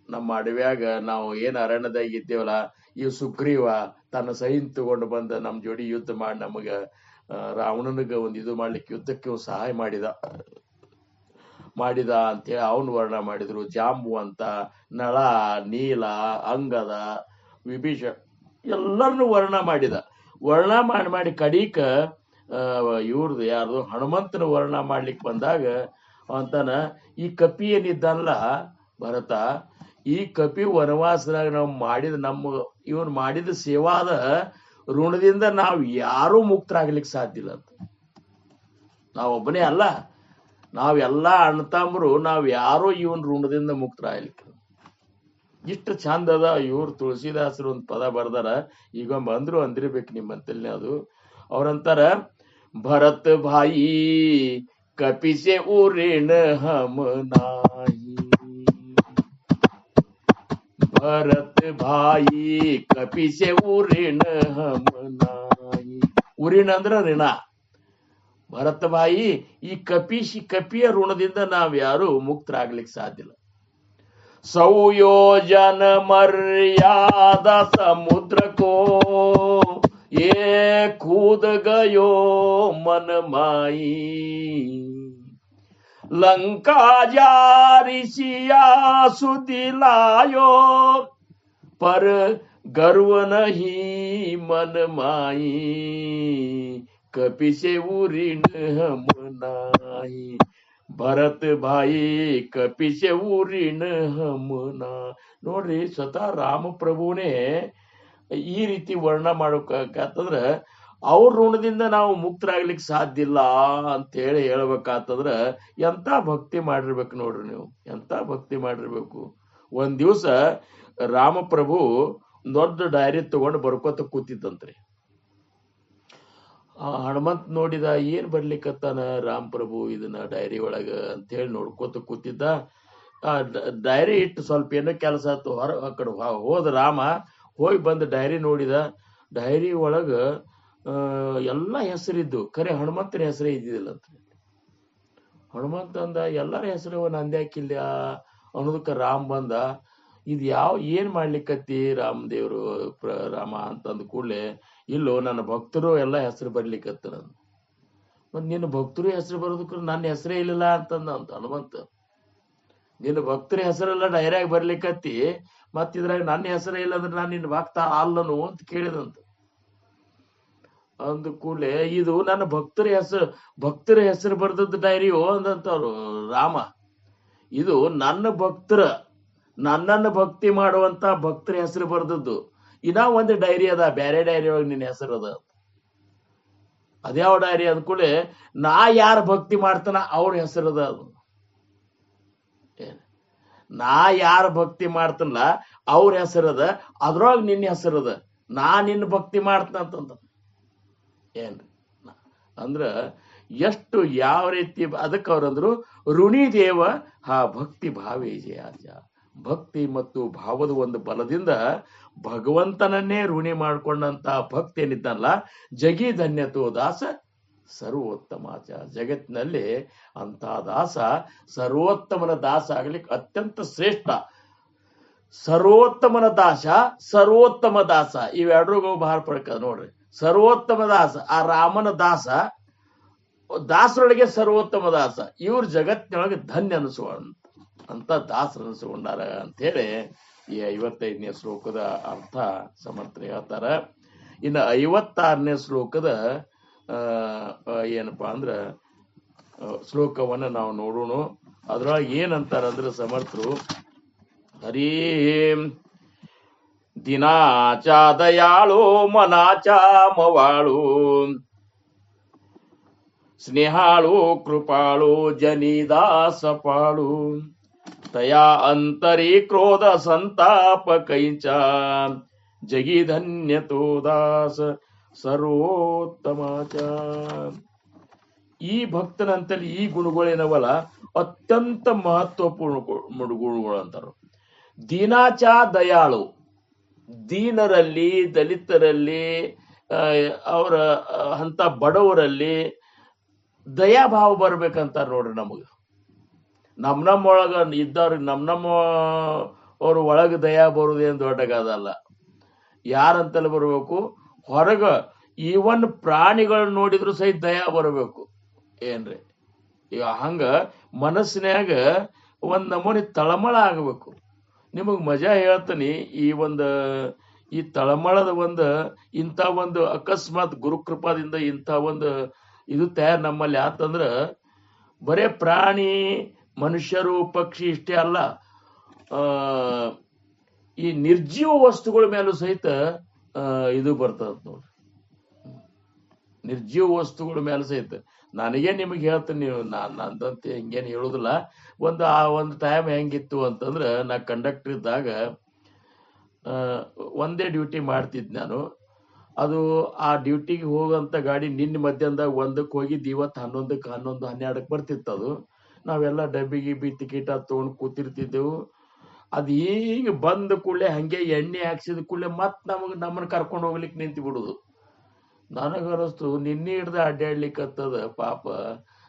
ನಮ್ಮ ಅಡವ್ಯಾಗ ನಾವು ಏನ್ ಅರಣ್ಯದಾಗ ಇದ್ದೇವಲ್ಲ, ಈ ಸುಗ್ರೀವ ತನ್ನ ಸೈನ್ ತಗೊಂಡು ಬಂದ ನಮ್ ಜೋಡಿ ಯುದ್ಧ ಮಾಡಿ ನಮಗ ರಾವಣನಿಗ ಒಂದು ಇದು ಮಾಡ್ಲಿಕ್ಕೆ ಯುದ್ಧಕ್ಕೆ ಸಹಾಯ ಮಾಡಿದ ಅಂತೇಳಿ ಅವನು ವರ್ಣ ಮಾಡಿದ್ರು. ಜಾಂಬುವಂತ, ನಳ, ನೀಲ, ಅಂಗದ, ವಿಭೀಷಣ ಎಲ್ಲರನ್ನು ವರ್ಣ ಮಾಡಿ ಕಡೀಕ ಇವ್ರದ್ದು ಯಾರ್ದು ಹನುಮಂತನ ವರ್ಣ ಮಾಡ್ಲಿಕ್ಕೆ ಬಂದಾಗ ಅಂತಾನ, ಈ ಕಪಿ ಏನಿದ್ದಾನಲ್ಲ ಭರತ, ಈ ಕಪಿ ವನವಾಸದಾಗ ಇವನು ಮಾಡಿದ ಸೇವಾದ ಋಣದಿಂದ ನಾವು ಯಾರೂ ಮುಕ್ತರಾಗ್ಲಿಕ್ಕೆ ಸಾಧ್ಯ ಇಲ್ಲ ಅಂತ. ನಾವೊಬ್ಬನೇ ಅಲ್ಲ, ನಾವೆಲ್ಲಾ ಅಣ್ಣತಮ್ಮರು ನಾವ್ ಯಾರೋ ಇವನ್ ಋಣದಿಂದ ಮುಕ್ತರಾಗ್ಲಿಕ್ಕೆ. ಇಷ್ಟು ಚಂದ ಅದ. ಇವ್ರು ತುಳಸಿದಾಸರು ಒಂದ್ ಪದ ಬರ್ದಾರ, ಈಗ ಬಂದ್ರು ಅಂದಿರ್ಬೇಕು ನಿಮ್ಮಂತಲ್ಲಿ. ಅದು ಅವ್ರಂತಾರ, ಭರತ್ ಭಾಯಿ ಕಪಿಸೆ ಊರಿನ ಹಮ ನಾಯಿ, ಭರತ್ ಭಾಯಿ ಕಪಿಸೆ ಊರಿನ ಹಮ ನಾಯಿ. ಊರಿನ ಅಂದ್ರ ಋಣ. ಭರತ ಭಾಯಿ, ಈ ಕಪಿಯ ಋಣದಿಂದ ನಾವ್ಯಾರು ಮುಕ್ತರಾಗ್ಲಿಕ್ಕೆ ಸಾಧ್ಯ ಇಲ್ಲ. ಸಂಯೋಜನ ಮರ್ಯಾದ ಸಮುದ್ರ ಕೋ ಏ ಕೂದ ಗಯೋ ಮನ ಮಾಯಿ, ಲಂका जारिसिया सुदिलायो पर गर्व नहीं मन माई, कपिसे ಊರಿನ ಹಮ ನಾಯಿ. ಭರತ್ ಭಾಯಿ ಕಪಿಸೆ ಊರಿನ ಹಮನ. ನೋಡ್ರಿ, ಸ್ವತಃ ರಾಮಪ್ರಭುನೇ ಈ ರೀತಿ ವರ್ಣ ಮಾಡೋಕಾತಂದ್ರ ಅವ್ರ ಋಣದಿಂದ ನಾವು ಮುಕ್ತರಾಗ್ಲಿಕ್ಕೆ ಸಾಧ್ಯ ಇಲ್ಲ ಅಂತ ಹೇಳಿ ಹೇಳ್ಬೇಕಾತಂದ್ರ ಎಂತ ಭಕ್ತಿ ಮಾಡಿರ್ಬೇಕು ನೋಡ್ರಿ ನೀವು, ಎಂತ ಭಕ್ತಿ ಮಾಡಿರ್ಬೇಕು. ಒಂದ್ ದಿವ್ಸ ರಾಮಪ್ರಭು ದೊಡ್ಡ ಡೈರಿ ತಗೊಂಡು ಬರ್ಕೋತ ಕೂತಿದ್ದಂತ್ರಿ. ಹನುಮಂತ್ ನೋಡಿದ, ಏನ್ ಬರ್ಲಿಕ್ಕತ್ತಾನ ರಾಮಪ್ರಭು ಇದನ್ನ ಡೈರಿ ಒಳಗ ಅಂತ ಹೇಳಿ ನೋಡ್ಕೋತ ಕೂತಿದ್ದ. ಆ ಡೈರಿ ಇಟ್ಟು ಸ್ವಲ್ಪ ಏನೋ ಕೆಲಸ ಆಯ್ತು, ಆ ಕಡೆ ಹೋದ ರಾಮ. ಹೋಗಿ ಬಂದ ಡೈರಿ ನೋಡಿದ. ಡೈರಿ ಒಳಗ ಎಲ್ಲ ಹೆಸರಿದ್ದು, ಖರೆ ಹನುಮಂತನ ಹೆಸರೇ ಇದ್ದಿದ್ದಿಲ್ಲ ಅಂತ. ಹನುಮಂತ ಅಂದ, ಎಲ್ಲರ ಹೆಸರು ನಂದ್ಯಾಕಿಲ್ಲ ಅನ್ನೋದಕ್ಕ ರಾಮ್ ಬಂದ, ಇದು ಏನ್ ಮಾಡ್ಲಿಕ್ಕತ್ತಿ ರಾಮದೇವ್ರು ರಾಮ ಅಂತಂದ ಕೂಡ್ಲೆ, ಇಲ್ಲೋ ನನ್ನ ಭಕ್ತರು ಎಲ್ಲ ಹೆಸರು ಬರ್ಲಿಕ್ಕತ್ತ. ಮತ್ ನಿನ್ನ ಭಕ್ತರು ಹೆಸರು ಬರೋದಕ್ಕ ನನ್ನ ಹೆಸರೇ ಇಲ್ಲಿಲ್ಲ ಅಂತಂದ ಅಂತ ಹನುಮಂತ. ನಿನ್ನ ಭಕ್ತರ ಹೆಸರೆಲ್ಲ ಡೈರಿಯಾಗಿ ಬರ್ಲಿಕ್ಕತ್ತಿ, ಮತ್ ಇದ್ರಾಗ ನನ್ನ ಹೆಸರೇ ಇಲ್ಲ ಅಂದ್ರೆ ನಾನು ನಿನ್ನ ಭಕ್ತ ಅಲ್ಲನು ಅಂತ ಕೇಳಿದಂತ. ಅಂದ ಕೂಡಲೇ, ಇದು ನನ್ನ ಭಕ್ತರ ಹೆಸರು ಬರ್ದದ್ದು ಡೈರಿಯೋ ಅಂದಂತವ್ರು ರಾಮ. ಇದು ನನ್ನನ್ನು ಭಕ್ತಿ ಮಾಡುವಂತ ಭಕ್ತರ ಹೆಸರು ಬರ್ದದ್ದು. ಇನ್ನ ಒಂದು ಡೈರಿ ಅದ, ಬೇರೆ ಡೈರಿ ಒಳಗೆ ನಿನ್ನ ಹೆಸರು ಅದ. ಅದ್ಯಾವ ಡೈರಿ ಅಂದ್ಕೂಳೆ, ನಾ ಯಾರ ಭಕ್ತಿ ಮಾಡ್ತಾನ ಅವ್ರ ಹೆಸರದ ಅದು. ನಾ ಯಾರ ಭಕ್ತಿ ಮಾಡ್ತಾನಲ್ಲ ಅವ್ರ ಹೆಸರದ, ಅದ್ರೊಳಗೆ ನಿನ್ನ ಹೆಸರದ. ನಾ ನಿನ್ನ ಭಕ್ತಿ ಮಾಡ್ತಾನ ಅಂತಂದ. ಏನ್ರಿ ಅಂದ್ರ ಎಷ್ಟು ಯಾವ ರೀತಿ ಅದಕ್ಕೆ ಅವ್ರಂದ್ರು, ಋಣಿ ದೇವ ಭಕ್ತಿ ಭಾವೇ ಜಯಾಜ. ಭಕ್ತಿ ಮತ್ತು ಭಾವದ ಒಂದು ಬಲದಿಂದ ಭಗವಂತನನ್ನೇ ಋಣಿ ಮಾಡ್ಕೊಂಡಂತ ಭಕ್ತಿ ಏನಿದ್ದಲ್ಲ, ಜಗಿ ಧನ್ಯತೋ ದಾಸ ಸರ್ವೋತ್ತಮಾಚ. ಜಗತ್ತಿನಲ್ಲಿ ಅಂತ ದಾಸ, ಸರ್ವೋತ್ತಮನ ದಾಸ ಆಗ್ಲಿಕ್ಕೆ ಅತ್ಯಂತ ಶ್ರೇಷ್ಠ. ಸರ್ವೋತ್ತಮನ ದಾಸ, ಸರ್ವೋತ್ತಮ ದಾಸ, ಇವೆರಡ್ರಿಗೂ ಬಹಳ ಫರಕ ನೋಡ್ರಿ. ಸರ್ವೋತ್ತಮ ದಾಸ, ಆ ರಾಮನ ದಾಸ, ದಾಸರೊಳಗೆ ಸರ್ವೋತ್ತಮ ದಾಸ. ಇವ್ರ ಜಗತ್ತಿನೊಳಗೆ ಧನ್ಯ ಅಂತ ದಾಸರು ಅನಿಸ್ಕೊಂಡಾರ ಅಂತ ಹೇಳಿ ಈ 55ನೇ ಶ್ಲೋಕದ ಅರ್ಥ ಸಮರ್ಥನೆ ಹೇಳ್ತಾರ. ಇನ್ನು 56ನೇ ಶ್ಲೋಕದ ಏನಪ್ಪಾ ಅಂದ್ರ ಶ್ಲೋಕವನ್ನ ನಾವು ನೋಡೋಣ. ಅದ್ರೊಳಗೆ ಏನಂತಾರಂದ್ರೆ ಸಮರ್ಥರು, ಹರಿ ದಿನಾಚ ದಯಾಳು ಮನಾಚ ಮವಾಳು, ಸ್ನೇಹಾಳು ಕೃಪಾಳು ಜನಿದಾಸ ಪಾಳು, ತಯಾ ಅಂತರಿ ಕ್ರೋಧ ಸಂತಾಪ ಕೈಂಚ, ಜಗಿಧನ್ಯತೋ ದಾಸ ಸರ್ವೋತ್ತಮಾಚ. ಈ ಭಕ್ತನಂತಲ್ಲಿ ಈ ಗುಣಗಳೇನವಲ್ಲ ಅತ್ಯಂತ ಮಹತ್ವಪೂರ್ಣ ಗುಣಗಳು ಅಂತಾರ. ದೀನಾಚ ದಯಾಳು, ದೀನರಲ್ಲಿ, ದಲಿತರಲ್ಲಿ, ಅವರ ಅಂತ ಬಡವರಲ್ಲಿ ದಯಾಭಾವ ಬರ್ಬೇಕಂತಾರ ನೋಡ್ರಿ. ನಮ್ಮೊಳಗ ಇದ್ದವ್ರಿಗೆ ನಮ್ಮ ಅವ್ರ ಒಳಗ ದಯಾ ಬರುವುದೇನು ದೊಡ್ಡಗಾದಲ್ಲ. ಯಾರಂತಲ್ಲಿ ಬರ್ಬೇಕು, ಹೊರಗ ಈವನ್ ಪ್ರಾಣಿಗಳನ್ನ ನೋಡಿದ್ರು ಸಹಿತ ದಯಾ ಬರಬೇಕು. ಏನ್ರಿ ಈಗ ಹಂಗ ಮನಸ್ಸಿನ್ಯಾಗ ಒಂದ್ ನಮೂನಿ ತಳಮಳ ಆಗಬೇಕು. ನಿಮಗ್ ಮಜಾ ಹೇಳ್ತೀನಿ, ಈ ತಳಮಳದ ಇಂಥ ಒಂದು ಅಕಸ್ಮಾತ್ ಗುರುಕೃಪಾದಿಂದ ಇಂಥ ಒಂದು ಇದು ತಯಾರು ನಮ್ಮಲ್ಲಿ ಆತಂದ್ರ, ಬರೇ ಪ್ರಾಣಿ ಮನುಷ್ಯರು ಪಕ್ಷಿ ಇಷ್ಟೇ ಅಲ್ಲ, ಈ ನಿರ್ಜೀವ ವಸ್ತುಗಳ ಮೇಲೂ ಸಹಿತ ಇದು ಬರ್ತದ ನೋಡ್ರಿ. ನಿರ್ಜೀವ ವಸ್ತುಗಳ ಮೇಲೆ ಸಹಿತ ನನಗೆ ನಿಮಗೆ ಹೇಳ್ತೀನಿ, ನೀವು ನಂದಂತೆ ಹಿಂಗೇನು ಹೇಳುದಿಲ್ಲ. ಒಂದು ಟೈಮ್ ಹೆಂಗಿತ್ತು ಅಂತಂದ್ರೆ, ನಾ ಕಂಡಕ್ಟರ್ ಇದ್ದಾಗ ಒಂದೇ ಡ್ಯೂಟಿ ಮಾಡ್ತಿದ್ ನಾನು. ಅದು ಆ ಡ್ಯೂಟಿಗೆ ಹೋಗುವಂತ ಗಾಡಿ ನಿನ್ನೆ ಮಧ್ಯಾಹ್ನದಾಗ 1ಕ್ಕೆ ಹೋಗಿದ್ದು, ಇವತ್ತು 11ಕ್ಕೆ 11 12ಕ್ಕೆ ಬರ್ತಿತ್ತು. ಅದು ನಾವೆಲ್ಲ ಡಬ್ಬಿ ಗಿಬ್ಬಿ ಟಿಕೆಟ್ ತಗೊಂಡು ಕೂತಿರ್ತಿದ್ದೆವು. ಅದು ಈಗ ಬಂದ ಕೂಡಲೇ ಹಂಗೆ ಎಣ್ಣೆ ಹಾಕ್ಸಿದ ಕೂಡಲೇ ನಮ್ಮನ್ನ ಕರ್ಕೊಂಡು ಹೋಗ್ಲಿಕ್ಕೆ ನಿಂತು ಬಿಡುದು. ನನಗನಿಸ್ತು ನಿನ್ನೆ ಹಿಡ್ದು ಅಡ್ಡಾಡ್ಲಿಕ್ಕತ್ತದ ಪಾಪ,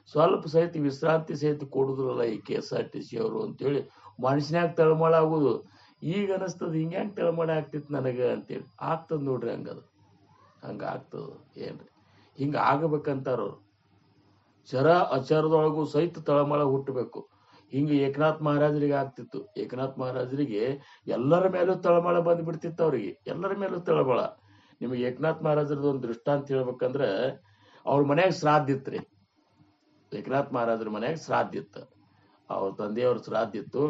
ಸ್ವಲ್ಪ ಸಹಿತ ವಿಶ್ರಾಂತಿ ಸಹಿತ ಕೊಡುದ್ರಲ್ಲ ಈ KSRTC ಅವರು ಅಂತೇಳಿ ಮನುಷ್ಯನ್ಯಾಗ ತಳಮಳ ಆಗುದು. ಈಗ ಅನಿಸ್ತದ ಹಿಂಗ್ಯಾಂಗ ತಳಮಳ ಆಗ್ತಿತ್ತು ನನಗೆ ಅಂತೇಳಿ. ಆಗ್ತದ ನೋಡ್ರಿ, ಹಂಗ ಆಗ್ತದ ಏನ್ರಿ, ಹಿಂಗ ಆಗಬೇಕಂತಾರವ್ರು. ಚರ ಅಚರದೊಳಗೂ ಸಹಿತ ತಳಮಳ ಹುಟ್ಟಬೇಕು. ಹಿಂಗ ಏಕನಾಥ್ ಮಹಾರಾಜರಿಗೆ ಆಗ್ತಿತ್ತು. ಏಕನಾಥ್ ಮಹಾರಾಜರಿಗೆ ಎಲ್ಲರ ಮೇಲೂ ತಳಮಳ ಬಂದ್ಬಿಡ್ತಿತ್ತು. ಅವ್ರಿಗೆ ಎಲ್ಲರ ಮೇಲೂ ತಳಮಳ. ನಿಮಗೆ ಏಕನಾಥ್ ಮಹಾರಾಜರದ ಒಂದು ದೃಷ್ಟಾಂತ ಹೇಳ್ಬೇಕಂದ್ರ, ಅವ್ರ ಮನ್ಯಾಗ ಶ್ರಾದ್ದ ಇತ್ರಿ. ಏಕನಾಥ್ ಮಹಾರಾಜರ ಮನ್ಯಾಗ ಶ್ರಾದ್ದ ಇತ್ತು, ಅವ್ರ ತಂದೆಯವ್ರ ಶ್ರಾದ್ದ ಇತ್ತು.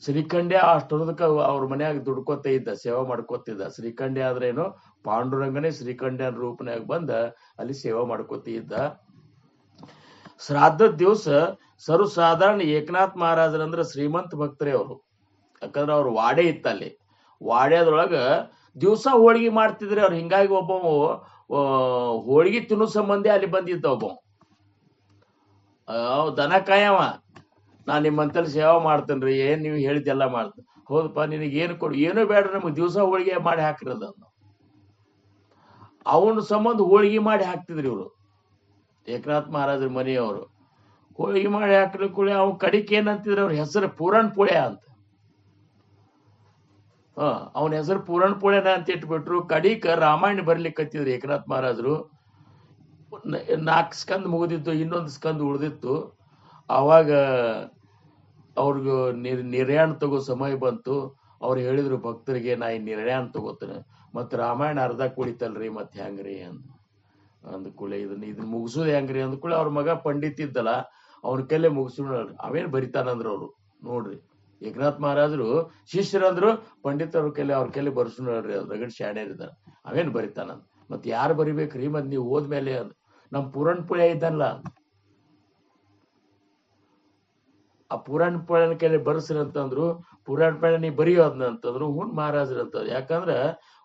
ಶ್ರೀಖಂಡ್ಯ ಅಷ್ಟೊಂದಕ್ಕ ಅವ್ರ ಮನ್ಯಾಗ ದುಡ್ಕೋತ ಇದ್ದ, ಸೇವಾ ಮಾಡ್ಕೋತಿದ್ದ. ಶ್ರೀಖಂಡ್ಯ ಆದ್ರೇನು, ಪಾಂಡುರಂಗನೇ ಶ್ರೀಖಂಡ್ಯನ ರೂಪನ್ಯಾಗ ಬಂದ ಅಲ್ಲಿ ಸೇವಾ ಮಾಡ್ಕೋತ ಇದ್ದ. ಶ್ರಾದ್ದದ ದಿವಸ ಸರ್ವಸಾಧಾರಣ ಏಕನಾಥ್ ಮಹಾರಾಜರಂದ್ರ ಶ್ರೀಮಂತ ಭಕ್ತರೇ ಅವರು. ಯಾಕಂದ್ರೆ ಅವ್ರ ವಾಡೆ ಇತ್ತ ಅಲ್ಲಿ. ವಾಡ್ಯದೊಳಗ ದಿವಸ ಹೋಳಿಗೆ ಮಾಡ್ತಿದ್ರಿ ಅವ್ರು. ಹಿಂಗಾಗಿ ಒಬ್ಬ ಹೋಳಿಗೆ ತಿನ್ನೋ ಸಂಬಂಧಿ ಅಲ್ಲಿ ಬಂದಿದ್ದ ಒಬ್ಬ ದನ ಕಾಯವ. ನಾ ನಿಮ್ಮಂತಲ್ಲಿ ಸೇವಾ ಮಾಡ್ತೇನ್ರಿ, ಏನ್ ನೀವು ಹೇಳಿದ್ದೆಲ್ಲ ಮಾಡ್ತೇನೆ. ಹೌದಪ್ಪ, ನಿನಗೆ ಏನು ಕೊಡು, ಏನೂ ಬೇಡ್ರಿ, ನಮಗೆ ದಿವಸ ಹೋಳಿಗೆ ಮಾಡಿ ಹಾಕಿರೋದ. ಅವನ ಸಂಬಂಧ ಹೋಳಿಗೆ ಮಾಡಿ ಹಾಕ್ತಿದ್ರಿ ಇವರು, ಏಕನಾಥ್ ಮಹಾರಾಜರ ಮನೆಯವರು. ಹೋಳಿಗೆ ಮಾಡಿ ಹಾಕಿದ ಕೂಡಲೇ ಅವ್ನ ಕಡಿಕೆ ಏನಂತಿದ್ರು, ಅವ್ರ ಹೆಸರು ಪೂರಣ್ ಪುಳ್ಯ ಅಂತ. ಅವನ ಹೆಸರು ಪೂರಣ್ ಪುಳ್ಯನ ಅಂತ ಇಟ್ಬಿಟ್ರು. ಕಡಿಕ ರಾಮಾಯಣ ಬರ್ಲಿಕ್ಕತ್ತಿದ್ರು ಏಕನಾಥ್ ಮಹಾರಾಜರು. 4 ಸ್ಕಂದ್ ಮುಗಿದಿತ್ತು, ಇನ್ನೊಂದು ಸ್ಕಂದ್ ಉಳಿದಿತ್ತು. ಆವಾಗ ಅವ್ರಿಗೂ ನಿರ್ಯಾಣ ತಗೋ ಸಮಯ ಬಂತು. ಅವ್ರು ಹೇಳಿದ್ರು ಭಕ್ತರಿಗೆ, ನಾ ಈ ನಿರ್ಯಾಣ ತಗೋತೇನೆ, ಮತ್ ರಾಮಾಯಣ ಅರ್ಧ ಕುಳಿತಲ್ರಿ, ಮತ್ ಹೆಂಗ್ರಿ ಅಂದ್ಕೂಳೆ ಇದನ್ನ ಮುಗಿಸೋದು ಹೆಂಗ್ರಿ ಅಂದ್ಕೂಳೆ ಅವ್ರ ಮಗ ಪಂಡಿತ್ ಇದ್ದಲ್ಲ, ಅವ್ನ ಕೈಲೇ ಮುಗಿಸೋಣ. ಅವೇನ್ ಬರಿತಾನಂದ್ರ ಅವ್ರು ನೋಡ್ರಿ. ಏಕನಾಥ್ ಮಹಾರಾಜರು ಶಿಷ್ಯರಂದ್ರು, ಪಂಡಿತ್ ಅವ್ರ ಕೈಲಿ ಬರ್ಸೋಣ ನೋಡ್ರಿ, ರಗಡ್ ಶಾಣ್ಯರಿದ್ದಾರ, ಅವೇನ್ ಬರಿತಾನಂದ್. ಮತ್ ಯಾರು ಬರಿಬೇಕ್ರಿ, ಮತ್ ನೀವು ಹೋದ್ಮೇಲೆ ನಮ್ ಪುರಾಣ ಪುಳ್ಯ ಇದ್ದಲ್ಲ, ಆ ಪುರಾಣ ಪುಳ್ಯನ ಕೈಲಿ ಬರ್ಸ್ರಿ ಅಂತಂದ್ರು. ಪುರಾಣ ಪುಳ್ಯ ನೀ ಬರೆಯೋದ್ನ ಅಂತಂದ್ರು. ಹ್ಞೂ ಮಹಾರಾಜರು ಅಂತ. ಯಾಕಂದ್ರ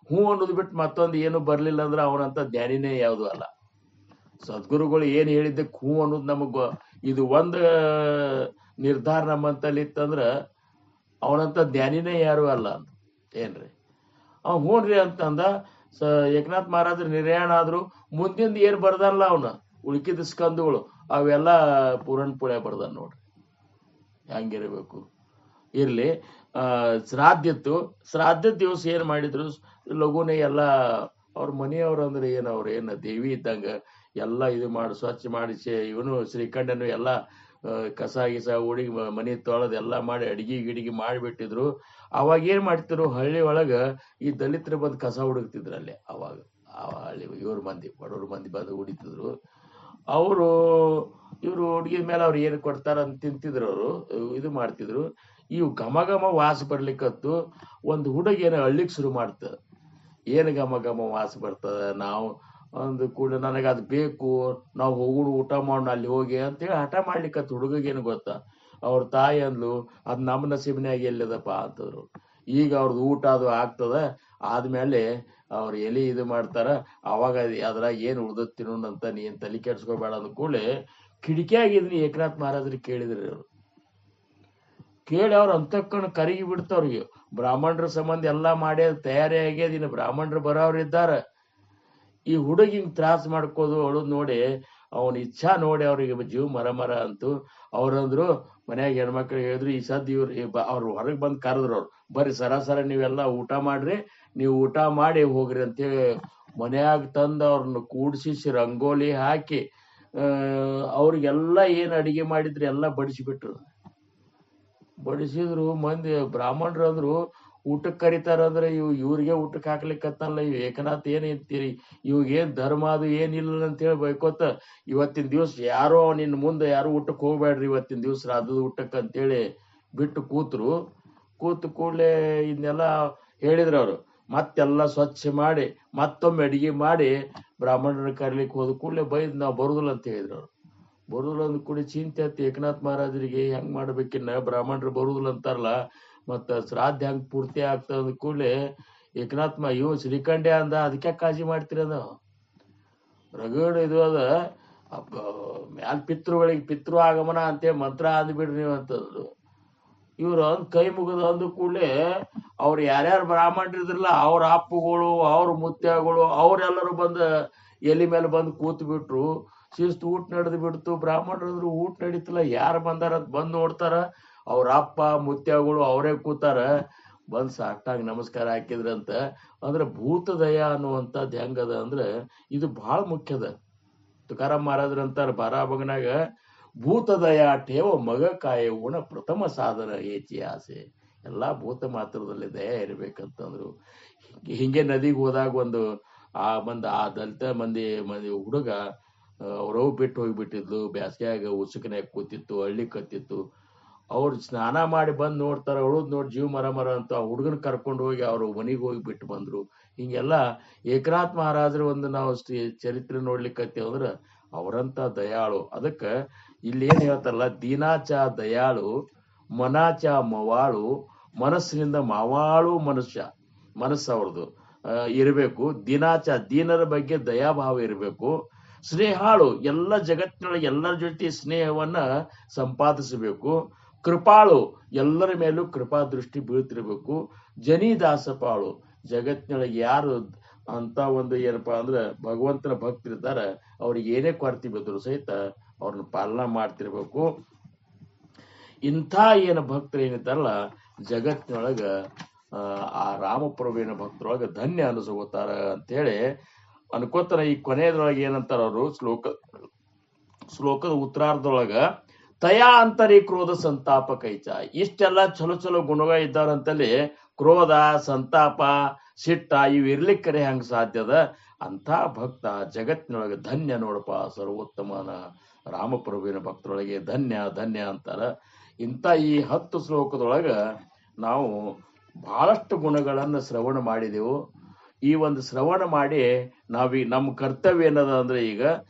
ಹ್ಞೂ ಅನ್ನೋದು ಬಿಟ್ಟು ಮತ್ತೊಂದು ಏನು ಬರ್ಲಿಲ್ಲ ಅಂದ್ರ ಅವನಂತ ಜ್ಞಾನಿನೇ ಯಾವುದು ಅಲ್ಲ. ಸದ್ಗುರುಗಳು ಏನ್ ಹೇಳಿದ್ದಕ್ಕೆ ಹ್ಞೂ ಅನ್ನೋದು ನಮಗ ಇದು ಒಂದ್ ನಿರ್ಧಾರ ನಮ್ಮಂತಲ್ಲಿ ಇತ್ತಂದ್ರ ಅವನಂತ ಜ್ಞಾನಿನೇ ಯಾರು ಅಲ್ಲ ಅಂತ. ಏನ್ರಿ ಹ್ಞೂನ್ರಿ ಅಂತಂದ. ಏಕನಾಥ್ ಮಹಾರಾಜರು ನಿರ್ಯಾಣ ಆದ್ರು. ಮುಂದಿಂದ ಏನ್ ಬರ್ದಲ್ಲ ಅವನ ಉಳ್ಕಿದ ಸ್ಕಂದುಗಳು ಅವೆಲ್ಲ ಪುರಾಣ ಪುಳ್ಯ ಬರ್ದಾನ ನೋಡ್ರಿ. ಹೆಂಗಿರ್ಬೇಕು ಇರ್ಲಿ. ಶ್ರಾದ್ದಿತ್ತು. ಶ್ರಾದ್ದದ ದಿವಸ ಏನ್ ಮಾಡಿದ್ರು, ಲಘುನೇ ಎಲ್ಲ ಅವ್ರ ಮನೆಯವ್ರು ಅಂದ್ರೆ ಏನ್ ದೇವಿ ಇದ್ದಂಗ ಎಲ್ಲ ಇದು ಮಾಡಿ ಸ್ವಚ್ಛ ಮಾಡಿಸಿ, ಇವನು ಶ್ರೀಕಂಠನು ಎಲ್ಲ ಕಸ ಗಿಸ ಹುಡುಗಿ ಮನೆ ತೊಳೆದು ಎಲ್ಲ ಮಾಡಿ ಅಡಿಗೆ ಗಿಡಿಗೆ ಮಾಡಿಬಿಟ್ಟಿದ್ರು. ಅವಾಗ ಏನ್ ಮಾಡ್ತಿದ್ರು, ಹಳ್ಳಿ ಒಳಗ ಈ ದಲಿತರು ಬಂದು ಕಸ ಹುಡುಕ್ತಿದ್ರು ಅಲ್ಲಿ. ಅವಾಗ ಹಳ್ಳಿ ಇವ್ರ ಮಂದಿ ಬಡವ್ರ ಮಂದಿ ಬಂದು ಹುಡಿತಿದ್ರು. ಇವ್ರು ಹುಡುಗಿದ ಮೇಲೆ ಅವ್ರು ಏನು ಕೊಡ್ತಾರ ಅಂತ ತಿಂತಿದ್ರು. ಅವರು ಇದು ಮಾಡ್ತಿದ್ರು. ಇವು ಘಮ ಘಮ ವಾಸ ಬರ್ಲಿಕ್ಕತ್ತು. ಒಂದು ಹುಡುಗಿ ಏನೋ ಅಳ್ಳಿಕ್ ಶುರು ಮಾಡ್ತದ. ಏನು ಘಮ ಘಮ ವಾಸ ಬರ್ತದ, ನಾವು ಅಂದ ಕೂಡ ನನಗೆ ಅದು ಬೇಕು, ನಾವು ಹೋಗೋಣ ಊಟ ಮಾಡೋಣ ಅಲ್ಲಿ ಹೋಗಿ ಅಂತೇಳಿ ಹಠ ಮಾಡ್ಲಿಕ್ಕತ್ತು. ಹುಡುಗಗೇನು ಗೊತ್ತಾ, ಅವ್ರ ತಾಯಿ ಅಂದ್ಲು, ಅದ್ ನಮ್ಮ ನಸೀಬ್ನ್ಯಾಗ ಎಲ್ಲಿದಪ್ಪ ಅಂತಂದ್ರು. ಈಗ ಅವ್ರದ್ದು ಊಟ ಅದು ಆಗ್ತದ, ಆದ್ಮೇಲೆ ಅವ್ರು ಎಲ್ಲಿ ಇದು ಮಾಡ್ತಾರ, ಅವಾಗ ಅದ್ರಾಗ ಏನ್ ಉಳ್ದತ್ ತಿನ್ನೋಣಂತ, ನೀನ್ ತಲೆ ಕೆಡ್ಸ್ಕೋಬೇಡ ಅಂದ ಕೂಡಲೇ ಕಿಡಿಕಿಯಾಗಿದ್ನಿ ಏಕನಾಥ್ ಮಹಾರಾಜರಿಗೆ ಕೇಳಿದ್ರಿ. ಅವ್ರು ಕೇಳಿ ಅವ್ರ ಅಂತಕ್ಕಣ ಕರಗಿ ಬಿಡ್ತವ್ರಿಗೆ. ಬ್ರಾಹ್ಮಣರ ಸಂಬಂಧ ಎಲ್ಲಾ ಮಾಡಿ ತಯಾರಿ ಆಗ್ಯದ, ಇನ್ನು ಬ್ರಾಹ್ಮಣರು ಬರೋವ್ರು ಇದ್ದಾರ. ಈ ಹುಡುಗಿ ಹಿಂಗ್ ತ್ರಾಸ ಮಾಡ್ಕೋದು ಅಳೋದ್ ನೋಡಿ, ಅವನ ಇಚ್ಛಾ ನೋಡಿ ಅವ್ರಿಗೆ ಜೀವ ಮರ ಅಂತು. ಅವ್ರಂದ್ರು ಮನ್ಯಾಗ ಹೆಣ್ಮಕ್ಳಿಗೆ ಹೇಳಿದ್ರು, ಈ ಸದ್ ಅವ್ರು ಹೊರಗೆ ಬಂದ್ ಕರೆದ್ರು. ಅವ್ರು ಬರ್ರಿ ಸರಾಸರ ನೀವೆಲ್ಲ ಊಟ ಮಾಡ್ರಿ, ನೀವು ಊಟ ಮಾಡಿ ಹೋಗ್ರಿ ಅಂತೇಳಿ ಮನ್ಯಾಗ ತಂದು ಅವ್ರನ್ನ ಕೂಡ್ಸಿ ರಂಗೋಲಿ ಹಾಕಿ ಅವ್ರಿಗೆಲ್ಲ ಏನ್ ಅಡಿಗೆ ಮಾಡಿದ್ರು ಎಲ್ಲ ಬಡಿಸಿಬಿಟ್ರು. ಬಡಿಸಿದ್ರು. ಮಂದಿ ಬ್ರಾಹ್ಮಣರು ಅಂದ್ರು, ಊಟಕ್ಕೆ ಕರಿತಾರಂದ್ರೆ ಇವ್ರಿಗೆ ಊಟಕ್ಕೆ ಹಾಕ್ಲಿಕ್ಕತ್ತಲ್ಲ, ಇವ್ ಏಕನಾಥ್ ಏನ್ ಇರ್ತೀರಿ, ಇವಾಗೇನ್ ಧರ್ಮ ಅದು ಏನಿಲ್ಲ ಅಂತ ಹೇಳಿ ಬೈಕೋತ, ಇವತ್ತಿನ ದಿವ್ಸ ಯಾರೋ ನಿನ್ ಮುಂದೆ ಯಾರು ಊಟಕ್ಕೆ ಹೋಗ್ಬೇಡ್ರಿ ಇವತ್ತಿನ ದಿವ್ಸ ರಾಧದ ಊಟಕ್ಕೆ ಅಂತೇಳಿ ಬಿಟ್ಟು ಕೂತು ಕೂಡ್ಲೆ ಇದನ್ನೆಲ್ಲ ಹೇಳಿದ್ರು. ಅವ್ರು ಮತ್ತೆಲ್ಲ ಸ್ವಚ್ಛ ಮಾಡಿ ಮತ್ತೊಮ್ಮೆ ಅಡಿಗೆ ಮಾಡಿ ಬ್ರಾಹ್ಮಣರನ್ನ ಕರೀಲಿಕ್ಕೆ ಹೋದ ಕೂಡಲೇ ಬೈದ್ ನಾವು ಬರುದಿಲ್ಲ ಅಂತ ಹೇಳಿದ್ರು ಅವ್ರು. ಬರುದಿಲ್ಲ ಅಂದ ಕೂಡಿ ಚಿಂತೆ ಆಯ್ತು ಏಕನಾಥ್ ಮಹಾರಾಜರಿಗೆ ಹೆಂಗ್ ಮಾಡ್ಬೇಕಿನ್ನ ಬ್ರಾಹ್ಮಣರು ಬರುದಿಲ್ಲ ಅಂತಾರಲ್ಲ, ಮತ್ತ ಶ್ರಾದ್ದ ಹೆಂಗ್ ಪೂರ್ತಿ ಆಗ್ತದ ಅಂದ ಕೂಡಲೇ ಏಕನಾಥ್ ಇವ್ ಶ್ರೀಕಂಠ್ಯ ಅಂದ, ಅದಕ್ಕೆ ಕಾಳಜಿ ಮಾಡ್ತೀರ ಅದ ರಗಡ್ ಇದು ಅದ ಮ್ಯಾಲ ಪಿತೃಗಳಿಗೆ ಪಿತೃ ಆಗಮನ ಅಂತೇಳಿ ಮಂತ್ರ ಅಂದ್ಬಿಡ್ರಿ ನೀವು ಅಂತಂದ್ರು. ಇವ್ರು ಅಂದ್ ಕೈ ಮುಗಿದು ಅಂದ ಕೂಡಲೇ ಅವ್ರು ಯಾರ್ಯಾರು ಬ್ರಾಹ್ಮಣರಿದ್ರಲ್ಲ ಅವ್ರ ಅಪ್ಪುಗಳು ಅವ್ರ ಮುತ್ಯಗಳು ಅವ್ರೆಲ್ಲರೂ ಬಂದ ಎಲಿ ಮೇಲೆ ಬಂದು ಕೂತ್ ಬಿಟ್ರು. ಶಿಸ್ತು ಊಟ ನಡೆದು ಬಿಡ್ತು. ಬ್ರಾಹ್ಮಣರಂದ್ರು ಊಟ ನಡೀತಿಲ್ಲ, ಯಾರು ಬಂದಾರ ಅಂತ ಬಂದ್ ನೋಡ್ತಾರ, ಅವ್ರ ಅಪ್ಪ ಮುತ್ಯಗಳು ಅವರೇ ಕೂತಾರ. ಬಂದ್ ಸಾಷ್ಟಾಂಗ ನಮಸ್ಕಾರ ಹಾಕಿದ್ರಂತ. ಅಂದ್ರೆ ಭೂತ ದಯ ಅನ್ನುವಂಥದ್ದು ಹೆಂಗದ ಅಂದ್ರೆ ಇದು ಬಹಳ ಮುಖ್ಯದ. ತುಕಾರಾಮ್ ಮಹಾರಾಜರಂತಾರ ಬಾರಾಬಗನಾಗ, ಭೂತ ದಯ ಠೇವ ಮಗ ಕಾಯ ಉಣ ಪ್ರಥಮ ಸಾಧನ ಏಚಿ ಆಸೆ. ಎಲ್ಲಾ ಭೂತ ಮಾತ್ರದಲ್ಲಿ ದಯ ಇರ್ಬೇಕಂತಂದ್ರು. ಹಿಂಗೆ ನದಿಗೆ ಹೋದಾಗ ಒಂದು ಆ ದಲಿತ ಮಂದಿ ಹುಡುಗ ಅವ್ರವ್ ಬಿಟ್ಟು ಹೋಗ್ಬಿಟ್ಟಿದ್ಲು. ಬ್ಯಾಸ್ಗ್ಯಾಗ ಉಸುಕನ್ಯಾಗ ಕೂತಿತ್ತು, ಹಳ್ಳಿ ಕತ್ತಿತ್ತು. ಅವ್ರು ಸ್ನಾನ ಮಾಡಿ ಬಂದ್ ನೋಡ್ತಾರ, ಅವಳದ್ ನೋಡಿ ಜೀವ ಮರ ಅಂತ ಆ ಹುಡುಗನ ಕರ್ಕೊಂಡು ಹೋಗಿ ಅವ್ರ ಮನಿಗೆ ಹೋಗಿ ಬಿಟ್ಟು ಬಂದ್ರು. ಹಿಂಗೆಲ್ಲ ಏಕನಾಥ್ ಮಹಾರಾಜರ ಒಂದು ನಾವು ಚರಿತ್ರೆ ನೋಡ್ಲಿಕ್ಕತ್ತೇವ ಅಂದ್ರ ಅವರಂತ ದಯಾಳು. ಅದಕ್ಕ ಇಲ್ಲಿ ಏನ್ ಹೇಳ್ತಾರಲ್ಲ, ದೀನಾಚ ದಯಾಳು ಮನಾಚ ಮವಾಳು, ಮನಸ್ಸಿನಿಂದ ಮಾವಾಳು ಮನಸ್ಸು ಅವ್ರದ್ದು ಇರಬೇಕು. ದಿನಾಚ ದೀನರ ಬಗ್ಗೆ ದಯಾಭಾವ ಇರಬೇಕು. ಸ್ನೇಹಾಳು ಎಲ್ಲ ಜಗತ್ತಿನೊಳಗೆ ಎಲ್ಲರ ಜೊತೆ ಸ್ನೇಹವನ್ನ ಸಂಪಾದಿಸಬೇಕು. ಕೃಪಾಳು ಎಲ್ಲರ ಮೇಲೂ ಕೃಪಾ ದೃಷ್ಟಿ ಬೀಳ್ತಿರ್ಬೇಕು. ಜನಿದಾಸಪಾಳು ಜಗತ್ತಿನೊಳಗೆ ಯಾರು ಅಂತ ಒಂದು ಏನಪ್ಪಾ ಅಂದ್ರೆ ಭಗವಂತನ ಭಕ್ತರಿದ್ದಾರ ಅವ್ರಿಗೆ ಏನೇ ಕೊರತೆ ಬಿದ್ರು ಸಹಿತ ಅವ್ರನ್ನ ಪಾಲನಾ ಮಾಡ್ತಿರ್ಬೇಕು. ಇಂಥ ಏನು ಭಕ್ತರು ಏನಿದ್ದಾರಲ್ಲ ಜಗತ್ತಿನೊಳಗ ಆ ರಾಮಪ್ರಭುವಿನ ಭಕ್ತರೊಳಗ ಧನ್ಯ ಅನಿಸ್ಕೋತಾರ ಅಂತೇಳಿ ಅನ್ಕೋತಾರ. ಈ ಕೊನೆಯದ್ರೊಳಗೆ ಏನಂತಾರ ಅವರು ಶ್ಲೋಕದ ಉತ್ತರಾರ್ಧದೊಳಗ ತಯಾ ಅಂತರಿ ಕ್ರೋಧ ಸಂತಾಪ ಕೈಚ. ಇಷ್ಟೆಲ್ಲ ಚಲೋ ಚಲೋ ಗುಣಗಳ ಇದ್ದಾರಂತಲ್ಲಿ ಕ್ರೋಧ ಸಂತಾಪ ಸಿಟ್ಟ ಇವು ಇರ್ಲಿಕ್ಕರೆ ಹೆಂಗ್ ಸಾಧ್ಯದ? ಅಂತ ಭಕ್ತ ಜಗತ್ತಿನೊಳಗೆ ಧನ್ಯ ನೋಡಪ್ಪ, ಸರ್ವೋತ್ತಮನ ರಾಮಪ್ರಭುವಿನ ಭಕ್ತರೊಳಗೆ ಧನ್ಯ ಧನ್ಯ ಅಂತಾರ. ಇಂಥ ಈ 10 ಶ್ಲೋಕದೊಳಗ ನಾವು ಬಹಳಷ್ಟು ಗುಣಗಳನ್ನ ಶ್ರವಣ ಮಾಡಿದೆವು. ಈ ಒಂದು ಶ್ರವಣ ಮಾಡಿ ನಮ್ಮ ಕರ್ತವ್ಯ ಏನದ ಅಂದ್ರೆ ಈಗ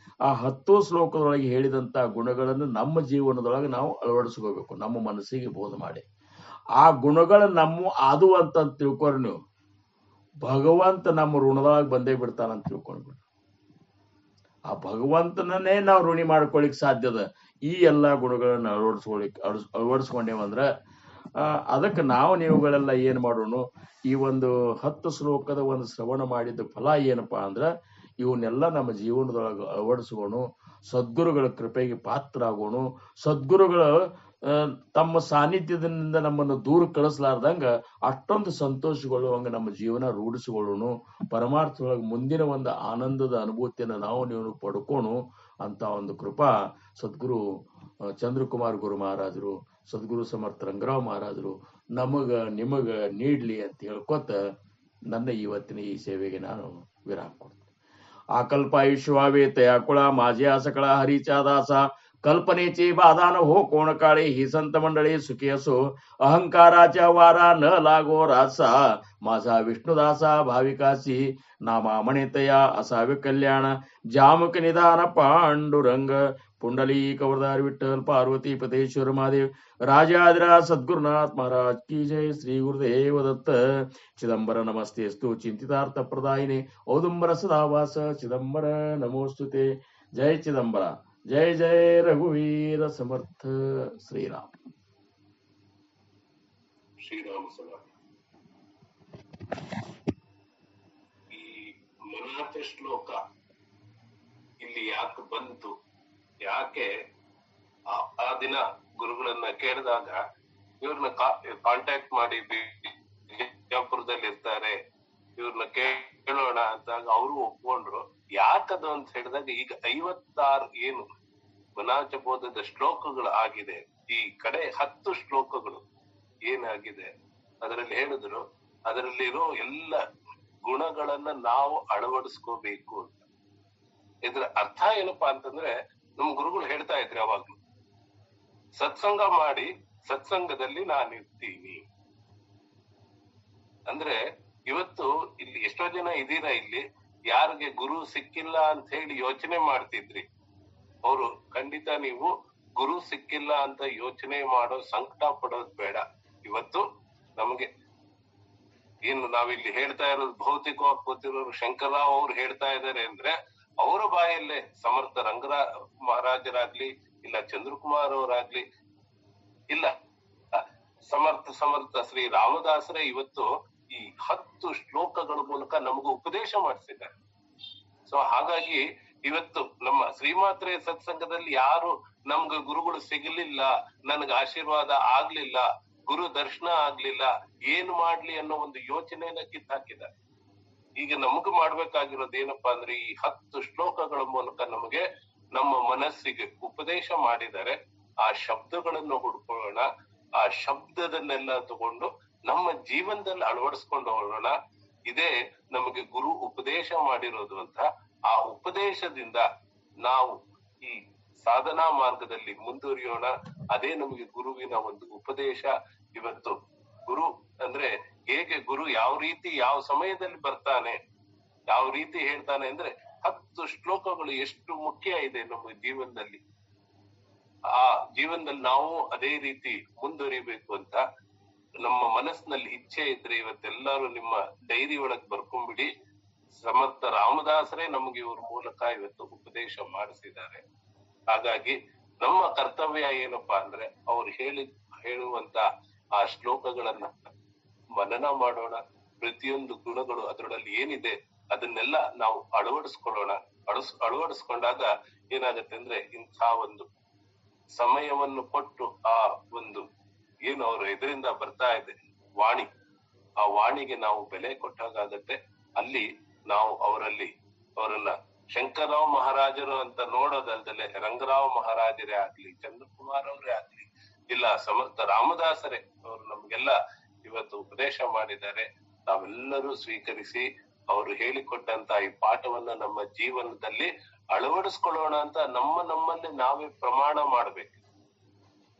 ಆ 10 ಶ್ಲೋಕದೊಳಗೆ ಹೇಳಿದಂತ ಗುಣಗಳನ್ನು ನಮ್ಮ ಜೀವನದೊಳಗೆ ನಾವು ಅಳವಡಿಸ್ಕೋಬೇಕು. ನಮ್ಮ ಮನಸ್ಸಿಗೆ ಬೋಧ ಮಾಡಿ ಆ ಗುಣಗಳು ನಮ್ಮ ಅದು ಅಂತ ತಿಳ್ಕೊರಿ. ನೀವು ಭಗವಂತ ನಮ್ಮ ಋಣದೊಳಗೆ ಬಂದೇ ಬಿಡ್ತಾನಂತ ತಿಳ್ಕೊಂಡ್ಬಿಡ್ರಿ. ಆ ಭಗವಂತನನ್ನೇ ನಾವು ಋಣಿ ಮಾಡ್ಕೊಳಿಕ್ ಸಾಧ್ಯದ ಈ ಎಲ್ಲಾ ಗುಣಗಳನ್ನ ಅಳವಡಿಸ್ಕೊಂಡೇವಂದ್ರ. ಅದಕ್ಕೆ ನೀವುಗಳೆಲ್ಲ ಏನ್ ಮಾಡೋಣ, ಈ ಒಂದು 10 ಶ್ಲೋಕದ ಒಂದು ಶ್ರವಣ ಮಾಡಿದ ಫಲ ಏನಪ್ಪಾ ಅಂದ್ರ ಇವನ್ನೆಲ್ಲ ನಮ್ಮ ಜೀವನದೊಳಗೆ ಅಳವಡಿಸ್ಕೋಣ. ಸದ್ಗುರುಗಳ ಕೃಪೆಗೆ ಪಾತ್ರ ಆಗೋಣ. ಸದ್ಗುರುಗಳ ತಮ್ಮ ಸಾನ್ನಿಧ್ಯದಿಂದ ನಮ್ಮನ್ನು ದೂರ ಕಳಿಸ್ಲಾರ್ದಂಗ ಅಷ್ಟೊಂದು ಸಂತೋಷಗೊಳ್ಳುವಂಗ ನಮ್ಮ ಜೀವನ ರೂಢಿಸಿಕೊಳ್ಳೋಣ. ಪರಮಾರ್ಥದೊಳಗೆ ಮುಂದಿನ ಒಂದು ಆನಂದದ ಅನುಭೂತಿಯನ್ನು ನೀವು ಪಡ್ಕೋಣ ಅಂತ ಒಂದು ಕೃಪಾ ಸದ್ಗುರು ಚಂದ್ರಕುಮಾರ್ ಗುರು ಮಹಾರಾಜರು, ಸದ್ಗುರು ಸಮರ್ಥ ರಂಗರಾವ್ ಮಹಾರಾಜರು ನಿಮಗ ನೀಡ್ಲಿ ಅಂತ ಹೇಳ್ಕೊತ ನನ್ನ ಇವತ್ತಿನ ಈ ಸೇವೆಗೆ ನಾನು ವಿರಾಮ ಕೊಡ್ತೀನಿ. आकल्पायुष्यवावे तयाकुळा माझे आसकळा हरीचा दासा कल्पनेची बाधा न हो कोण काळे ही संत मंडळी सुखी असो अहंकाराच्या वारा न लागो रासा माझा विष्णुदासा भाविकासी नामा म्हणेतया असावे कल्याण जामक निदान पांडुरंग पुंडली कवरदार विठ्ठल पार्वती पतेश्वर महादेव राजाधिराज सद्गुरुनाथ महाराज की जय. श्री गुरुदेव दत्त. चिदंबर नमस्तेस्तु चिंतितार्थ प्रदायिने औदुंबर सदावास चिदंबर नमोस्तुते. जय चिदंबरा. जय जय रघुवीर समर्थ. श्रीराम. ಶ್ರೀರಾಮ ಸಮಾಧಿ. ಈ ಮನಾಥ ಶ್ಲೋಕ ಇಲ್ಲಿ ಯಾಕೆ ಬಂತು, ಯಾಕೆ ಆ ದಿನ ಗುರುಗಳನ್ನ ಕೇಳಿದಾಗ ಇವ್ರನ್ನ ಕಾಂಟ್ಯಾಕ್ಟ್ ಮಾಡಿ ಬಿಜಾಪುರದಲ್ಲಿ ಇರ್ತಾರೆ, ಇವ್ರನ್ನ ಕೇಳೋಣ ಅಂದಾಗ ಅವರು ಒಪ್ಕೊಂಡ್ರು. ಯಾಕದು ಅಂತ ಹೇಳಿದಾಗ ಈಗ 56 ಏನು ಮನಾಚಬೋಧದ ಶ್ಲೋಕಗಳು ಆಗಿದೆ, ಈ ಕಡೆ 10 ಶ್ಲೋಕಗಳು ಏನಾಗಿದೆ ಅದರಲ್ಲಿ ಹೇಳಿದ್ರು, ಅದರಲ್ಲಿರೋ ಎಲ್ಲ ಗುಣಗಳನ್ನ ನಾವು ಅಳವಡಿಸ್ಕೋಬೇಕು ಅಂತ. ಇದ್ರ ಅರ್ಥ ಏನಪ್ಪಾ ಅಂತಂದ್ರೆ ನಮ್ ಗುರುಗಳು ಹೇಳ್ತಾ ಇದ್ರು ಯಾವಾಗ್ಲೂ, ಸತ್ಸಂಗ ಮಾಡಿ ಸತ್ಸಂಗದಲ್ಲಿ ನಾನಿರ್ತೀನಿ ಅಂದ್ರೆ ಇವತ್ತು ಇಲ್ಲಿ ಎಷ್ಟೋ ಜನ ಇದೀರಾ ಇಲ್ಲಿ ಯಾರಿಗೆ ಗುರು ಸಿಕ್ಕಿಲ್ಲ ಅಂತ ಹೇಳಿ ಯೋಚನೆ ಮಾಡ್ತಿದ್ರಿ, ಅವರು ಖಂಡಿತ ನೀವು ಗುರು ಸಿಕ್ಕಿಲ್ಲ ಅಂತ ಯೋಚನೆ ಮಾಡೋ ಸಂಕಟ ಪಡೋದ್ ಬೇಡ. ಇವತ್ತು ನಮಗೆ ಏನು ನಾವಿಲ್ಲಿ ಹೇಳ್ತಾ ಇರೋದು ಭೌತಿಕವಾಗಿ ಗೊತ್ತಿರೋರು ಶಂಕರರಾವ್ ಅವ್ರು ಹೇಳ್ತಾ ಇದ್ದಾರೆ ಅಂದ್ರೆ ಅವರ ಬಾಯಲ್ಲೇ ಸಮರ್ಥ ಮಹಾರಾಜರಾಗ್ಲಿ ಇಲ್ಲ ಚಂದ್ರಕುಮಾರ್ ಅವರಾಗ್ಲಿ ಇಲ್ಲ ಸಮರ್ಥ ಶ್ರೀ ರಾಮದಾಸರೇ ಇವತ್ತು ಈ 10 ಶ್ಲೋಕಗಳ ಮೂಲಕ ನಮಗೂ ಉಪದೇಶ ಮಾಡಿಸಿದ್ದಾರೆ. ಸೊ ಹಾಗಾಗಿ ಇವತ್ತು ನಮ್ಮ ಶ್ರೀಮಾತ್ರೆ ಸತ್ಸಂಗದಲ್ಲಿ ಯಾರು ನಮ್ಗೆ ಗುರುಗಳು ಸಿಗಲಿಲ್ಲ, ನನ್ಗೆ ಆಶೀರ್ವಾದ ಆಗ್ಲಿಲ್ಲ, ಗುರು ದರ್ಶನ ಆಗ್ಲಿಲ್ಲ, ಏನು ಮಾಡ್ಲಿ ಅನ್ನೋ ಒಂದು ಯೋಚನೆಯನ್ನ ಕಿತ್ತಾಕಿದ್ದಾರೆ. ಈಗ ನಮಗೂ ಮಾಡ್ಬೇಕಾಗಿರೋದು ಏನಪ್ಪಾ ಅಂದ್ರೆ ಈ 10 ಶ್ಲೋಕಗಳ ಮೂಲಕ ನಮಗೆ ನಮ್ಮ ಮನಸ್ಸಿಗೆ ಉಪದೇಶ ಮಾಡಿದರೆ ಆ ಶಬ್ದಗಳನ್ನು ಹುಡ್ಕೊಳ್ಳೋಣ, ಆ ಶಬ್ದದನ್ನೆಲ್ಲ ತಗೊಂಡು ನಮ್ಮ ಜೀವನದಲ್ಲಿ ಅಳವಡಿಸ್ಕೊಂಡು ಹೋಗೋಣ. ಇದೇ ನಮಗೆ ಗುರು ಉಪದೇಶ ಮಾಡಿರೋದು ಅಂತ. ಆ ಉಪದೇಶದಿಂದ ನಾವು ಈ ಸಾಧನಾ ಮಾರ್ಗದಲ್ಲಿ ಮುಂದುವರಿಯೋಣ. ಅದೇ ನಮಗೆ ಗುರುವಿನ ಒಂದು ಉಪದೇಶ. ಇವತ್ತು ಗುರು ಅಂದ್ರೆ ಹೇಗೆ ಗುರು ಯಾವ ರೀತಿ ಯಾವ ಸಮಯದಲ್ಲಿ ಬರ್ತಾನೆ, ಯಾವ ರೀತಿ ಹೇಳ್ತಾನೆ ಅಂದ್ರೆ 10 ಶ್ಲೋಕಗಳು ಎಷ್ಟು ಮುಖ್ಯ ಇದೆ ನಮ್ಮ ಜೀವನದಲ್ಲಿ. ಆ ಜೀವನದಲ್ಲಿ ನಾವು ಅದೇ ರೀತಿ ಮುಂದುವರಿಬೇಕು ಅಂತ ನಮ್ಮ ಮನಸ್ಸಿನಲ್ಲಿ ಇಚ್ಛೆ ಇದ್ರೆ ಇವತ್ತೆಲ್ಲರೂ ನಿಮ್ಮ ಡೈರಿ ಒಳಗ್ ಬರ್ಕೊಂಡ್ಬಿಡಿ. ಸಮರ್ಥ ರಾಮದಾಸರೇ ನಮಗೆ ಇವ್ರ ಮೂಲಕ ಇವತ್ತು ಉಪದೇಶ ಮಾಡಿಸಿದ್ದಾರೆ. ಹಾಗಾಗಿ ನಮ್ಮ ಕರ್ತವ್ಯ ಏನಪ್ಪಾ ಅಂದ್ರೆ ಅವ್ರು ಹೇಳುವಂತ ಆ ಶ್ಲೋಕಗಳನ್ನ ಮನನ ಮಾಡೋಣ. ಪ್ರತಿಯೊಂದು ಗುಣಗಳು ಅದರಲ್ಲಿ ಏನಿದೆ ಅದನ್ನೆಲ್ಲ ನಾವು ಅಳವಡಿಸ್ಕೊಳ್ಳೋಣ. ಅಳವಡಿಸ್ಕೊಂಡಾಗ ಏನಾಗತ್ತೆ ಅಂದ್ರೆ ಇಂಥ ಒಂದು ಸಮಯವನ್ನು ಕೊಟ್ಟು ಆ ಒಂದು ಏನು ಅವ್ರ ಎದುರಿಂದ ಬರ್ತಾ ಇದೆ ವಾಣಿ, ಆ ವಾಣಿಗೆ ನಾವು ಬೆಲೆ ಕೊಟ್ಟಾಗತ್ತೆ. ಅಲ್ಲಿ ನಾವು ಅವರನ್ನ ಶಂಕರರಾವ್ ಮಹಾರಾಜರು ಅಂತ ನೋಡೋದಲ್ದಲೆ ರಂಗರಾವ್ ಮಹಾರಾಜರೇ ಆಗ್ಲಿ, ಚಂದ್ರಕುಮಾರ್ ಅವರೇ ಆಗ್ಲಿ, ಇಲ್ಲ ಸಮರ್ಥ ರಾಮದಾಸರೇ ಅವರು ನಮ್ಗೆಲ್ಲ ಇವತ್ತು ಉಪದೇಶ ಮಾಡಿದ್ದಾರೆ. ನಾವೆಲ್ಲರೂ ಸ್ವೀಕರಿಸಿ ಅವರು ಹೇಳಿಕೊಟ್ಟಂತ ಈ ಪಾಠವನ್ನ ನಮ್ಮ ಜೀವನದಲ್ಲಿ ಅಳವಡಿಸ್ಕೊಳ್ಳೋಣ ಅಂತ ನಮ್ಮಲ್ಲಿ ನಾವೇ ಪ್ರಮಾಣ ಮಾಡ್ಬೇಕು.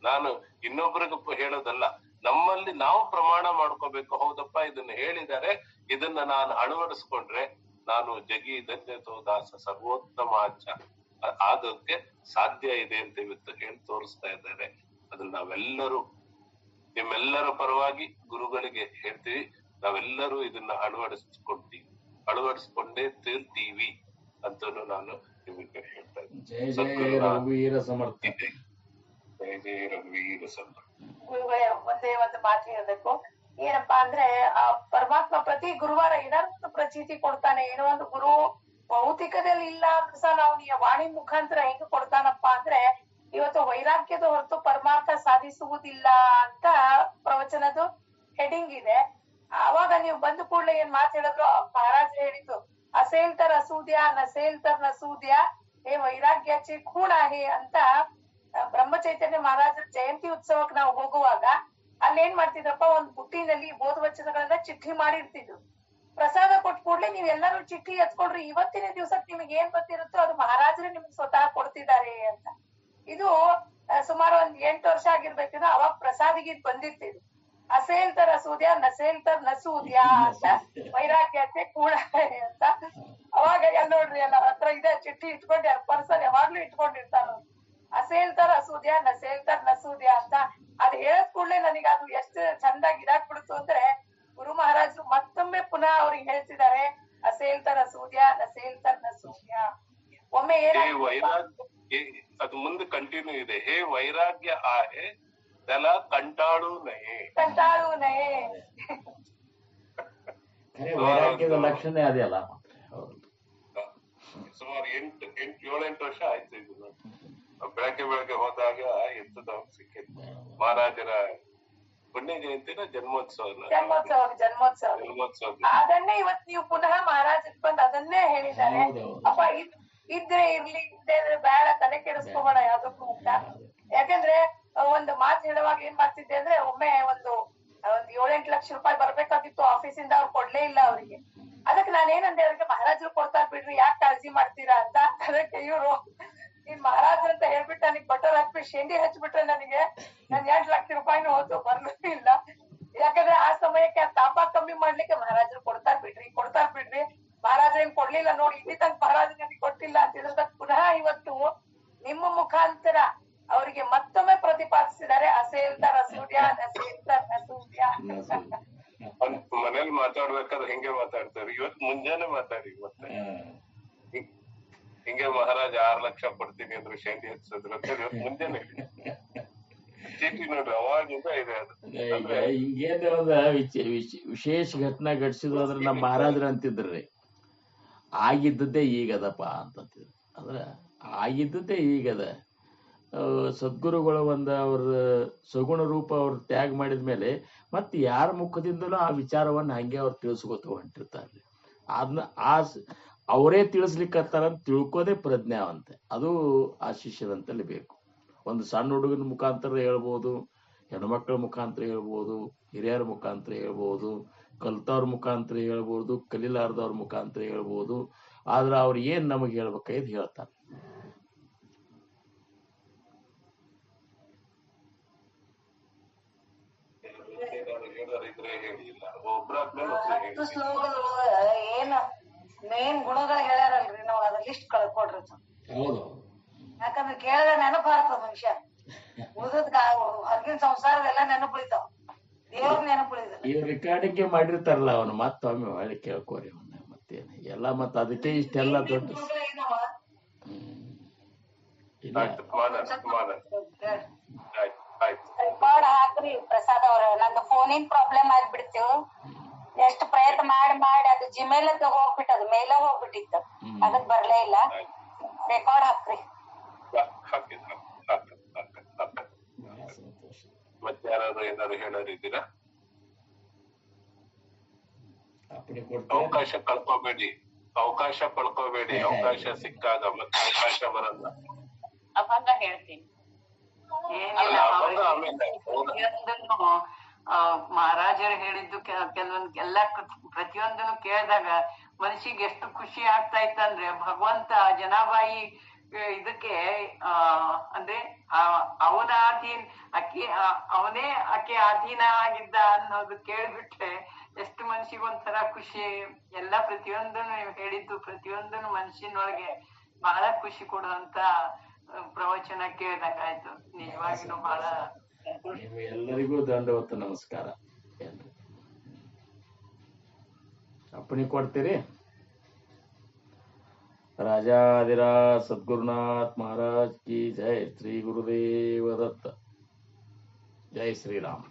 ನಾನು ಇನ್ನೊಬ್ರಿಗೂ ಹೇಳೋದಲ್ಲ, ನಮ್ಮಲ್ಲಿ ನಾವು ಪ್ರಮಾಣ ಮಾಡ್ಕೋಬೇಕು. ಹೌದಪ್ಪ ಇದನ್ನ ಹೇಳಿದ್ದಾರೆ, ಇದನ್ನ ನಾನು ಅಳವಡಿಸ್ಕೊಂಡ್ರೆ ನಾನು ಜಗಿ ಧನ್ಯತೋ ದಾಸ ಸರ್ವೋತ್ತಮ ಆಚ ಆಗೋಕ್ಕೆ ಸಾಧ್ಯ ಇದೆ ಅಂತ ಇವತ್ತು ಹೇಳಿ ತೋರಿಸ್ತಾ ಇದ್ದಾರೆ. ಅದನ್ನ ನಾವೆಲ್ಲರೂ ನಿಮ್ಮೆಲ್ಲರ ಪರವಾಗಿ ಗುರುಗಳಿಗೆ ಹೇಳ್ತೀವಿ. ನಾವೆಲ್ಲರೂ ಇದನ್ನ ಅಳವಡಿಸ್ಕೊಂಡೇ ತೀರ್ತೀವಿ ಅಂತ ನಾನು ನಿಮಗೆ ಹೇಳ್ತಾ ಇದ್ದೀನಿ. ಜಯ ಜಯ ರಘುವೀರ ಸಮರ್ಥ. ಜಯ ಜಯ ರಘುವೀರ ಸಮರ್ಥ. ಗುರುಗಳೇ ಒಂದೇ ಒಂದು ಮಾತು ಹೇಳ್ಬೇಕು. ಏನಪ್ಪಾ ಅಂದ್ರೆ ಆ ಪರಮಾತ್ಮ ಪ್ರತಿ ಗುರುವಾರ ಏನಾದ್ರು ಪ್ರಚೀತಿ ಕೊಡ್ತಾನೆ. ಏನೋ ಒಂದು ಗುರು ಭೌತಿಕದಲ್ಲಿ ಇಲ್ಲ ಅಂದ್ರೆ ಸಹ ನಾವು ವಾಣಿ ಮುಖಾಂತರ ಹೆಂಗ್ ಕೊಡ್ತಾನಪ್ಪ ಅಂದ್ರೆ ಇವತ್ತು ವೈರಾಗ್ಯದ ಹೊರತು ಪರಮಾರ್ಥ ಸಾಧಿಸುವುದಿಲ್ಲ ಅಂತ ಪ್ರವಚನದ ಹೆಡಿಂಗ್ ಇದೆ. ಅವಾಗ ನೀವು ಬಂದ ಕೂಡಲೇ ಏನ್ ಮಾತು ಹೇಳಿದ್ರು ಮಹಾರಾಜ್ ಹೇಳಿದ್ದು, ಅಸೇಲ್ತರ್ ಅಸೂದ್ಯ ನಸೇಲ್ತರ್ ನಸೂದ್ಯ ಹೇ ವೈರಾಗ್ಯಾಚೆ ಕೂಡ ಹೇ ಅಂತ ಬ್ರಹ್ಮಚೈತನ್ಯ ಮಹಾರಾಜರ ಜಯಂತಿ ಉತ್ಸವಕ್ಕೆ ನಾವು ಹೋಗುವಾಗ ಅಲ್ಲೇನ್ ಮಾಡ್ತಿದ್ರಪ್ಪ, ಒಂದ್ ಬುಟ್ಟಿನಲ್ಲಿ ಬೋಧವಚನಗಳನ್ನ ಚಿಟ್ಟಿ ಮಾಡಿರ್ತಿದ್ರು. ಪ್ರಸಾದ ಕೊಟ್ಟ ಕೂಡ್ಲೆ ನೀವ್ ಎಲ್ಲರೂ ಚಿಟ್ಟಿ ಎತ್ಕೊಳ್ರಿ, ಇವತ್ತಿನ ದಿವ್ಸಕ್ಕೆ ನಿಮ್ಗೆ ಏನ್ ಗೊತ್ತಿರುತ್ತೋ ಅದು ಮಹಾರಾಜರೇ ನಿಮ್ಗೆ ಸ್ವತಃ ಕೊಡ್ತಿದ್ದಾರೆ ಅಂತ. ಇದು ಸುಮಾರು ಒಂದ್ 8 ವರ್ಷ ಆಗಿರ್ಬೇಕಿದ್ರೆ ಅವಾಗ ಪ್ರಸಾದಿಗೆ ಬಂದಿರ್ತಿದ್ರು. ಅಸೇಲ್ತರ ಸೂದ್ಯ ನಸೇಲ್ತರ್ ನಸೂದ್ಯ ಅಂತ ವೈರಾಗ್ಯತೆ ಕೂಡ ಅಂತ. ಅವಾಗ ಎಲ್ಲ ನೋಡ್ರಿ ಎಲ್ಲರ ಹತ್ರ ಇದೆ ಚಿಟ್ಟಿ ಇಟ್ಕೊಂಡ್ಯಾರ, ಪರ್ಸನ್ ಯಾವಾಗ್ಲೂ ಇಟ್ಕೊಂಡಿರ್ತಾರ. ಅಸೇಲ್ತರ ಅಸೂದ್ಯ ನಸೇಲ್ತರ್ ನಸೂದ್ಯ ಅಂತ ಅದ್ ಹೇಳದ್ ಕೂಡ್ಲೆ ನನಗೆ ಅದು ಎಷ್ಟು ಚಂದಾಗಿ ಇದಾಗ್ಬಿಡ್ತು ಅಂದ್ರೆ ಗುರು ಮಹಾರಾಜರು ಮತ್ತೊಮ್ಮೆ ಪುನಃ ಅವ್ರಿಗೆ ಹೇಳ್ತಿದ್ದಾರೆ ಅಸೇಲ್ತರ ಅಸೂದ್ಯ ನಸೇಲ್ತರ್ ನಸೂದ್ಯ. ಒಮ್ಮೆ ಅದು ಮುಂದೆ ಕಂಟಿನ್ಯೂ ಇದೆ. ಹೇ ವೈರಾಗ್ಯ ಆಹೆ ದಲ ಕಂಟಾಳು ನಹೆ. ವೈರಾಗ್ಯದ ಲಕ್ಷಣ ಅದೇ ಅಲ್ಲ. ಸುಮಾರು 7-8 ವರ್ಷ ಆಯ್ತು ಇದು. ಬೆಳಗ್ಗೆ ಹೋದಾಗ ಎತ್ತದ ಸಿಕ್ಕಿತ್ತು ಮಹಾರಾಜರ ಪುಣ್ಯ ಜಯಂತಿನ ಜನ್ಮೋತ್ಸವ. ಅದನ್ನೇ ಇವತ್ ನೀವು ಪುನಃ ಮಹಾರಾಜ್ ಬಂದ್ ಅದನ್ನೇ ಹೇಳಿದ್ದಾರೆ. ಅಪ್ಪ ಇದ್ರೆ ಇರ್ಲಿ, ಇದ್ದೇ ಬೇಡ, ತಲೆ ಕೆಡಿಸ್ಕೋಬೇಡ ಯಾವ್ದಕ್ಕೂ ಅಂತ. ಯಾಕಂದ್ರೆ ಒಂದು ಮಾತು ಹೇಳುವಾಗ ಏನ್ ಮಾಡ್ತಿದ್ದೆ ಅಂದ್ರೆ ಒಮ್ಮೆ ಒಂದು 7-8 ಲಕ್ಷ ರೂಪಾಯಿ ಬರ್ಬೇಕಾಗಿತ್ತು ಆಫೀಸಿಂದ, ಅವ್ರು ಕೊಡ್ಲೇ ಇಲ್ಲ ಅವ್ರಿಗೆ. ಅದಕ್ಕೆ ನಾನೇನಂದೆ ಅವ್ರಿಗೆ, ಮಹಾರಾಜರು ಕೊಡ್ತಾರ ಬಿಡ್ರಿ, ಯಾಕೆ ಕಾಳಜಿ ಮಾಡ್ತೀರಾ ಅಂತ. ಅದಕ್ಕೆ ಇವ್ರು ನೀನ್ ಮಹಾರಾಜ್ ಅಂತ ಹೇಳ್ಬಿಟ್ಟು ನನಗ್ ಬಟರ್ ಹಾಕ್ಬಿಟ್ಟು ಶೇಂಡಿ ಹಚ್ಬಿಟ್ರೆ ನನಗೆ ನನ್ 8 ಲಕ್ಷ ರೂಪಾಯಿನೂ ಹೋದ್ರು ಬರ್ಲೂ ಇಲ್ಲ. ಯಾಕಂದ್ರೆ ಆ ಸಮಯಕ್ಕೆ ಆ ತಾಪ ಕಮ್ಮಿ ಮಾಡ್ಲಿಕ್ಕೆ ಮಹಾರಾಜರು ಕೊಡ್ತಾರೆ. ನಿಮ್ಮ ಮುಖಾಂತರ ಅವರಿಗೆ ಮತ್ತೊಮ್ಮೆ ಪ್ರತಿಪಾದಿಸಿದ್ದಾರೆ. ಅಸೇಲ್ತಾರ ಸೂರ್ಯ ನಸೇಲ್ತಾರ ಸೂರ್ಯ. ಮನೇಲಿ ಮಾತಾಡ್ಬೇಕಾದ್ರೆ ಹಿಂಗೆ ಮಾತಾಡ್ತಾರೆ. ಇವತ್ ಮುಂಜಾನೆ ಮಾತಾಡಿ ಮತ್ತೆ ಹಿಂಗೆ ಮಹಾರಾಜ 6 ಲಕ್ಷ ಕೊಡ್ತೀನಿ ಅಂದ್ರೆ ಶೈಲಿ ಹಚ್ಚಿದ್ರು ಅಂತ ಇವತ್ ಮುಂಜಾನೆ ಚೀಟಿ ನೋಡ್ರಿ ಅವಾಗಿಂದ ಇದೆ ಅದು. ಹಿಂಗೇನ ವಿಶೇಷ ಘಟನಾ ಘಟಿಸಿದ್ರು ಅಂದ್ರೆ ನಮ್ಮ ಮಹಾರಾಜರು ಅಂತಿದ್ರಿ ಆಗಿದ್ದದ್ದೇ ಈಗದಪ್ಪ ಅಂತಂತಿದ್ರು. ಅಂದ್ರ ಆಗಿದ್ದದ್ದೇ ಈಗದ. ಸದ್ಗುರುಗಳು ಅವ್ರ ಸಗುಣ ರೂಪ ಅವ್ರ ತ್ಯಾಗ ಮಾಡಿದ್ಮೇಲೆ ಮತ್ತೆ ಯಾರ ಮುಖದಿಂದಲೂ ಆ ವಿಚಾರವನ್ನ ಹಂಗೆ ಅವ್ರು ತಿಳಿಸ್ಕೊತ ಹೊಂಟಿರ್ತಾರೆ. ಅದನ್ನ ಅವರೇ ತಿಳಿಸ್ಲಿಕ್ಕತ್ತಾರ ಅಂತ ತಿಳ್ಕೋದೇ ಪ್ರಜ್ಞಾವಂತೆ. ಅದು ಆ ಶಿಷ್ಯರಂತಲ್ಲಿ ಬೇಕು. ಒಂದು ಸಣ್ಣ ಹುಡುಗನ ಮುಖಾಂತರ ಹೇಳ್ಬೋದು, ಹೆಣ್ಮಕ್ಳ ಮುಖಾಂತರ ಹೇಳ್ಬೋದು, ಹಿರಿಯರ ಮುಖಾಂತರ ಹೇಳ್ಬೋದು, ಕಲ್ತವ್ರ ಮುಖಾಂತರ ಹೇಳ್ಬೋದು, ಕಲೀಲಾರ್ದವ್ರ ಮುಖಾಂತರ ಹೇಳ್ಬೋದು. ಆದ್ರೆ ಅವ್ರು ಏನ್ ನಮಗೆ ಹೇಳ್ಬೇಕಾಯ್ದು ಹೇಳ್ತಾರೆ. ಏನ್ ಮೇನ್ ಗುಣಗಳು ಹೇಳ್ಯಾರಲ್ರಿ, ನಾವ್ ಅದ್ರ ಲಿಸ್ಟ್ ಕಳ್ಕೊಡ್ರಿ. ಯಾಕಂದ್ರೆ ಕೇಳಿದ್ರೆ ನೆನಪು ಬರ್ತದ ಮನುಷ್ಯ. ಉಳಿದ ಹೊರಗಿನ ಸಂಸಾರವೆಲ್ಲ ನೆನಪು ಉಳಿತಾವ, ದೇವ್ರ ನೆನಪು ಉಳಿದ. ಈ ರೆಕಾರ್ಡಿಂಗ್ ಮಾಡಿರ್ತಾರಲ್ಲ ಅವನು ಮತ್ತೊಮ್ಮೆ ಹೊಳ್ಳಿ ಕೇಳ್ಕೋರಿ ಅವನ್ನ. ಮತ್ತೇನು ಎಲ್ಲ ಮತ್ತ ಅದಕ್ಕೆ ಇಷ್ಟೆಲ್ಲ ದೊಡ್ಡ ರೆಕಾರ್ಡ್ ಹಾಕ್ರಿ ಪ್ರಸಾದ್ ಅವ್ರ. ನಂದು ಫೋನಿನ ಪ್ರಾಬ್ಲಮ್ ಆಗ್ಬಿಡ್ತು. ಎಷ್ಟು ಪ್ರಯತ್ನ ಮಾಡಿ ಅದು ಜಿಮೇಲ್ ಹೋಗ್ಬಿಟ್ಟದು, ಮೇಲ ಹೋಗ್ಬಿಟ್ಟಿತ್ತು, ಅದಕ್ ಬರ್ಲೇ ಇಲ್ಲ. ರೆಕಾರ್ಡ್ ಹಾಕ್ರಿ. ಮತ್ತೆ ಯಾರಾದ್ರೂ ಏನಾದ್ರು ಹೇಳೋರಿದ್ದೀರಾ? ಅವಕಾಶ ಕಳ್ಕೋಬೇಡಿ, ಅವಕಾಶ ಕಳ್ಕೋಬೇಡಿ. ಅವಕಾಶ ಸಿಕ್ಕಾಗ ಮತ್ತೆ ಅವಕಾಶ ಬರಲ್ಲ. ಅಭಂಗ ಹೇಳ್ತೀನಿ. ಮಹಾರಾಜರು ಹೇಳಿದ್ದು ಕೆಲವೊಂದ್ ಎಲ್ಲಾ ಪ್ರತಿಯೊಂದನ್ನು ಕೇಳಿದಾಗ ಮನಸ್ಸಿಗೆ ಎಷ್ಟು ಖುಷಿ ಆಗ್ತಾ ಇತ್ತಂದ್ರೆ, ಭಗವಂತ ಜನಾಬಾಯಿ ಇದಕ್ಕೆ ಅಂದ್ರೆ ಅವನ ಅವನೇ ಆಕೆ ಅಧೀನ ಆಗಿದ್ದ ಅನ್ನೋದು ಕೇಳ್ಬಿಟ್ರೆ ಎಷ್ಟು ಮನ್ಸಿಗೆ ಒಂಥರ ಖುಷಿ. ಎಲ್ಲಾ ಪ್ರತಿಯೊಂದನ್ನು ನೀವು ಹೇಳಿದ್ದು ಪ್ರತಿಯೊಂದನ್ನು ಮನಸ್ಸಿನೊಳಗೆ ಬಹಳ ಖುಷಿ ಕೊಡುವಂತ ಪ್ರವಚನ ಕೇಳಿದಂಗಾಯ್ತು. ನಿಜವಾಗಿನೂ ಬಹಳ ಎಲ್ಲರಿಗೂ ದಂಡವತ್ತ ನಮಸ್ಕಾರ. ಅಪ್ಪಣೆ ಕೊಡ್ತೀರಿ? ರಾಜಾಧಿರಾಜ ಸದ್ಗುರುನಾಥ್ ಮಹಾರಾಜ್ ಕಿ ಜೈ. ಶ್ರೀ ಗುರುದೇವ ದತ್ತ. ಜೈ ಶ್ರೀರಾಮ್.